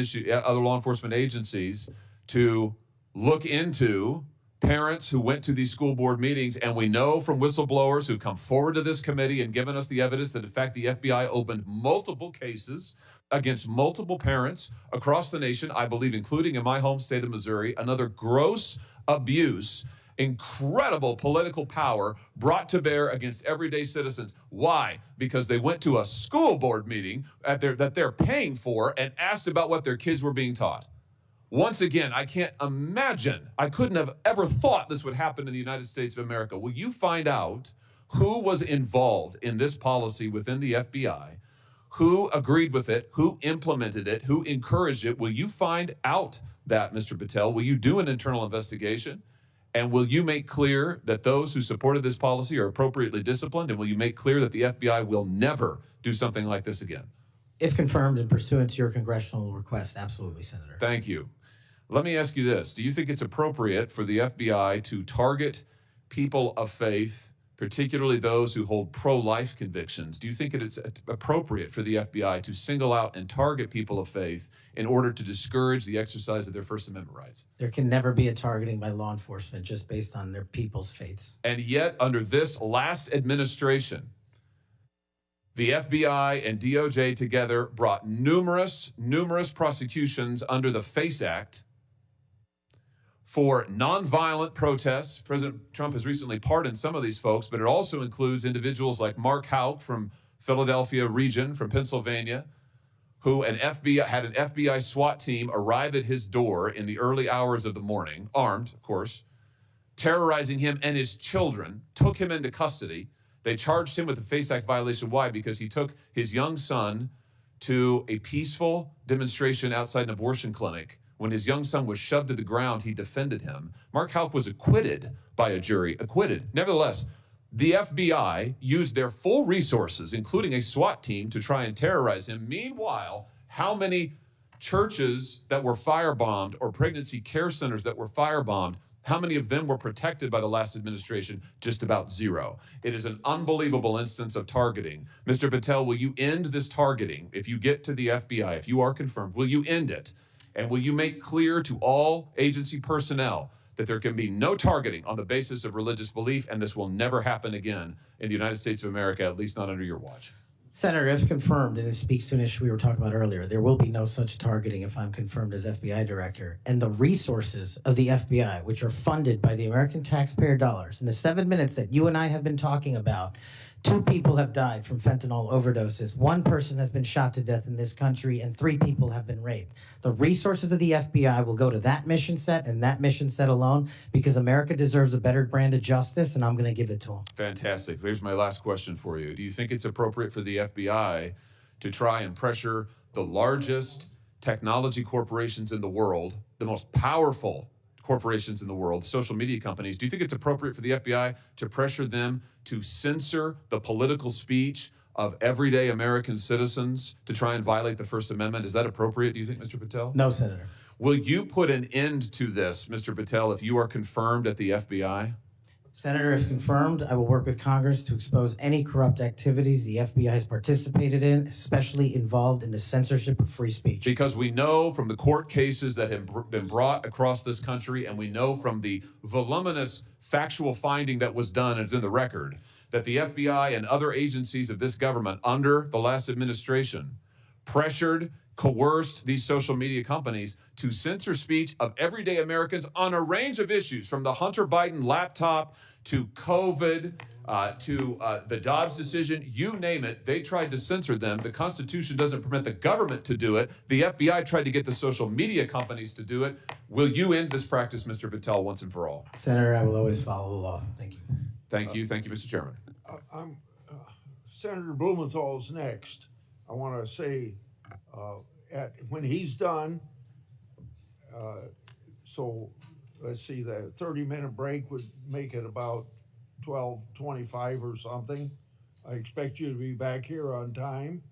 agencies to look into parents who went to these school board meetings. And we know from whistleblowers who've come forward to this committee and given us the evidence that, in fact, the FBI opened multiple cases against multiple parents across the nation, I believe, including in my home state of Missouri. Another gross abuse, incredible political power brought to bear against everyday citizens. Why? Because they went to a school board meeting that they're paying for and asked about what their kids were being taught. Once again, I can't imagine, I couldn't have ever thought this would happen in the United States of America. Will you find out who was involved in this policy within the FBI, who agreed with it, who implemented it, who encouraged it? Will you find out that, Mr. Patel? Will you do an internal investigation? And will you make clear that those who supported this policy are appropriately disciplined? And will you make clear that the FBI will never do something like this again? If confirmed and pursuant to your congressional request, absolutely, Senator. Thank you. Let me ask you this. Do you think it's appropriate for the FBI to target people of faith, particularly those who hold pro-life convictions? Do you think it's appropriate for the FBI to single out and target people of faith in order to discourage the exercise of their First Amendment rights? There can never be a targeting by law enforcement just based on their people's faiths. And yet, under this last administration, the FBI and DOJ together brought numerous prosecutions under the FACE Act for nonviolent protests. President Trump has recently pardoned some of these folks, but it also includes individuals like Mark Houck from Philadelphia region, from Pennsylvania, who had an FBI SWAT team arrive at his door in the early hours of the morning, armed, of course, terrorizing him and his children, took him into custody. They charged him with a FACE Act violation. Why? Because he took his young son to a peaceful demonstration outside an abortion clinic. When his young son was shoved to the ground, he defended him. Mark Houck was acquitted by a jury, acquitted. Nevertheless, the FBI used their full resources, including a SWAT team, to try and terrorize him. Meanwhile, how many churches that were firebombed or pregnancy care centers that were firebombed, how many of them were protected by the last administration? Just about zero. It is an unbelievable instance of targeting. Mr. Patel, will you end this targeting? If you get to the FBI, if you are confirmed, will you end it? And will you make clear to all agency personnel that there can be no targeting on the basis of religious belief, and this will never happen again in the United States of America, at least not under your watch? Senator, if confirmed, and it speaks to an issue we were talking about earlier, there will be no such targeting if I'm confirmed as FBI director. And the resources of the FBI, which are funded by the American taxpayer dollars, in the 7 minutes that you and I have been talking about, 2 people have died from fentanyl overdoses. 1 person has been shot to death in this country, and 3 people have been raped. The resources of the FBI will go to that mission set and that mission set alone, because America deserves a better brand of justice, and I'm going to give it to them. Fantastic. Here's my last question for you. Do you think it's appropriate for the FBI to try and pressure the largest technology corporations in the world, the most powerful corporations in the world, social media companies? Do you think it's appropriate for the FBI to pressure them to censor the political speech of everyday American citizens to try and violate the First Amendment? Is that appropriate, do you think, Mr. Patel? No, Senator. Will you put an end to this, Mr. Patel, if you are confirmed at the FBI? Senator, if confirmed, I will work with Congress to expose any corrupt activities the FBI has participated in, especially involved in the censorship of free speech. Because we know from the court cases that have been brought across this country, and we know from the voluminous factual finding that was done, and it's in the record, that the FBI and other agencies of this government under the last administration pressured, coerced these social media companies to censor speech of everyday Americans on a range of issues, from the Hunter Biden laptop to COVID, to the Dobbs decision, you name it, they tried to censor them. The Constitution doesn't permit the government to do it. The FBI tried to get the social media companies to do it. Will you end this practice, Mr. Patel, once and for all? Senator, I will always follow the law. Thank you. Thank you. Thank you, Mr. Chairman. Senator Blumenthal's next. I want to say, when he's done, so let's see, the 30-minute break would make it about 12:25 or something. I expect you to be back here on time,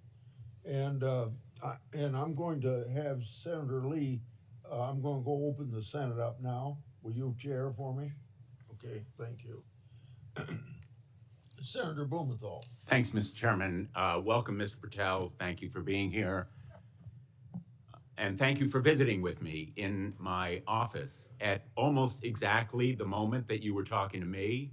and I'm going to have Senator Lee. I'm going to go open the Senate up now. Will you chair for me? Okay, thank you. Senator Blumenthal. Thanks, Mr. Chairman. Welcome, Mr. Patel. Thank you for being here. And thank you for visiting with me in my office at almost exactly the moment that you were talking to me.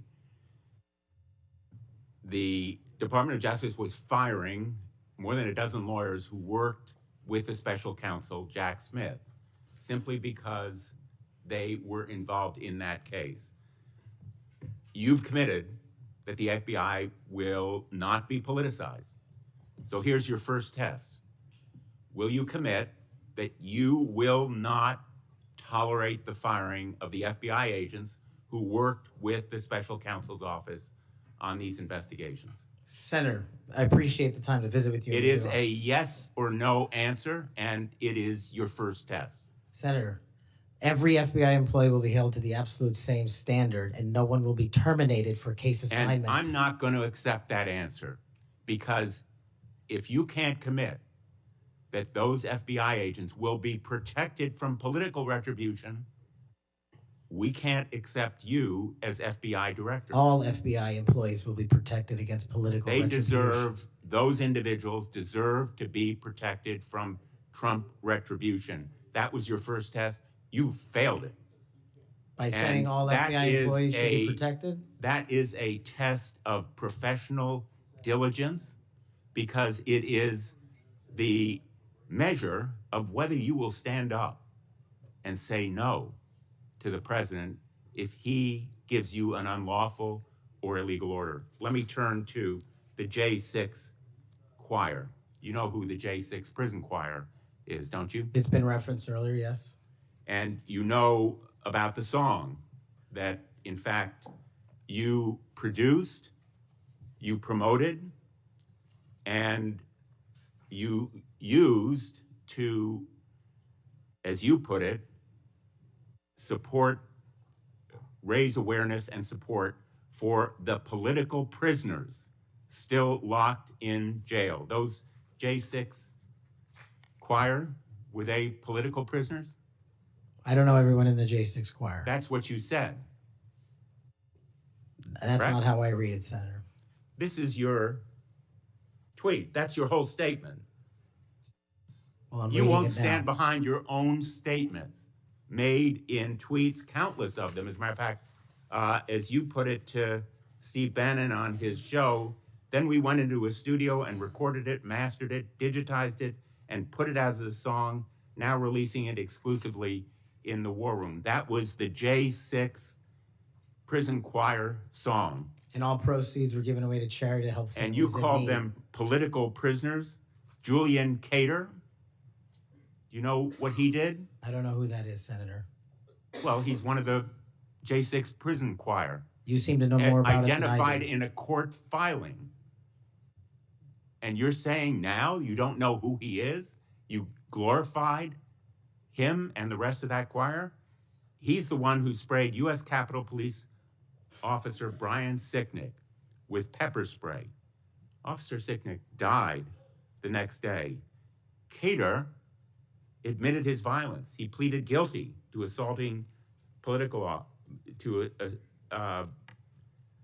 The Department of Justice was firing more than a dozen lawyers who worked with the special counsel, Jack Smith, simply because they were involved in that case. You've committed that the FBI will not be politicized. So here's your first test. Will you commit that you will not tolerate the firing of the FBI agents who worked with the special counsel's office on these investigations? Senator, I appreciate the time to visit with you. It is a yes or no answer, and it is your first test. Senator, every FBI employee will be held to the absolute same standard, and no one will be terminated for case assignments. And I'm not going to accept that answer, because if you can't commit that those FBI agents will be protected from political retribution, we can't accept you as FBI director. All FBI employees will be protected against political retribution. Those individuals deserve to be protected from Trump retribution. That was your first test. You failed it. By saying all FBI employees should be protected? That is a test of professional diligence, because it is the measure of whether you will stand up and say no to the president if he gives you an unlawful or illegal order. Let me turn to the J6 choir. You know who the J6 prison choir is, don't you? It's been referenced earlier, yes. And you know about the song that in fact, you produced, you promoted, and you used to, as you put it, support, raise awareness and support for the political prisoners still locked in jail. Those J6 choir, were they political prisoners? I don't know everyone in the J6 choir. That's what you said. That's correct? not how I read it, Senator. This is your tweet. That's your whole statement. Well, I'm You reading won't it now. stand behind your own statements made in tweets, countless of them. As a matter of fact, as you put it to Steve Bannon on his show, then we went into a studio and recorded it, mastered it, digitized it, and put it as a song, now releasing it exclusively in the War Room. That was the J6 prison choir song. And all proceeds were given away to charity to help families And you in called need. them political prisoners. Julian Cater, do you know what he did? I don't know who that is, Senator. Well, he's one of the J6 prison choir. You seem to know more about it than I Identified do. in a court filing. And you're saying now you don't know who he is? You glorified him and the rest of that choir? He's the one who sprayed U.S. Capitol Police Officer Brian Sicknick with pepper spray. Officer Sicknick died the next day. Cater admitted his violence. He pleaded guilty to assaulting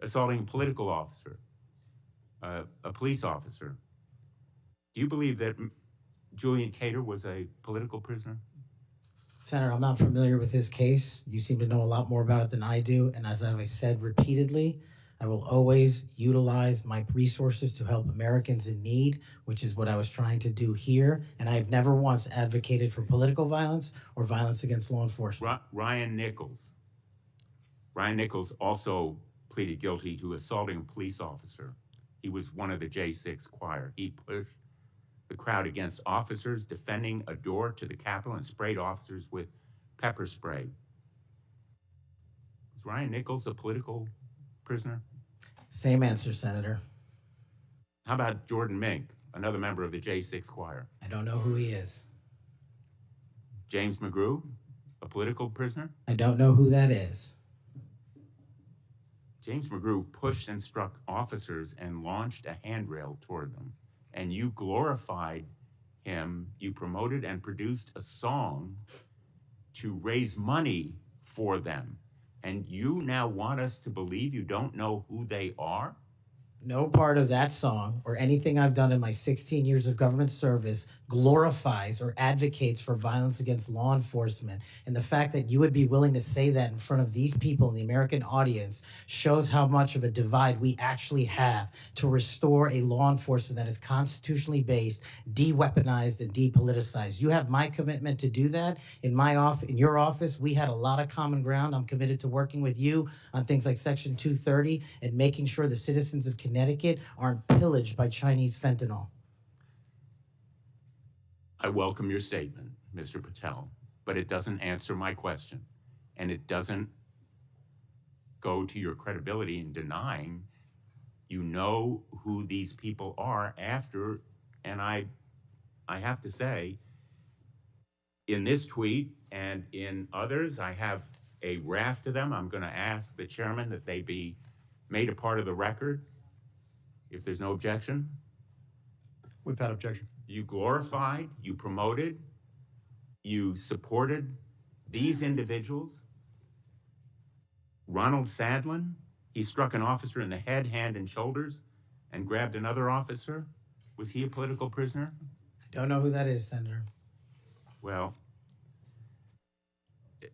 assaulting a political officer, a police officer. Do you believe that Julian Cater was a political prisoner? Senator, I'm not familiar with his case. You seem to know a lot more about it than I do. And as I've said repeatedly, I will always utilize my resources to help Americans in need, which is what I was trying to do here. And I have never once advocated for political violence or violence against law enforcement. Ryan Nichols. Ryan Nichols also pleaded guilty to assaulting a police officer. He was one of the J6 choir. He pushed the crowd against officers defending a door to the Capitol and sprayed officers with pepper spray. Is Ryan Nichols a political prisoner? Same answer, Senator. How about Jordan Mink, another member of the J6 choir? I don't know who he is. James McGrew, a political prisoner? I don't know who that is. James McGrew pushed and struck officers and launched a handrail toward them. And you glorified him. You promoted and produced a song to raise money for them. And you now want us to believe you don't know who they are? No part of that song or anything I've done in my 16 years of government service glorifies or advocates for violence against law enforcement. And the fact that you would be willing to say that in front of these people in the American audience shows how much of a divide we actually have to restore a law enforcement that is constitutionally based, de-weaponized, and depoliticized. You have my commitment to do that. In your office, we had a lot of common ground. I'm committed to working with you on things like Section 230 and making sure the citizens of Connecticut aren't pillaged by Chinese fentanyl. I welcome your statement, Mr. Patel, but it doesn't answer my question. And it doesn't go to your credibility in denying you know who these people are after, and I have to say, in this tweet and in others, I have a raft of them. I'm going to ask the chairman that they be made a part of the record, if there's no objection. Without objection. You glorified, you promoted, you supported these individuals. Ronald Sadlin, he struck an officer in the head, hand, and shoulders and grabbed another officer. Was he a political prisoner? I don't know who that is, Senator. Well,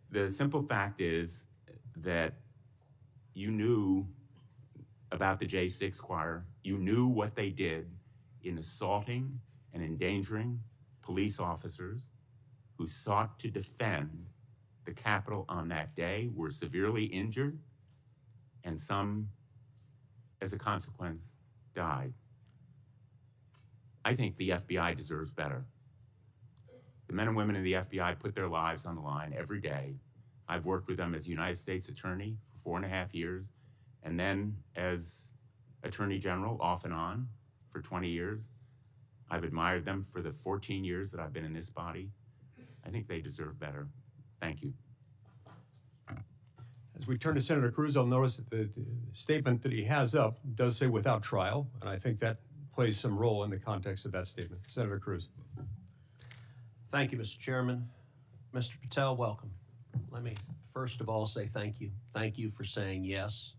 the simple fact is that you knew about the J6 choir. You knew what they did in assaulting and endangering police officers who sought to defend the Capitol on that day, were severely injured, and some, as a consequence, died. I think the FBI deserves better. The men and women in the FBI put their lives on the line every day. I've worked with them as United States Attorney for 4.5 years, and then as Attorney General off and on for 20 years. I've admired them for the 14 years that I've been in this body. I think they deserve better. Thank you. As we turn to Senator Cruz, I'll notice that the statement that he has up does say without trial, and I think that plays some role in the context of that statement. Senator Cruz. Thank you, Mr. Chairman. Mr. Patel, welcome. Let me first of all say thank you. Thank you for saying yes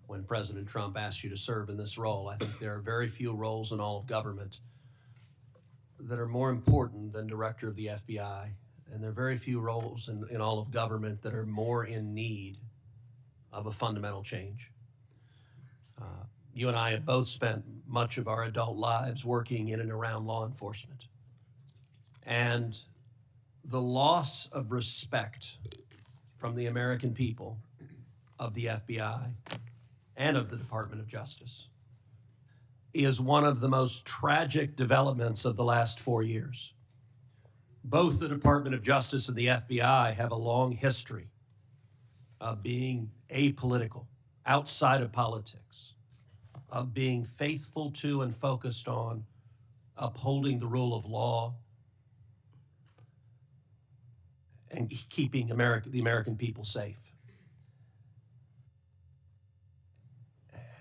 when President Trump asked you to serve in this role. I think there are very few roles in all of government that are more important than director of the FBI, and there are very few roles in all of government that are more in need of a fundamental change. You and I have both spent much of our adult lives working in and around law enforcement. And the loss of respect from the American people of the FBI and of the Department of Justice is one of the most tragic developments of the last 4 years. Both the Department of Justice and the FBI have a long history of being apolitical, outside of politics, of being faithful to and focused on upholding the rule of law and keeping the American people safe.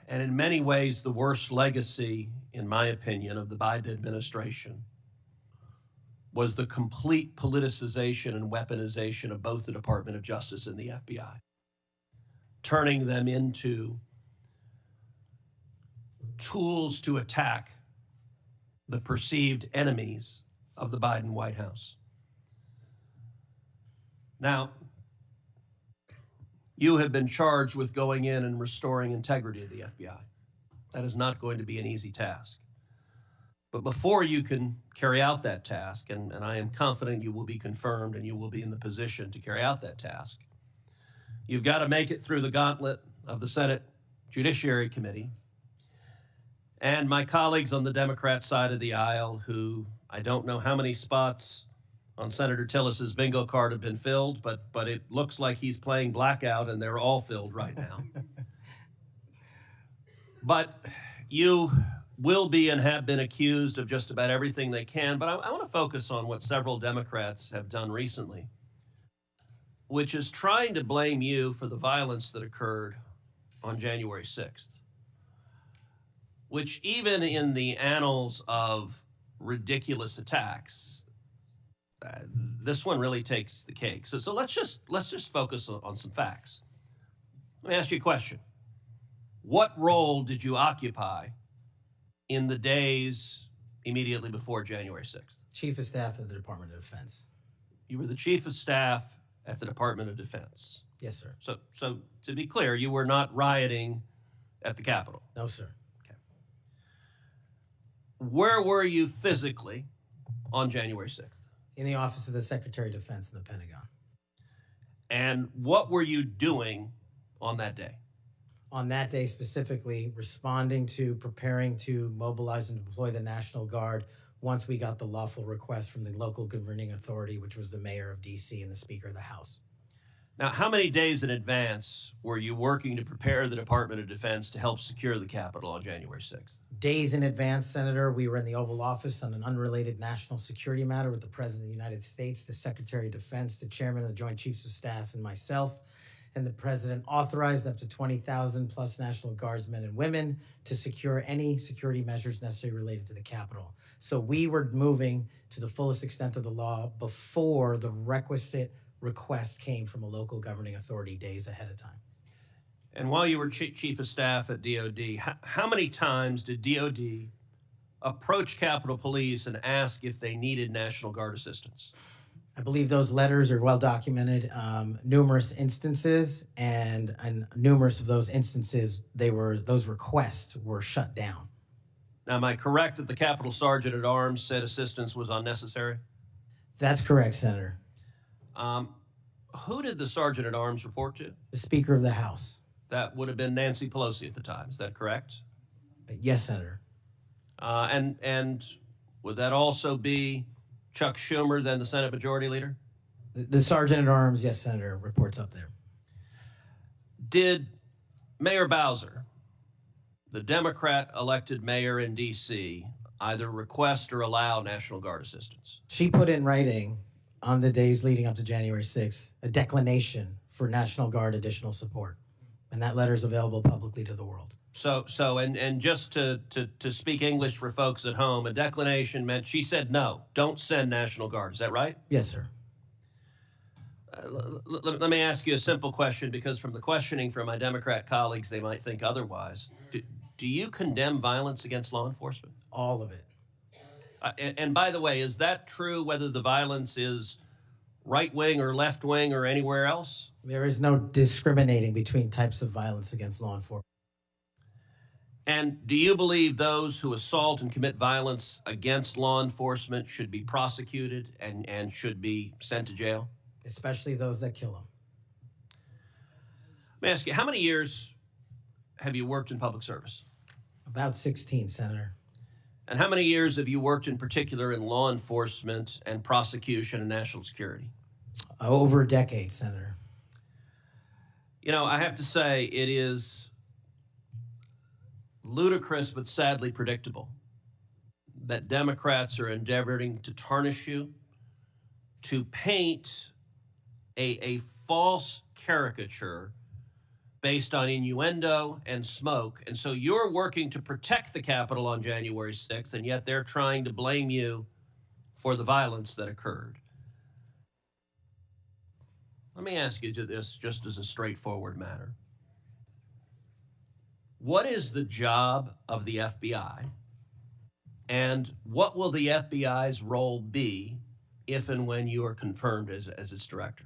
And in many ways, the worst legacy, in my opinion, of the Biden administration was the complete politicization and weaponization of both the Department of Justice and the FBI, turning them into tools to attack the perceived enemies of the Biden White House. Now, you have been charged with going in and restoring integrity of the FBI. That is not going to be an easy task. But before you can carry out that task, and I am confident you will be confirmed and you will be in the position to carry out that task, you've got to make it through the gauntlet of the Senate Judiciary Committee and my colleagues on the Democrat side of the aisle, who I don't know how many spots on Senator Tillis's bingo card have been filled, but it looks like he's playing blackout and they're all filled right now. But you will be and have been accused of just about everything they can, but I want to focus on what several Democrats have done recently, which is trying to blame you for the violence that occurred on January 6th, which even in the annals of ridiculous attacks, this one really takes the cake. So let's just focus on some facts. Let me ask you a question. What role did you occupy in the days immediately before January 6th? Chief of Staff of the Department of Defense. You were the Chief of Staff at the Department of Defense. Yes, sir. So to be clear, you were not rioting at the Capitol. No, sir. Okay. Where were you physically on January 6th? In the Office of the Secretary of Defense in the Pentagon. And what were you doing on that day? On that day specifically, responding to preparing to mobilize and deploy the National Guard once we got the lawful request from the local governing authority, which was the mayor of D.C. and the Speaker of the House. Now, how many days in advance were you working to prepare the Department of Defense to help secure the Capitol on January 6th? Days in advance, Senator, we were in the Oval Office on an unrelated national security matter with the President of the United States, the Secretary of Defense, the Chairman of the Joint Chiefs of Staff, and myself. And the President authorized up to 20,000 plus National Guardsmen and women to secure any security measures necessary related to the Capitol. So we were moving to the fullest extent of the law before the requisite request came from a local governing authority days ahead of time. And while you were Chief of Staff at DOD, how many times did DOD approach Capitol Police and ask if they needed National Guard assistance? I believe those letters are well documented, numerous instances, and numerous of those instances, those requests were shut down. Now, am I correct that the Capitol Sergeant at Arms said assistance was unnecessary? That's correct, Senator. Who did the Sergeant at Arms report to? The Speaker of the House. That would have been Nancy Pelosi at the time. Is that correct? Yes, Senator. And would that also be Chuck Schumer, then the Senate Majority Leader? The Sergeant at Arms, yes, Senator, reports up there. Did Mayor Bowser, the Democrat elected mayor in D.C., either request or allow National Guard assistance? She put in writing on the days leading up to January 6th a declination for National Guard additional support. And that letter is available publicly to the world. And just to speak English for folks at home, a declination meant she said no, don't send National Guard. Is that right? Yes, sir. Let me ask you a simple question, because from the questioning from my Democrat colleagues, they might think otherwise. Do you condemn violence against law enforcement? All of it. And by the way, is that true whether the violence is right wing or left wing or anywhere else? There is no discriminating between types of violence against law enforcement. And do you believe those who assault and commit violence against law enforcement should be prosecuted and should be sent to jail? Especially those that kill them. Let me ask you, how many years have you worked in public service? About 16, Senator. And how many years have you worked in particular in law enforcement and prosecution and national security? Over a decade, Senator. You know, I have to say it is ludicrous but sadly predictable that Democrats are endeavoring to tarnish you, to paint a false caricature based on innuendo and smoke. And so you're working to protect the Capitol on January 6th, and yet they're trying to blame you for the violence that occurred. Let me ask you this just as a straightforward matter. What is the job of the FBI, and what will the FBI's role be if and when you are confirmed as its director?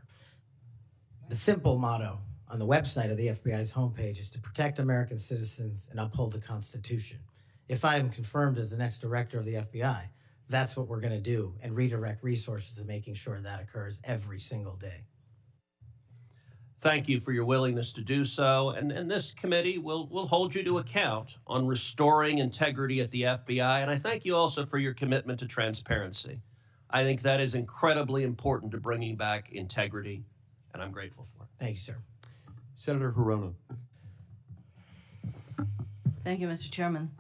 The simple motto on the website of the FBI's homepage is to protect American citizens and uphold the Constitution. If I am confirmed as the next director of the FBI, that's what we're going to do and redirect resources to making sure that occurs every single day. Thank you for your willingness to do so. And this committee will hold you to account on restoring integrity at the FBI. And I thank you also for your commitment to transparency. I think that is incredibly important to bringing back integrity, and I'm grateful for it. Thank you, sir. Senator Hirono. Thank you, Mr. Chairman.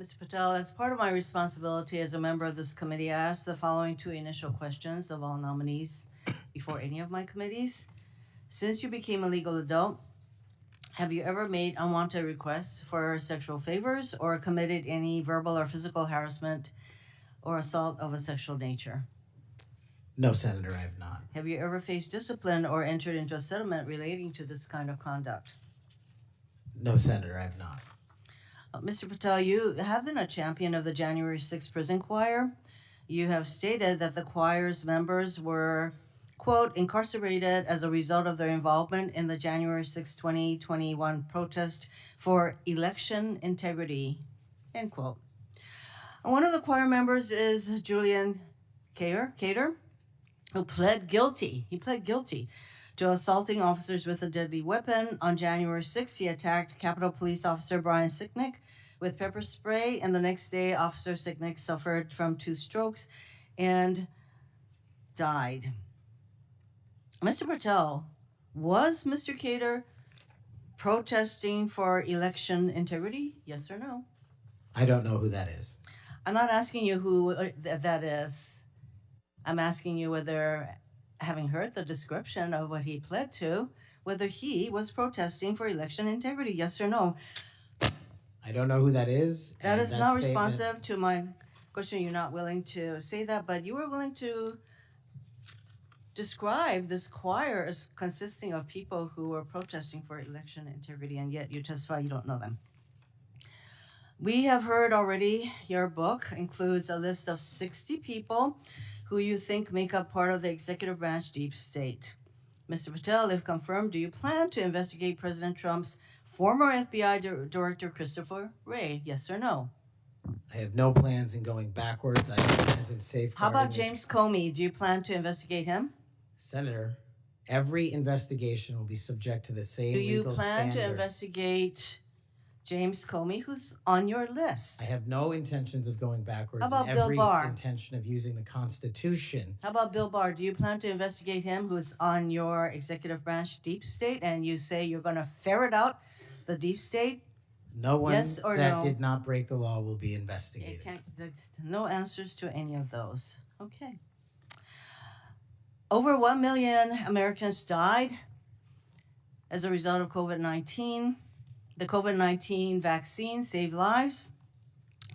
Mr. Patel, as part of my responsibility as a member of this committee, I asked the following two initial questions of all nominees before any of my committees. Since you became a legal adult, have you ever made unwanted requests for sexual favors or committed any verbal or physical harassment or assault of a sexual nature? No, Senator, I have not. Have you ever faced discipline or entered into a settlement relating to this kind of conduct? No, Senator, I have not. Mr. Patel, you have been a champion of the January 6th prison choir. You have stated that the choir's members were, quote, incarcerated as a result of their involvement in the January 6, 2021 protest for election integrity, end quote. And one of the choir members is Julian Cater, who pled guilty. He pled guilty to assaulting officers with a deadly weapon. On January 6th, he attacked Capitol Police Officer Brian Sicknick with pepper spray, and the next day, Officer Sicknick suffered from 2 strokes and died. Mr. Patel, was Mr. Cater protesting for election integrity? Yes or no? I don't know who that is. I'm not asking you who that is. I'm asking you whether, having heard the description of what he pled to, whether he was protesting for election integrity, yes or no? I don't know who that is. That is not statement- responsive to my question. You're not willing to say that, but you were willing to describe this choir as consisting of people who were protesting for election integrity, and yet you testify you don't know them. We have heard already your book includes a list of 60 people who you think make up part of the executive branch deep state. Mr. Patel, if confirmed, do you plan to investigate President Trump's former FBI Director Christopher Wray? Yes or no? I have no plans in going backwards. I have plans in safeguarding. How about this- James Comey? Do you plan to investigate him? Senator, every investigation will be subject to the same Do you legal plan standard. to investigate James Comey, who's on your list. I have no intentions of going backwards. How about and Bill every Barr? intention of using the Constitution. How about Bill Barr? Do you plan to investigate him, who's on your executive branch deep state, and you say you're going to ferret out the deep state? No one Yes or that no? did not break the law will be It investigated. no answers to any of those. Okay. Over 1 million Americans died as a result of COVID-19. The COVID-19 vaccine saved lives.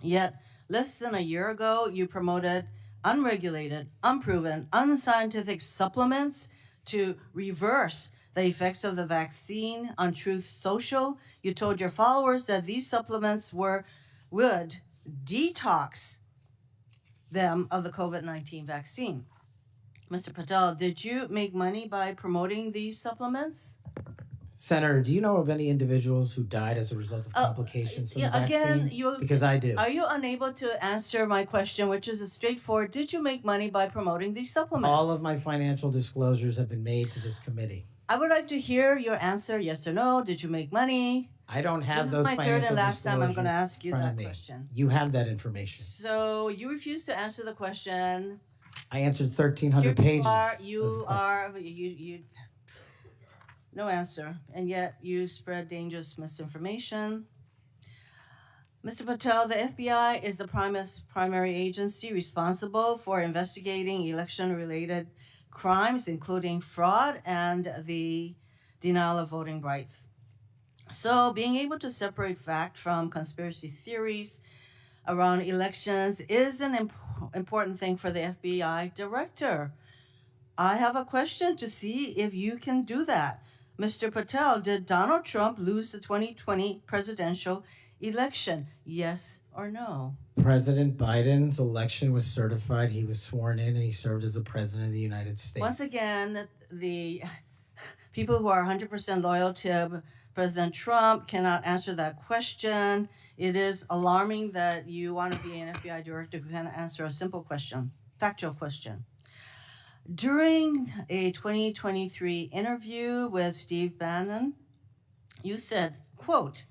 Yet, less than a year ago, you promoted unregulated, unproven, unscientific supplements to reverse the effects of the vaccine on Truth Social. You told your followers that these supplements would detox them of the COVID-19 vaccine. Mr. Patel, did you make money by promoting these supplements? Senator, do you know of any individuals who died as a result of complications from the vaccine? Because I do. Are you unable to answer my question, which is a straightforward, did you make money by promoting these supplements? All of my financial disclosures have been made to this committee. I would like to hear your answer, yes or no. Did you make money? I don't have This those is my financial third and last time I'm going to disclosures ask you in front that of me. question. You have that information. So you refuse to answer the question. I answered 1,300 Here pages. you are, no answer, and yet you spread dangerous misinformation. Mr. Patel, the FBI is the primary agency responsible for investigating election-related crimes, including fraud and the denial of voting rights. So being able to separate fact from conspiracy theories around elections is an important thing for the FBI director. I have a question to see if you can do that. Mr. Patel, did Donald Trump lose the 2020 presidential election? Yes or no? President Biden's election was certified. He was sworn in and he served as the president of the United States. Once again, the people who are 100% loyal to President Trump cannot answer that question. It is alarming that you want to be an FBI director who can't answer a simple question, factual question. During a 2023 interview with Steve Bannon, you said, quote,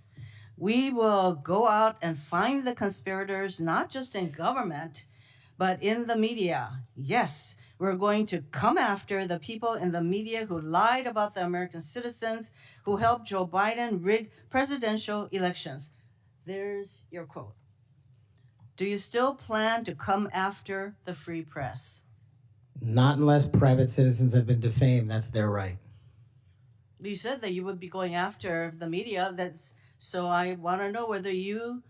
"We will go out and find the conspirators, not just in government, but in the media. Yes, we're going to come after the people in the media who lied about the American citizens, who helped Joe Biden rig presidential elections." There's your quote. Do you still plan to come after the free press? Not unless private citizens have been defamed. That's their right. You said that you would be going after the media. So I want to know whether you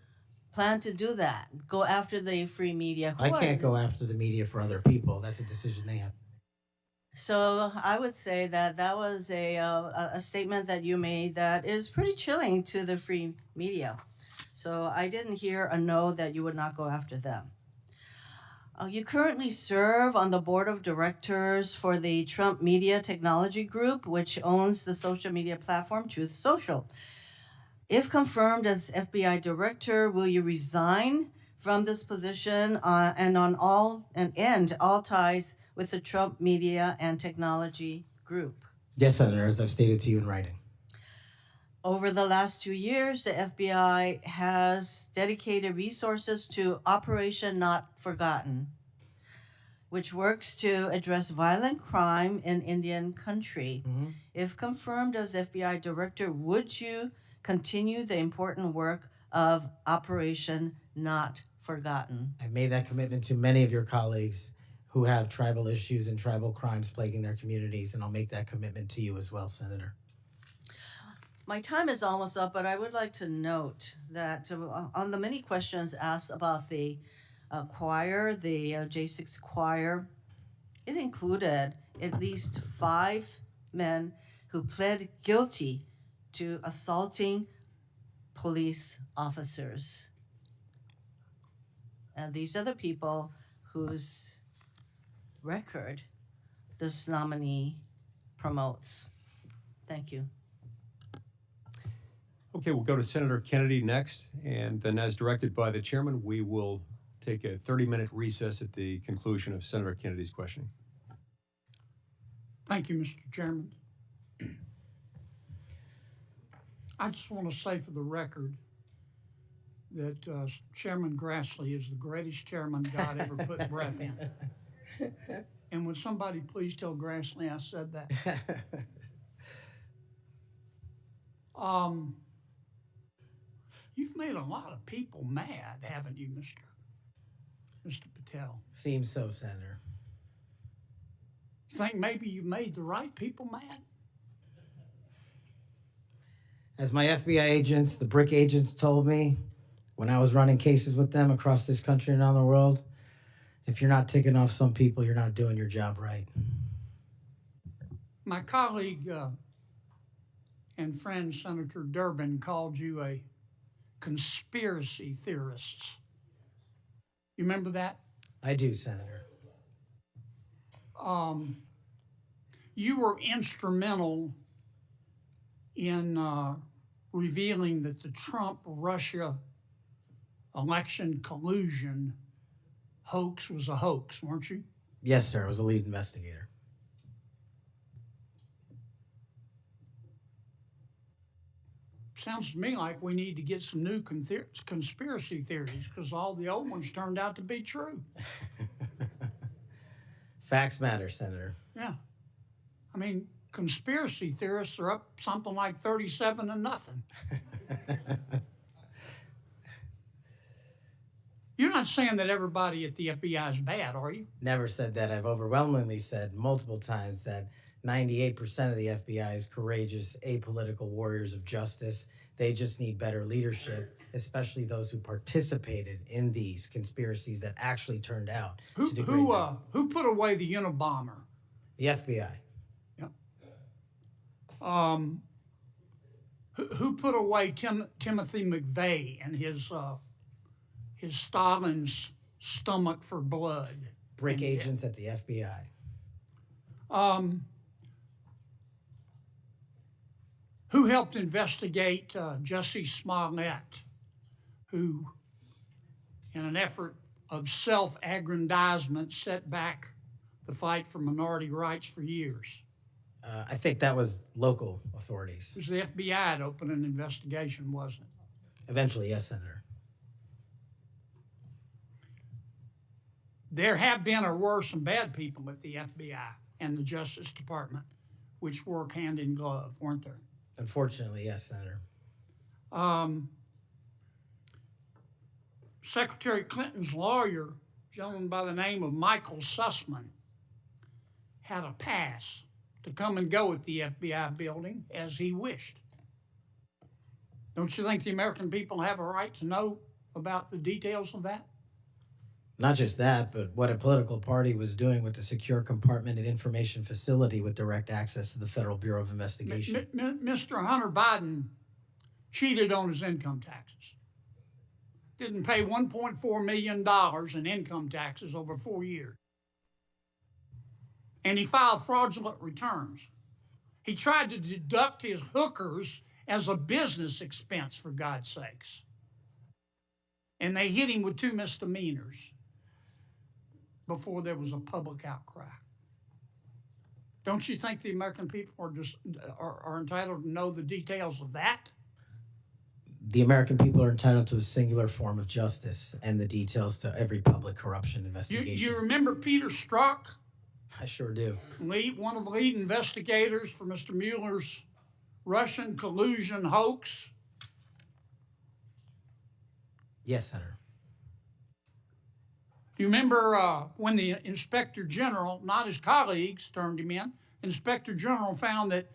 plan to do that. Go after the free media. I can't go after the media for other people. That's a decision they have. So I would say that that was a statement that you made that is pretty chilling to the free media. So I didn't hear a no that you would not go after them. You currently serve on the board of directors for the Trump Media Technology Group, which owns the social media platform Truth Social. If confirmed as FBI director, will you resign from this position and end all ties with the Trump Media and Technology Group? Yes, Senator, as I've stated to you in writing. Over the last 2 years, the FBI has dedicated resources to Operation Not Forgotten, which works to address violent crime in Indian country. Mm-hmm. If confirmed as FBI director, would you continue the important work of Operation Not Forgotten? I've made that commitment to many of your colleagues who have tribal issues and tribal crimes plaguing their communities, and I'll make that commitment to you as well, Senator. My time is almost up, but I would like to note that on the many questions asked about the choir, the J6 choir, it included at least 5 men who pled guilty to assaulting police officers. And these are the people whose record this nominee promotes. Thank you. Okay, we'll go to Senator Kennedy next, and then as directed by the chairman, we will take a 30-minute recess at the conclusion of Senator Kennedy's questioning. Thank you, Mr. Chairman. I just want to say for the record that Chairman Grassley is the greatest chairman God ever put breath in. And would somebody please tell Grassley I said that? You've made a lot of people mad, haven't you, Mr. Patel? Seems so, Senator. You think maybe you've made the right people mad? As my FBI agents, the BRIC agents, told me when I was running cases with them across this country and around the world, if you're not ticking off some people, you're not doing your job right. My colleague and friend, Senator Durbin, called you a conspiracy theorist. You remember that? I do, Senator. You were instrumental in revealing that the Trump-Russia election collusion hoax was a hoax, weren't you? Yes, sir. I was the lead investigator. Sounds to me like we need to get some new conspiracy theories because all the old ones turned out to be true. Facts matter, Senator. Yeah. I mean, conspiracy theorists are up something like 37-0. You're not saying that everybody at the FBI is bad, are you? Never said that. I've overwhelmingly said multiple times that 98% of the FBI is courageous, apolitical warriors of justice. They just need better leadership, especially those who participated in these conspiracies that actually turned out to degrade them. Who put away the Unabomber? The FBI. Yep. Who put away Timothy McVeigh and his Stalin's stomach for blood? BRIC agents at the FBI. Who helped investigate Jussie Smollett, who, in an effort of self-aggrandizement, set back the fight for minority rights for years? I think that was local authorities. It was the FBI that opened an investigation, wasn't it? Eventually, yes, Senator. There have been or were some bad people at the FBI and the Justice Department, which work hand in glove, weren't there? Unfortunately, yes, Senator. Secretary Clinton's lawyer, a gentleman by the name of Michael Sussman, had a pass to come and go at the FBI building as he wished. Don't you think the American people have a right to know about the details of that? Not just that, but what a political party was doing with the secure compartmented information facility with direct access to the Federal Bureau of Investigation. Mr. Hunter Biden cheated on his income taxes. Didn't pay $1.4 million in income taxes over 4 years. And he filed fraudulent returns. He tried to deduct his hookers as a business expense, for God's sakes. And they hit him with 2 misdemeanors before there was a public outcry. Don't you think the American people are entitled to know the details of that? The American people are entitled to a singular form of justice and the details to every public corruption investigation. You remember Peter Strzok? I sure do. One of the lead investigators for Mr. Mueller's Russian collusion hoax? Yes, Senator. Do you remember when the Inspector General, not his colleagues, turned him in? Inspector General found that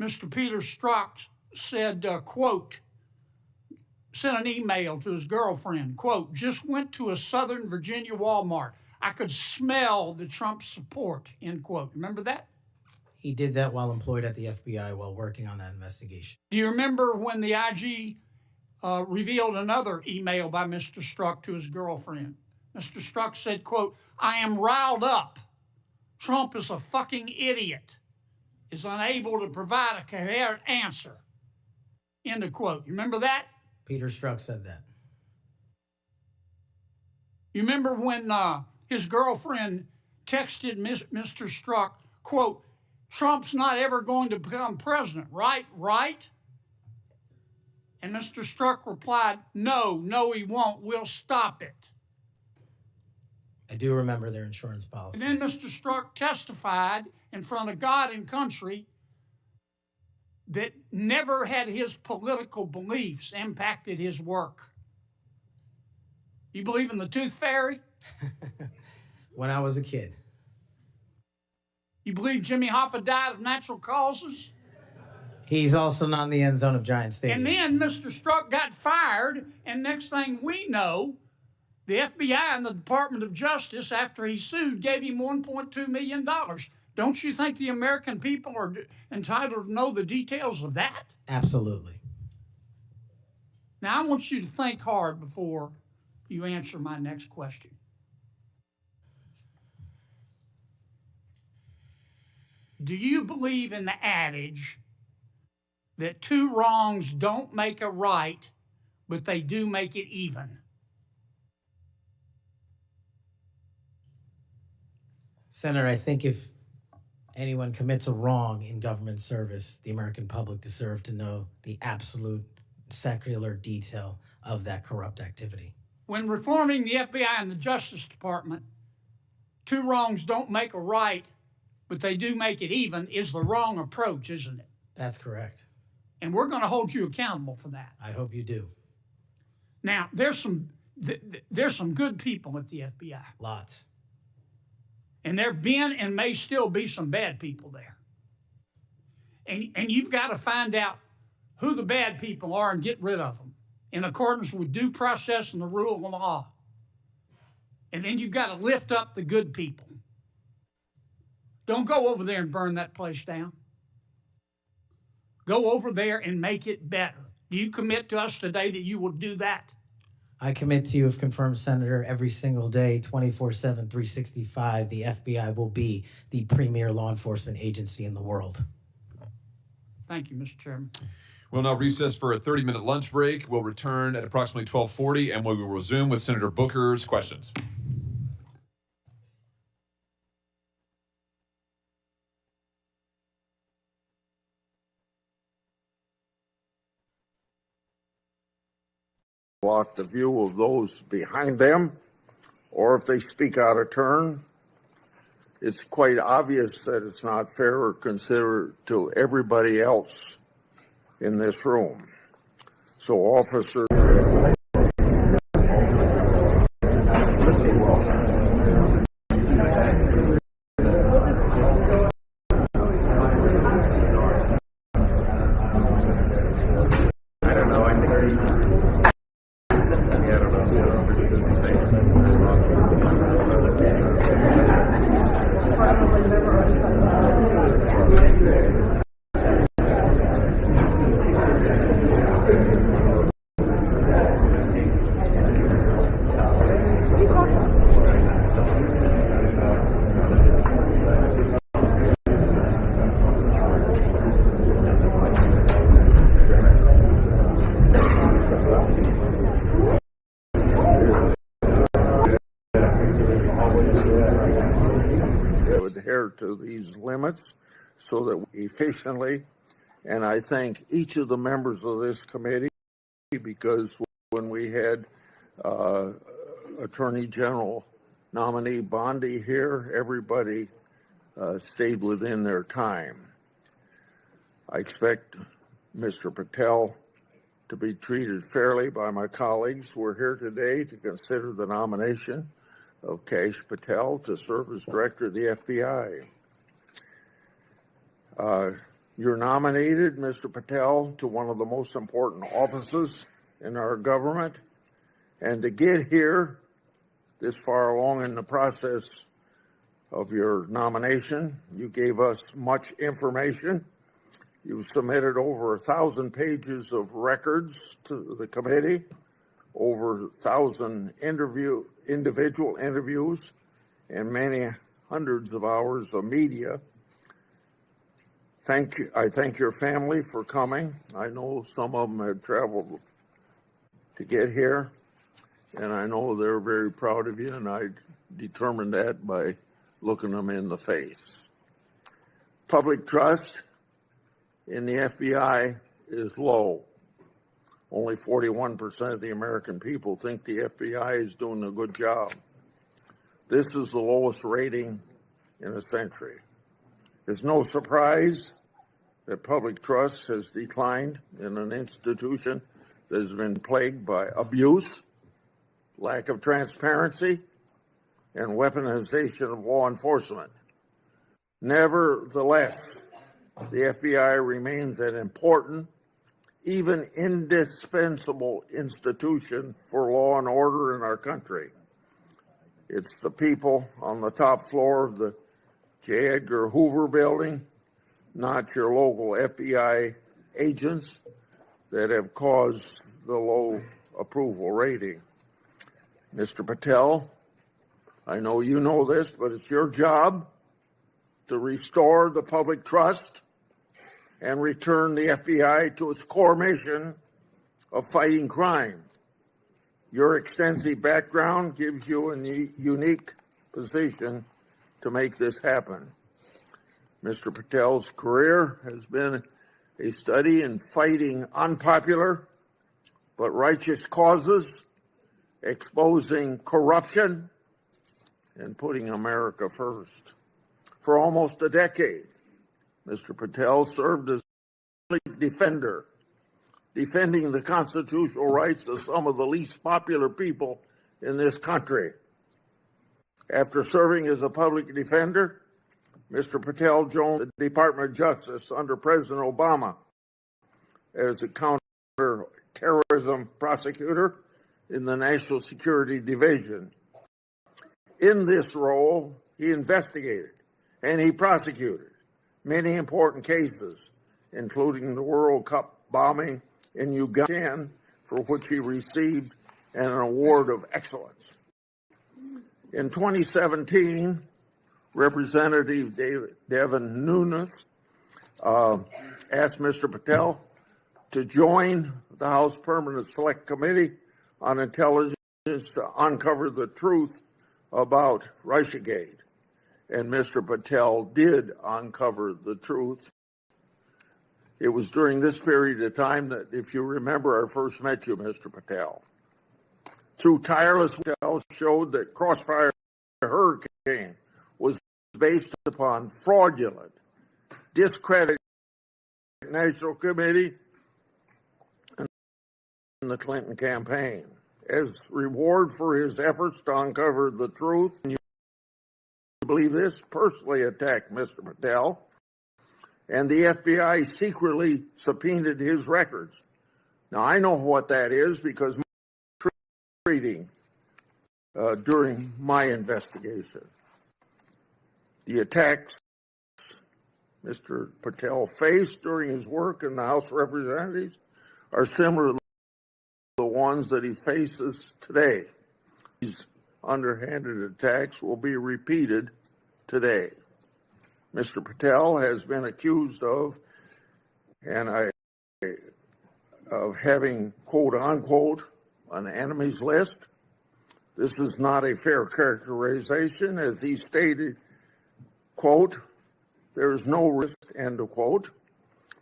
Mr. Peter Strzok said, quote, sent an email to his girlfriend, quote, just went to a Southern Virginia Walmart. I could smell the Trump support, end quote. Remember that? He did that while employed at the FBI while working on that investigation. Do you remember when the IG revealed another email by Mr. Strzok to his girlfriend? Mr. Strzok said, quote, I am riled up. Trump is a fucking idiot, is unable to provide a coherent answer, end of quote. You remember that? Peter Strzok said that. You remember when his girlfriend texted Mr. Strzok, quote, Trump's not ever going to become president, right? Right? And Mr. Strzok replied, no, he won't. We'll stop it. I do remember their insurance policy. And then Mr. Strzok testified in front of God and country that never had his political beliefs impacted his work. You believe in the tooth fairy? When I was a kid. You believe Jimmy Hoffa died of natural causes? He's also not in the end zone of Giant Stadium. And then Mr. Strzok got fired, and next thing we know, the FBI and the Department of Justice, after he sued, gave him $1.2 million. Don't you think the American people are entitled to know the details of that? Absolutely. Now, I want you to think hard before you answer my next question. Do you believe in the adage that two wrongs don't make a right, but they do make it even? Senator, I think if anyone commits a wrong in government service, the American public deserve to know the absolute secular detail of that corrupt activity. When reforming the FBI and the Justice Department, two wrongs don't make a right, but they do make it even, is the wrong approach, isn't it? That's correct. And we're going to hold you accountable for that. I hope you do. Now, there's some good people at the FBI. Lots. And there have been and may still be some bad people there. And you've got to find out who the bad people are and get rid of them in accordance with due process and the rule of law. And then you've got to lift up the good people. Don't go over there and burn that place down. Go over there and make it better. Do you commit to us today that you will do that? I commit to you, if confirmed, Senator, every single day, 24/7, 365, the FBI will be the premier law enforcement agency in the world. Thank you, Mr. Chairman. We'll now recess for a 30-minute lunch break. We'll return at approximately 12:40, and we will resume with Senator Booker's questions. Block the view of those behind them, or if they speak out of turn, it's quite obvious that it's not fair or considerate to everybody else in this room. So officers. Adhere to these limits so that we efficiently, and I thank each of the members of this committee, because when we had Attorney General nominee Bondi here, everybody stayed within their time. I expect Mr. Patel to be treated fairly by my colleagues. We're here today to consider the nomination of Kash Patel to serve as director of the FBI. You're nominated, Mr. Patel, to one of the most important offices in our government. And to get here this far along in the process of your nomination, you gave us much information. You submitted over 1,000 pages of records to the committee, over 1,000 individual interviews, and many hundreds of hours of media. I thank your family for coming. I know some of them had traveled to get here, and I know they're very proud of you, and I determined that by looking them in the face. Public trust in the FBI is low. Only 41% of the American people think the FBI is doing a good job. This is the lowest rating in a century. It's no surprise that public trust has declined in an institution that has been plagued by abuse, lack of transparency, and weaponization of law enforcement. Nevertheless, the FBI remains an important, even indispensable institution for law and order in our country. It's the people on the top floor of the J. Edgar Hoover building, not your local FBI agents, that have caused the low approval rating. Mr. Patel, I know you know this, but it's your job to restore the public trust and return the FBI to its core mission of fighting crime. Your extensive background gives you a unique position to make this happen. Mr. Patel's career has been a study in fighting unpopular but righteous causes, exposing corruption, and putting America first. For almost a decade, Mr. Patel served as a defender, defending the constitutional rights of some of the least popular people in this country. After serving as a public defender, Mr. Patel joined the Department of Justice under President Obama as a counterterrorism prosecutor in the National Security Division. In this role, he investigated and he prosecuted many important cases, including the World Cup bombing in Uganda, for which he received an award of excellence. In 2017, Representative Devin Nunes asked Mr. Patel to join the House Permanent Select Committee on Intelligence to uncover the truth about Russiagate. And Mr. Patel did uncover the truth. It was during this period of time that, if you remember, I first met you, Mr. Patel. Through tireless Patel showed that Crossfire Hurricane was based upon fraudulent, discredited National Committee and the Clinton campaign. As reward for his efforts to uncover the truth, and you believe this, personally attacked Mr. Patel, and the FBI secretly subpoenaed his records. Now, I know what that is because my treating during my investigation. The attacks Mr. Patel faced during his work in the House of Representatives are similar to the ones that he faces today. These underhanded attacks will be repeated today. Mr. Patel has been accused of having, quote unquote, an enemies list. This is not a fair characterization, as he stated, quote, there is no risk, end of quote.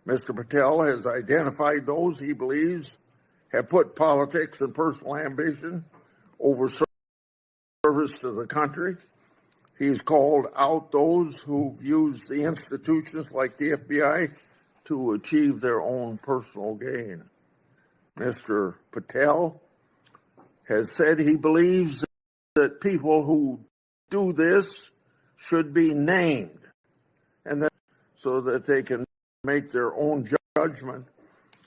Mr. Patel has identified those he believes have put politics and personal ambition over service to the country. He's called out those who've used the institutions like the FBI to achieve their own personal gain. Mr. Patel has said he believes that people who do this should be named, and that so that they can make their own judgment,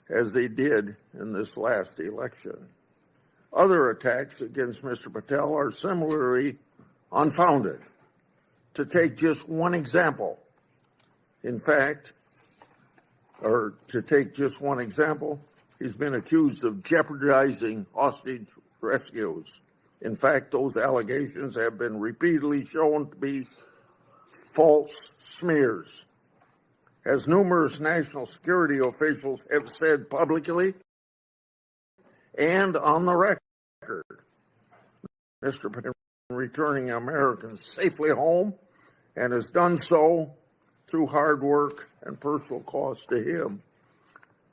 as they did in this last election. Other attacks against Mr. Patel are similarly unfounded. To take just one example, he's been accused of jeopardizing hostage rescues. In fact, those allegations have been repeatedly shown to be false smears. As numerous national security officials have said publicly and on the record, Mr. Patel is returning Americans safely home and has done so through hard work and personal cost to him.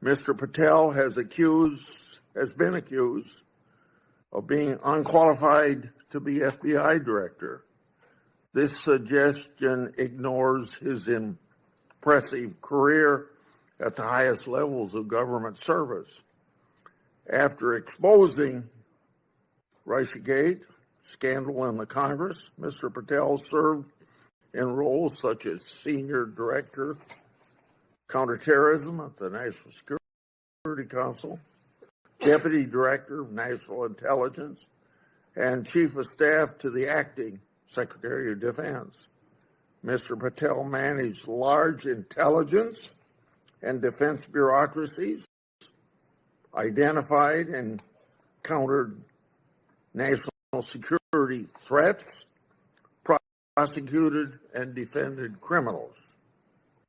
Mr. Patel has accused has been accused of being unqualified to be FBI director. This suggestion ignores his impressive career at the highest levels of government service. After exposing Russiagate scandal in the Congress, Mr. Patel served in roles such as Senior Director, Counterterrorism at the National Security Council, Deputy Director of National Intelligence, and Chief of Staff to the Acting Secretary of Defense. Mr. Patel managed large intelligence and defense bureaucracies, identified and countered national security threats, prosecuted and defended criminals.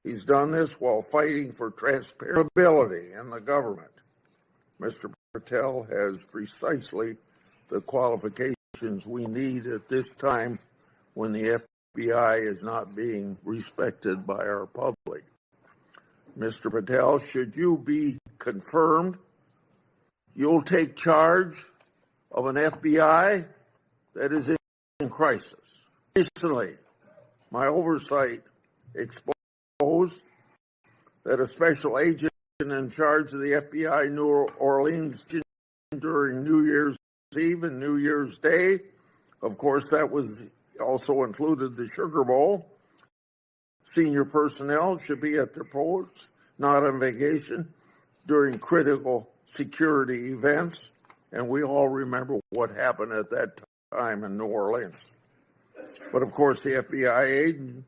He's done this while fighting for transparency in the government. Mr. Patel has precisely the qualifications we need at this time when the FBI is not being respected by our public. Mr. Patel, should you be confirmed, you'll take charge of an FBI that is in crisis. Recently, my oversight exposed that a special agent in charge of the FBI New Orleans during New Year's Eve and New Year's Day, of course, that was also included the Sugar Bowl. Senior personnel should be at their posts, not on vacation, during critical security events. And we all remember what happened at that time in New Orleans. But of course, the FBI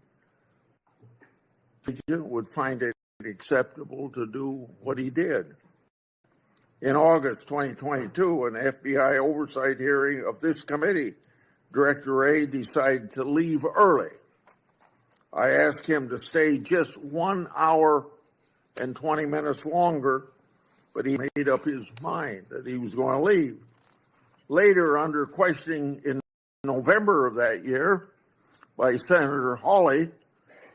agent would find it acceptable to do what he did. In August 2022, an FBI oversight hearing of this committee, Director Wray decided to leave early. I asked him to stay just 1 hour and 20 minutes longer, but he made up his mind that he was going to leave. Later, under questioning in November of that year by Senator Hawley,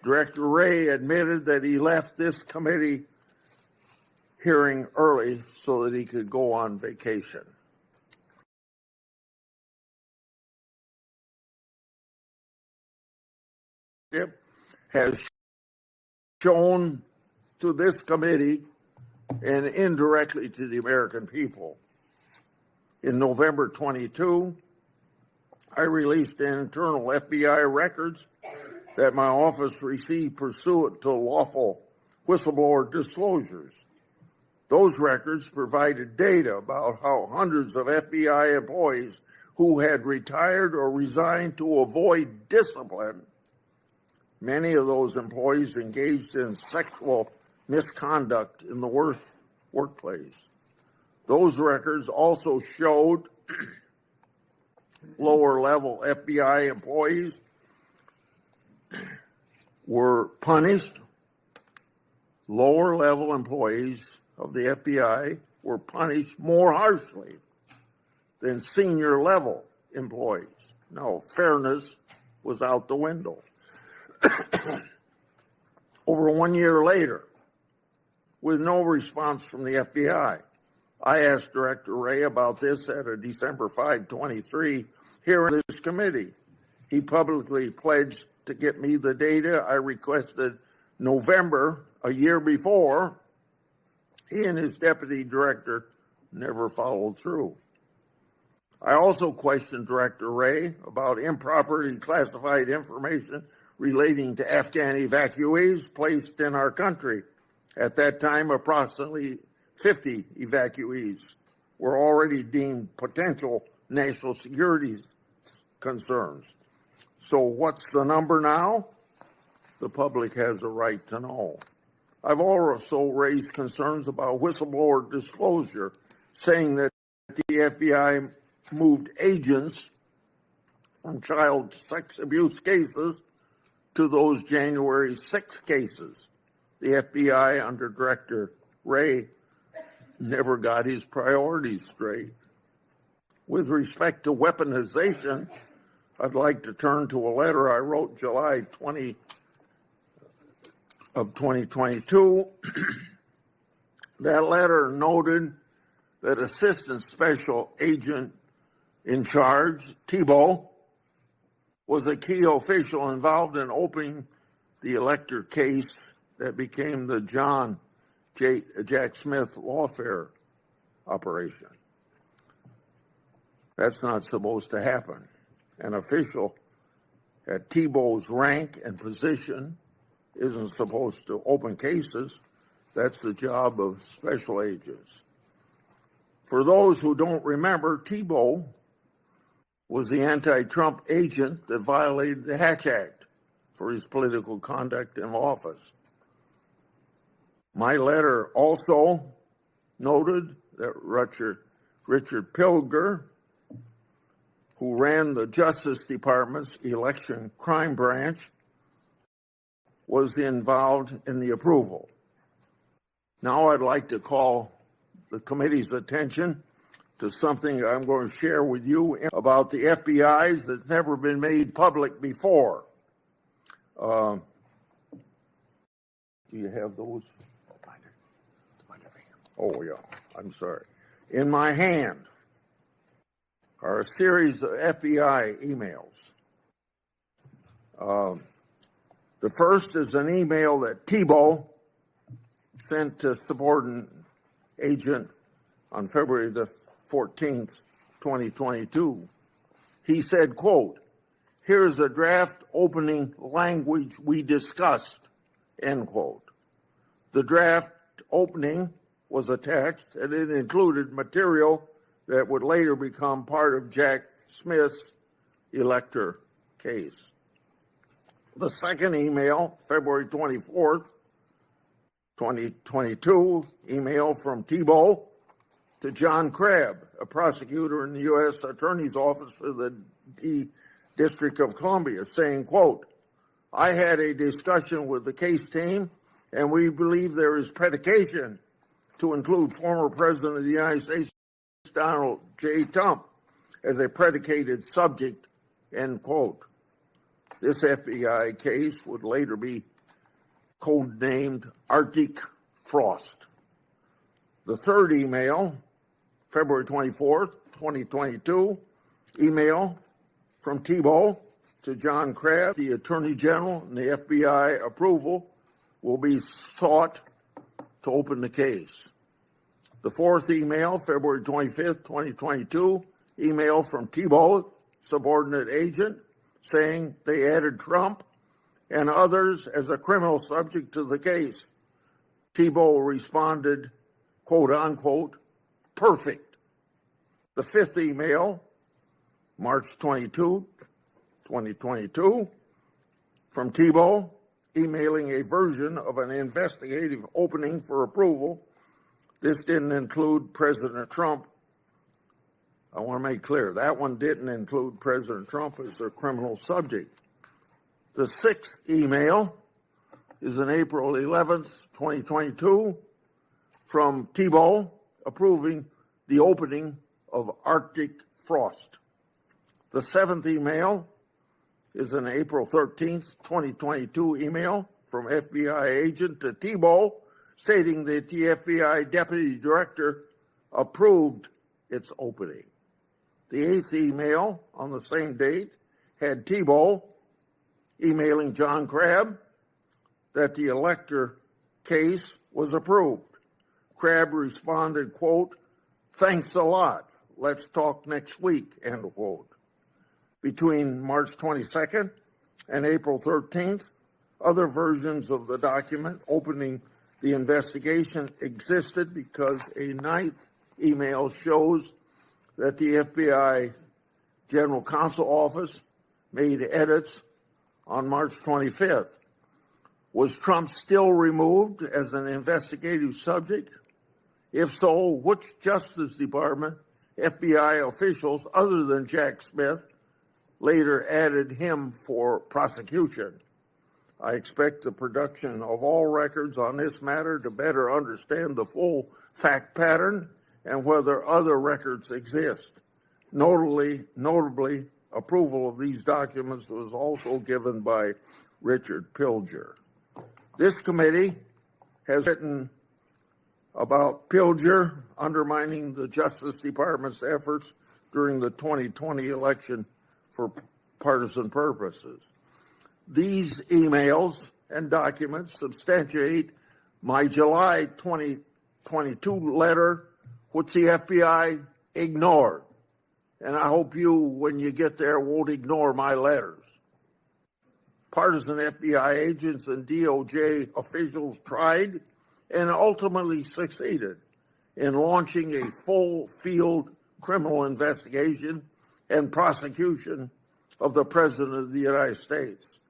Director Wray admitted that he left this committee hearing early so that he could go on vacation. It has shown to this committee and indirectly to the American people. In November 22, I released internal FBI records that my office received pursuant to lawful whistleblower disclosures. Those records provided data about how hundreds of FBI employees who had retired or resigned to avoid discipline, many of those employees engaged in sexual misconduct in the workplace. Those records also showed lower level FBI employees were punished. Lower level employees of the FBI were punished more harshly than senior level employees. No, fairness was out the window. Over 1 year later, with no response from the FBI, I asked Director Wray about this at a December 5, 23 hearing of this committee. He publicly pledged to get me the data I requested November, a year before. He and his deputy director never followed through. I also questioned Director Wray about improperly classified information relating to Afghan evacuees placed in our country. At that time, approximately 50 evacuees were already deemed potential national security concerns. So what's the number now? The public has a right to know. I've also raised concerns about whistleblower disclosure, saying that the FBI moved agents from child sex abuse cases to those January 6 cases. The FBI under Director Wray never got his priorities straight. With respect to weaponization, I'd like to turn to a letter I wrote July 20 of 2022. That letter noted that Assistant Special Agent in charge, Tebow, was a key official involved in opening the elector case that became the Jack Smith lawfare operation. That's not supposed to happen. An official at Tebow's rank and position isn't supposed to open cases. That's the job of special agents. For those who don't remember, Tebow was the anti-Trump agent that violated the Hatch Act for his political conduct in office. My letter also noted that Richard Pilger, who ran the Justice Department's election crime branch, was involved in the approval. Now I'd like to call the committee's attention to something I'm going to share with you about the FBI's that's never been made public before. Do you have those? Oh, yeah, I'm sorry. In my hand are a series of FBI emails. The first is an email that Tebow sent to subordinate agent on February the 14th, 2022. He said, quote, "Here's a draft opening language we discussed," end quote. The draft opening was attached and it included material that would later become part of Jack Smith's elector case. The second email, February 24th, 2022, email from Tebow to John Crabb, a prosecutor in the U.S. Attorney's Office for the District of Columbia, saying, quote, "I had a discussion with the case team and we believe there is predication to include former President of the United States, Donald J. Trump, as a predicated subject," end quote. This FBI case would later be codenamed Arctic Frost. The third email, February 24th, 2022, email from Tebow to John Crabb, the Attorney General, and the FBI approval will be sought to open the case. The fourth email, February 25th, 2022, email from Tebow, subordinate agent, saying they added Trump and others as a criminal subject to the case. Tebow responded, quote unquote, "perfect." The fifth email, March 22, 2022, from Tebow, emailing a version of an investigative opening for approval. This didn't include President Trump. I want to make clear, that one didn't include President Trump as a criminal subject. The sixth email is on April 11th, 2022, from Tebow approving the opening of Arctic Frost. The seventh email is an April 13th, 2022 email from FBI agent to Tebow stating that the FBI deputy director approved its opening. The eighth email on the same date had Tebow emailing John Crabb that the elector case was approved. Crabb responded, quote, "Thanks a lot. Let's talk next week," end quote. Between March 22nd and April 13th, other versions of the document opening the investigation existed because a ninth email shows that the FBI General Counsel Office made edits on March 25th. Was Trump still removed as an investigative subject? If so, which Justice Department FBI officials other than Jack Smith later added him for prosecution? I expect the production of all records on this matter to better understand the full fact pattern and whether other records exist. Notably, approval of these documents was also given by Richard Pilger. This committee has written about Pilger undermining the Justice Department's efforts during the 2020 election for partisan purposes. These emails and documents substantiate my July 2022 letter, which the FBI ignored. And I hope you, when you get there, won't ignore my letters. Partisan FBI agents and DOJ officials tried and ultimately succeeded in launching a full field criminal investigation and prosecution of the President of the United States.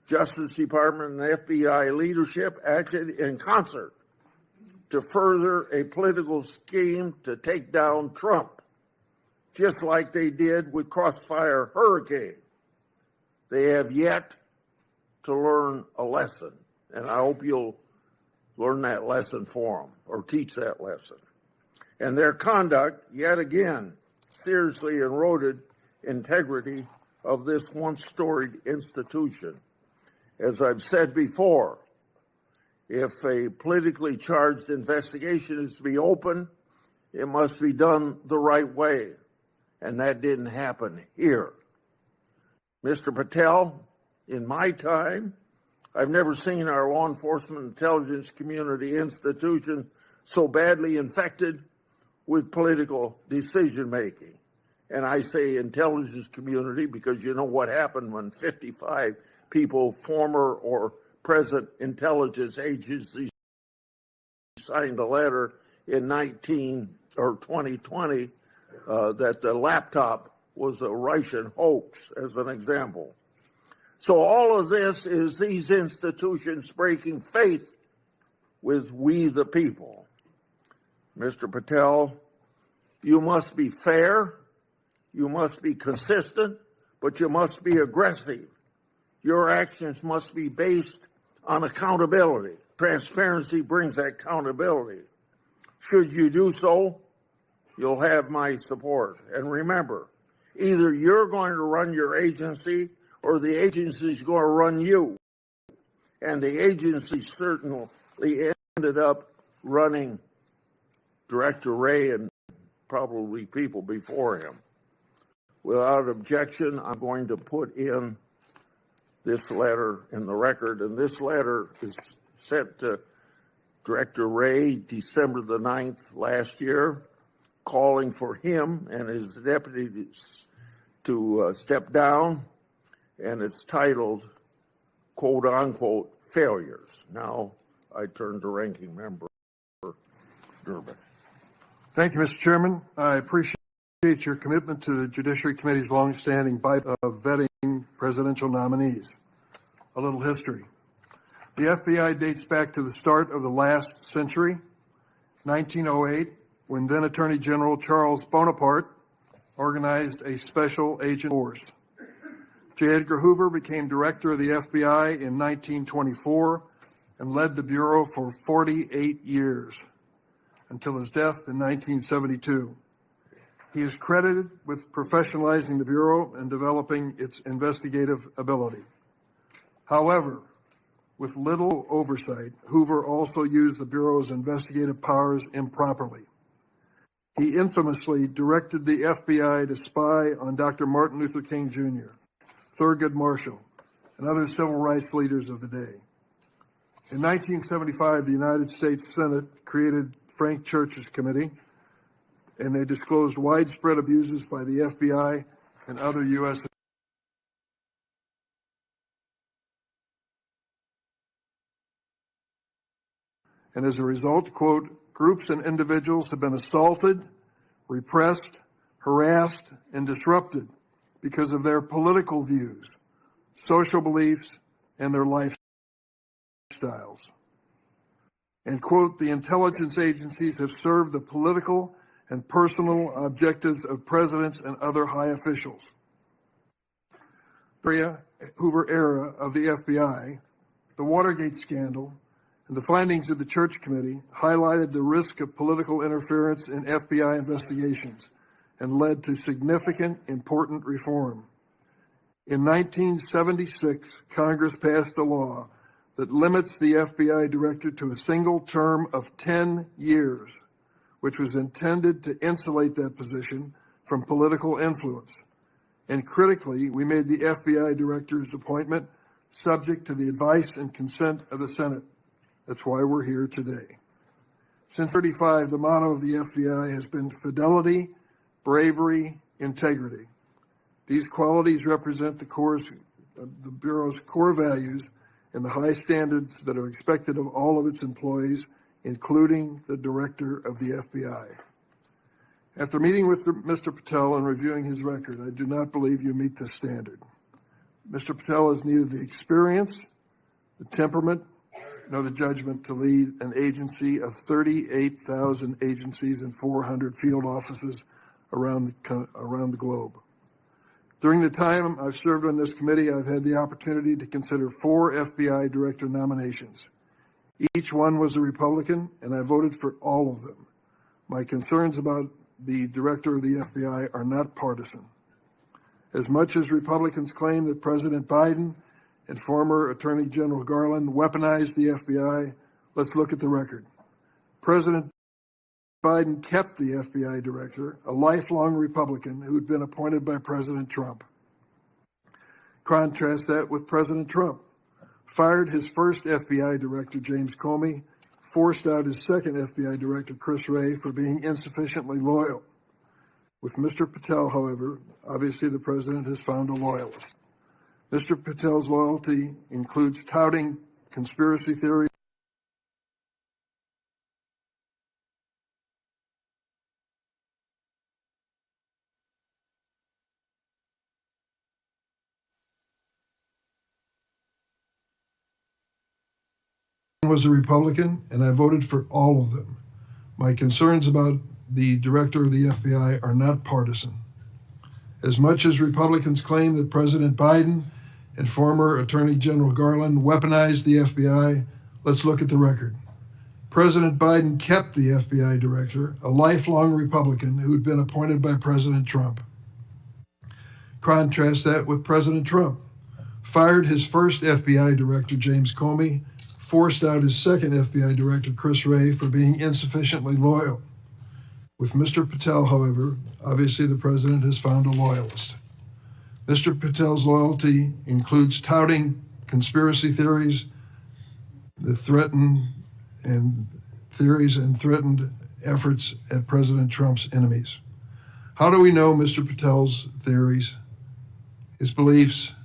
Justice Department and FBI leadership acted in concert to further a political scheme to take down Trump, just like they did with Crossfire Hurricane. They have yet to learn a lesson, and I hope you'll learn that lesson for them or teach that lesson. And their conduct, yet again, seriously eroded integrity of this once storied institution. As I've said before, if a politically charged investigation is to be open, it must be done the right way. And that didn't happen here. Mr. Patel, in my time, I've never seen our law enforcement intelligence community institution so badly infected with political decision making. And I say intelligence community because you know what happened when 55 people, former or present intelligence agencies, signed a letter in 2020 that the laptop was a Russian hoax, as an example. So all of this is these institutions breaking faith with we the people. Mr. Patel, you must be fair, you must be consistent, but you must be aggressive. Your actions must be based on accountability. Transparency brings accountability. Should you do so, you'll have my support. And remember, either you're going to run your agency or the agency's going to run you. And the agency certainly ended up running Director Wray and probably people before him. Without objection, I'm going to put in this letter in the record, and this letter is sent to Director Wray December the 9th last year, calling for him and his deputies to step down, and it's titled, quote unquote, failures. Now I turn to Ranking Member Durbin. Thank you, Mr. Chairman. I appreciate your commitment to the Judiciary Committee's longstanding bite of vetting presidential nominees. A little history. The FBI dates back to the start of the last century, 1908, when then Attorney General Charles Bonaparte organized a special agent force. J. Edgar Hoover became director of the FBI in 1924 and led the Bureau for 48 years until his death in 1972. He is credited with professionalizing the Bureau and developing its investigative ability. However, with little oversight, Hoover also used the Bureau's investigative powers improperly. He infamously directed the FBI to spy on Dr. Martin Luther King Jr., Thurgood Marshall, and other civil rights leaders of the day. In 1975, the United States Senate created Frank Church's committee, and they disclosed widespread abuses by the FBI and other U.S. And as a result, quote, groups and individuals have been assaulted, repressed, harassed, and disrupted because of their political views, social beliefs, and their lifestyles. And quote, the intelligence agencies have served the political and personal objectives of presidents and other high officials. The Hoover era of the FBI, the Watergate scandal, and the findings of the Church Committee highlighted the risk of political interference in FBI investigations and led to significant, important reform. In 1976, Congress passed a law that limits the FBI director to a single term of 10 years, which was intended to insulate that position from political influence. And critically, we made the FBI director's appointment subject to the advice and consent of the Senate. That's why we're here today. Since 1935, the motto of the FBI has been fidelity, bravery, integrity. These qualities represent the Bureau's core values and the high standards that are expected of all of its employees, including the director of the FBI. After meeting with Mr. Patel and reviewing his record, I do not believe you meet this standard. Mr. Patel has neither the experience, the temperament, nor the judgment to lead an agency of 38,000 agencies and 400 field offices around the globe. During the time I've served on this committee, I've had the opportunity to consider 4 FBI director nominations. Each one was a Republican, and I voted for all of them. My concerns about the director of the FBI are not partisan. As much as Republicans claim that President Biden and former Attorney General Garland weaponized the FBI, let's look at the record. President Biden kept the FBI director, a lifelong Republican who had been appointed by President Trump. Contrast that with President Trump. Fired his first FBI director, James Comey, forced out his second FBI director, Chris Wray, for being insufficiently loyal. With Mr. Patel, however, obviously the president has found a loyalist. Mr. Patel's loyalty includes touting conspiracy theories, was a Republican, and I voted for all of them. My concerns about the director of the FBI are not partisan. As much as Republicans claim that President Biden and former Attorney General Garland weaponized the FBI, let's look at the record. President Biden kept the FBI director, a lifelong Republican who had been appointed by President Trump. Contrast that with President Trump. Fired his first FBI director, James Comey, forced out his second FBI director, Chris Wray, for being insufficiently loyal. With Mr. Patel, however, obviously the president has found a loyalist. Mr. Patel's loyalty includes touting conspiracy theories that threatened efforts at President Trump's enemies. How do we know Mr. Patel's theories, his beliefs,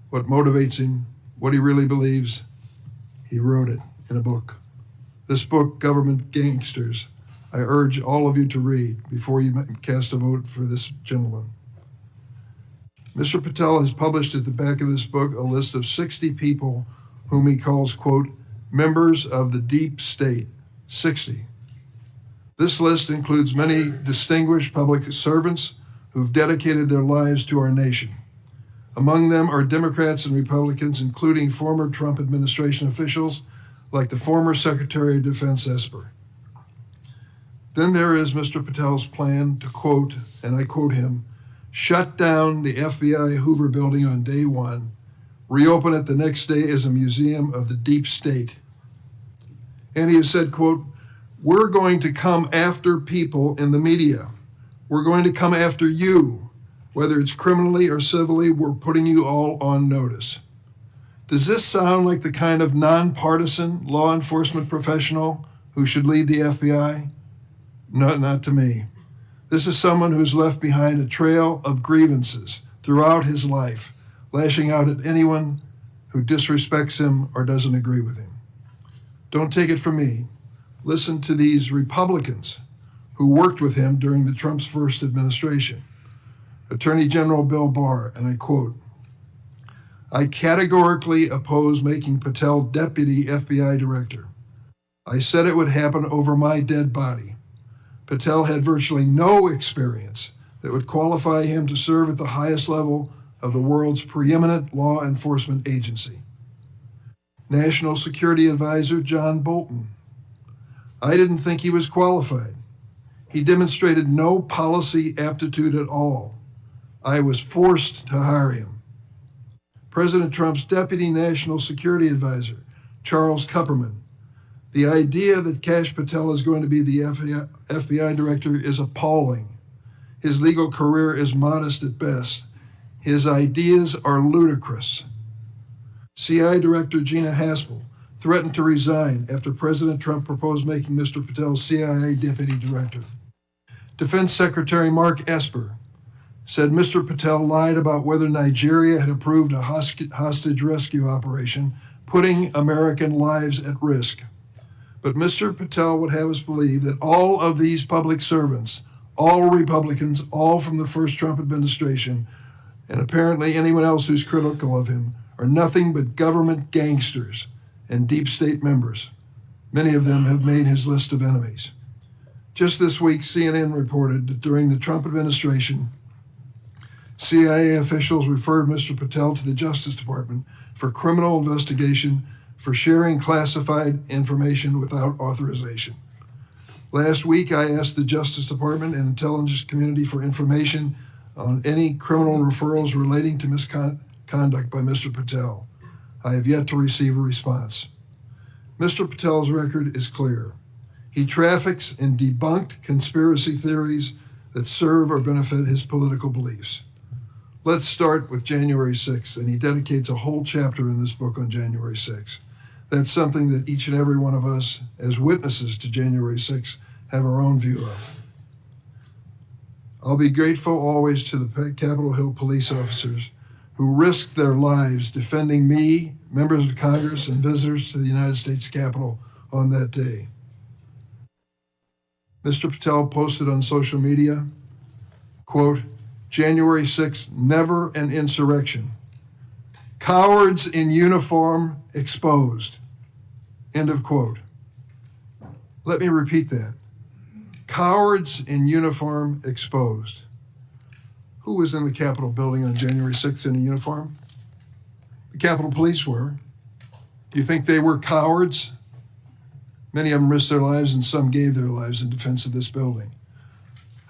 what motivates him, what he really believes? He wrote it in a book. This book, Government Gangsters, I urge all of you to read before you cast a vote for this gentleman. Mr. Patel has published at the back of this book a list of 60 people whom he calls, quote, members of the deep state, 60. This list includes many distinguished public servants who've dedicated their lives to our nation. Among them are Democrats and Republicans, including former Trump administration officials like the former Secretary of Defense Esper. Then there is Mr. Patel's plan to, quote, and I quote him, shut down the FBI Hoover building on day one, reopen it the next day as a museum of the deep state. And he has said, quote, we're going to come after people in the media. We're going to come after you. Whether it's criminally or civilly, we're putting you all on notice. Does this sound like the kind of nonpartisan law enforcement professional who should lead the FBI? No, not to me. This is someone who's left behind a trail of grievances throughout his life, lashing out at anyone who disrespects him or doesn't agree with him. Don't take it from me. Listen to these Republicans who worked with him during the Trump's first administration. Attorney General Bill Barr, and I quote, I categorically oppose making Patel deputy FBI director. I said it would happen over my dead body. Patel had virtually no experience that would qualify him to serve at the highest level of the world's preeminent law enforcement agency. National Security Advisor John Bolton. I didn't think he was qualified. He demonstrated no policy aptitude at all. I was forced to hire him. President Trump's Deputy National Security Advisor, Charles Kupperman. The idea that Kash Patel is going to be the FBI director is appalling. His legal career is modest at best. His ideas are ludicrous. CIA Director Gina Haspel threatened to resign after President Trump proposed making Mr. Patel CIA Deputy Director. Defense Secretary Mark Esper said Mr. Patel lied about whether Nigeria had approved a hostage rescue operation, putting American lives at risk. But Mr. Patel would have us believe that all of these public servants, all Republicans, all from the first Trump administration, and apparently anyone else who's critical of him, are nothing but government gangsters and deep state members. Many of them have made his list of enemies. Just this week, CNN reported that during the Trump administration, CIA officials referred Mr. Patel to the Justice Department for criminal investigation for sharing classified information without authorization. Last week, I asked the Justice Department and intelligence community for information on any criminal referrals relating to misconduct by Mr. Patel. I have yet to receive a response. Mr. Patel's record is clear. He traffics in debunked conspiracy theories that serve or benefit his political beliefs. Let's start with January 6th, and he dedicates a whole chapter in this book on January 6th. That's something that each and every one of us, as witnesses to January 6th, have our own view of. I'll be grateful always to the Capitol Hill police officers who risked their lives defending me, members of Congress, and visitors to the United States Capitol on that day. Mr. Patel posted on social media, quote, January 6th, never an insurrection. Cowards in uniform exposed. End of quote. Let me repeat that. Cowards in uniform exposed. Who was in the Capitol building on January 6th in a uniform? The Capitol Police were. Do you think they were cowards? Many of them risked their lives and some gave their lives in defense of this building.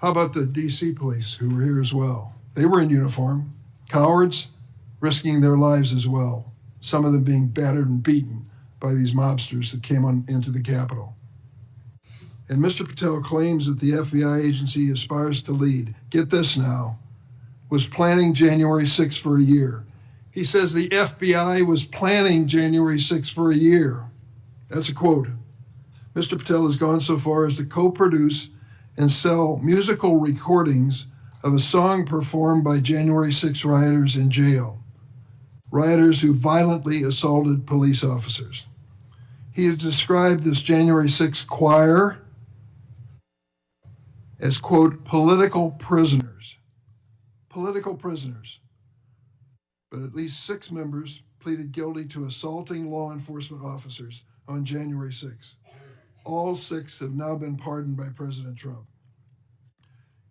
How about the DC police who were here as well? They were in uniform. Cowards, risking their lives as well. Some of them being battered and beaten by these mobsters that came into the Capitol. And Mr. Patel claims that the FBI agency aspires to lead. Get this now, was planning January 6th for a year. He says the FBI was planning January 6th for a year. That's a quote. Mr. Patel has gone so far as to co-produce and sell musical recordings of a song performed by January 6 rioters in jail, rioters who violently assaulted police officers. He has described this January 6 choir as, quote, political prisoners. Political prisoners. But at least 6 members pleaded guilty to assaulting law enforcement officers on January 6. All 6 have now been pardoned by President Trump.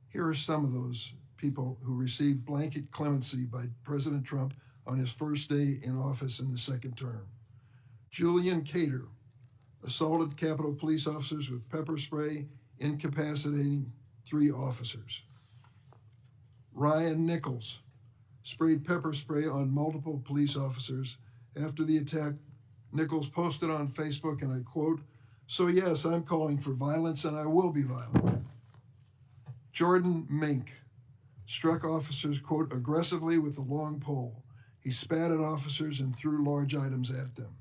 Here are some of those people who received blanket clemency by President Trump on his first day in office in the second term. Julian Cater assaulted Capitol police officers with pepper spray, incapacitating 3 officers. Ryan Nichols sprayed pepper spray on multiple police officers. After the attack, Nichols posted on Facebook, and I quote, "So yes, I'm calling for violence and I will be violent." Jordan Mink struck officers, quote, aggressively with a long pole. He spat at officers and threw large items at them.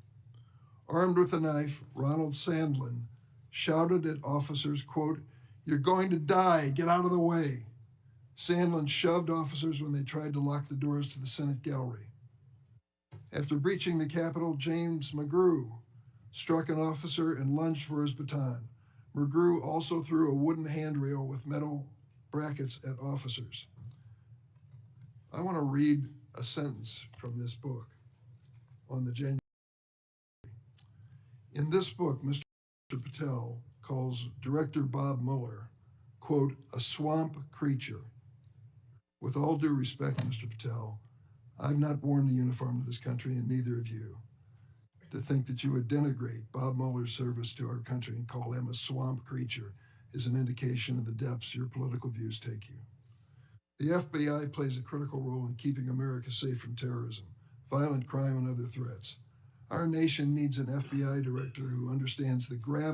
Armed with a knife, Ronald Sandlin shouted at officers, quote, "You're going to die, get out of the way." Sandlin shoved officers when they tried to lock the doors to the Senate gallery. After breaching the Capitol, James McGrew struck an officer and lunged for his baton. McGrew also threw a wooden handrail with metal brackets at officers. I want to read a sentence from this book on the January. In this book, Mr. Patel calls Director Bob Mueller, quote, a swamp creature. With all due respect, Mr. Patel, I've not worn the uniform of this country, and neither have you. To think that you would denigrate Bob Mueller's service to our country and call him a swamp creature is an indication of the depths your political views take you. The FBI plays a critical role in keeping America safe from terrorism, violent crime, and other threats. Our nation needs an FBI director who understands the gravity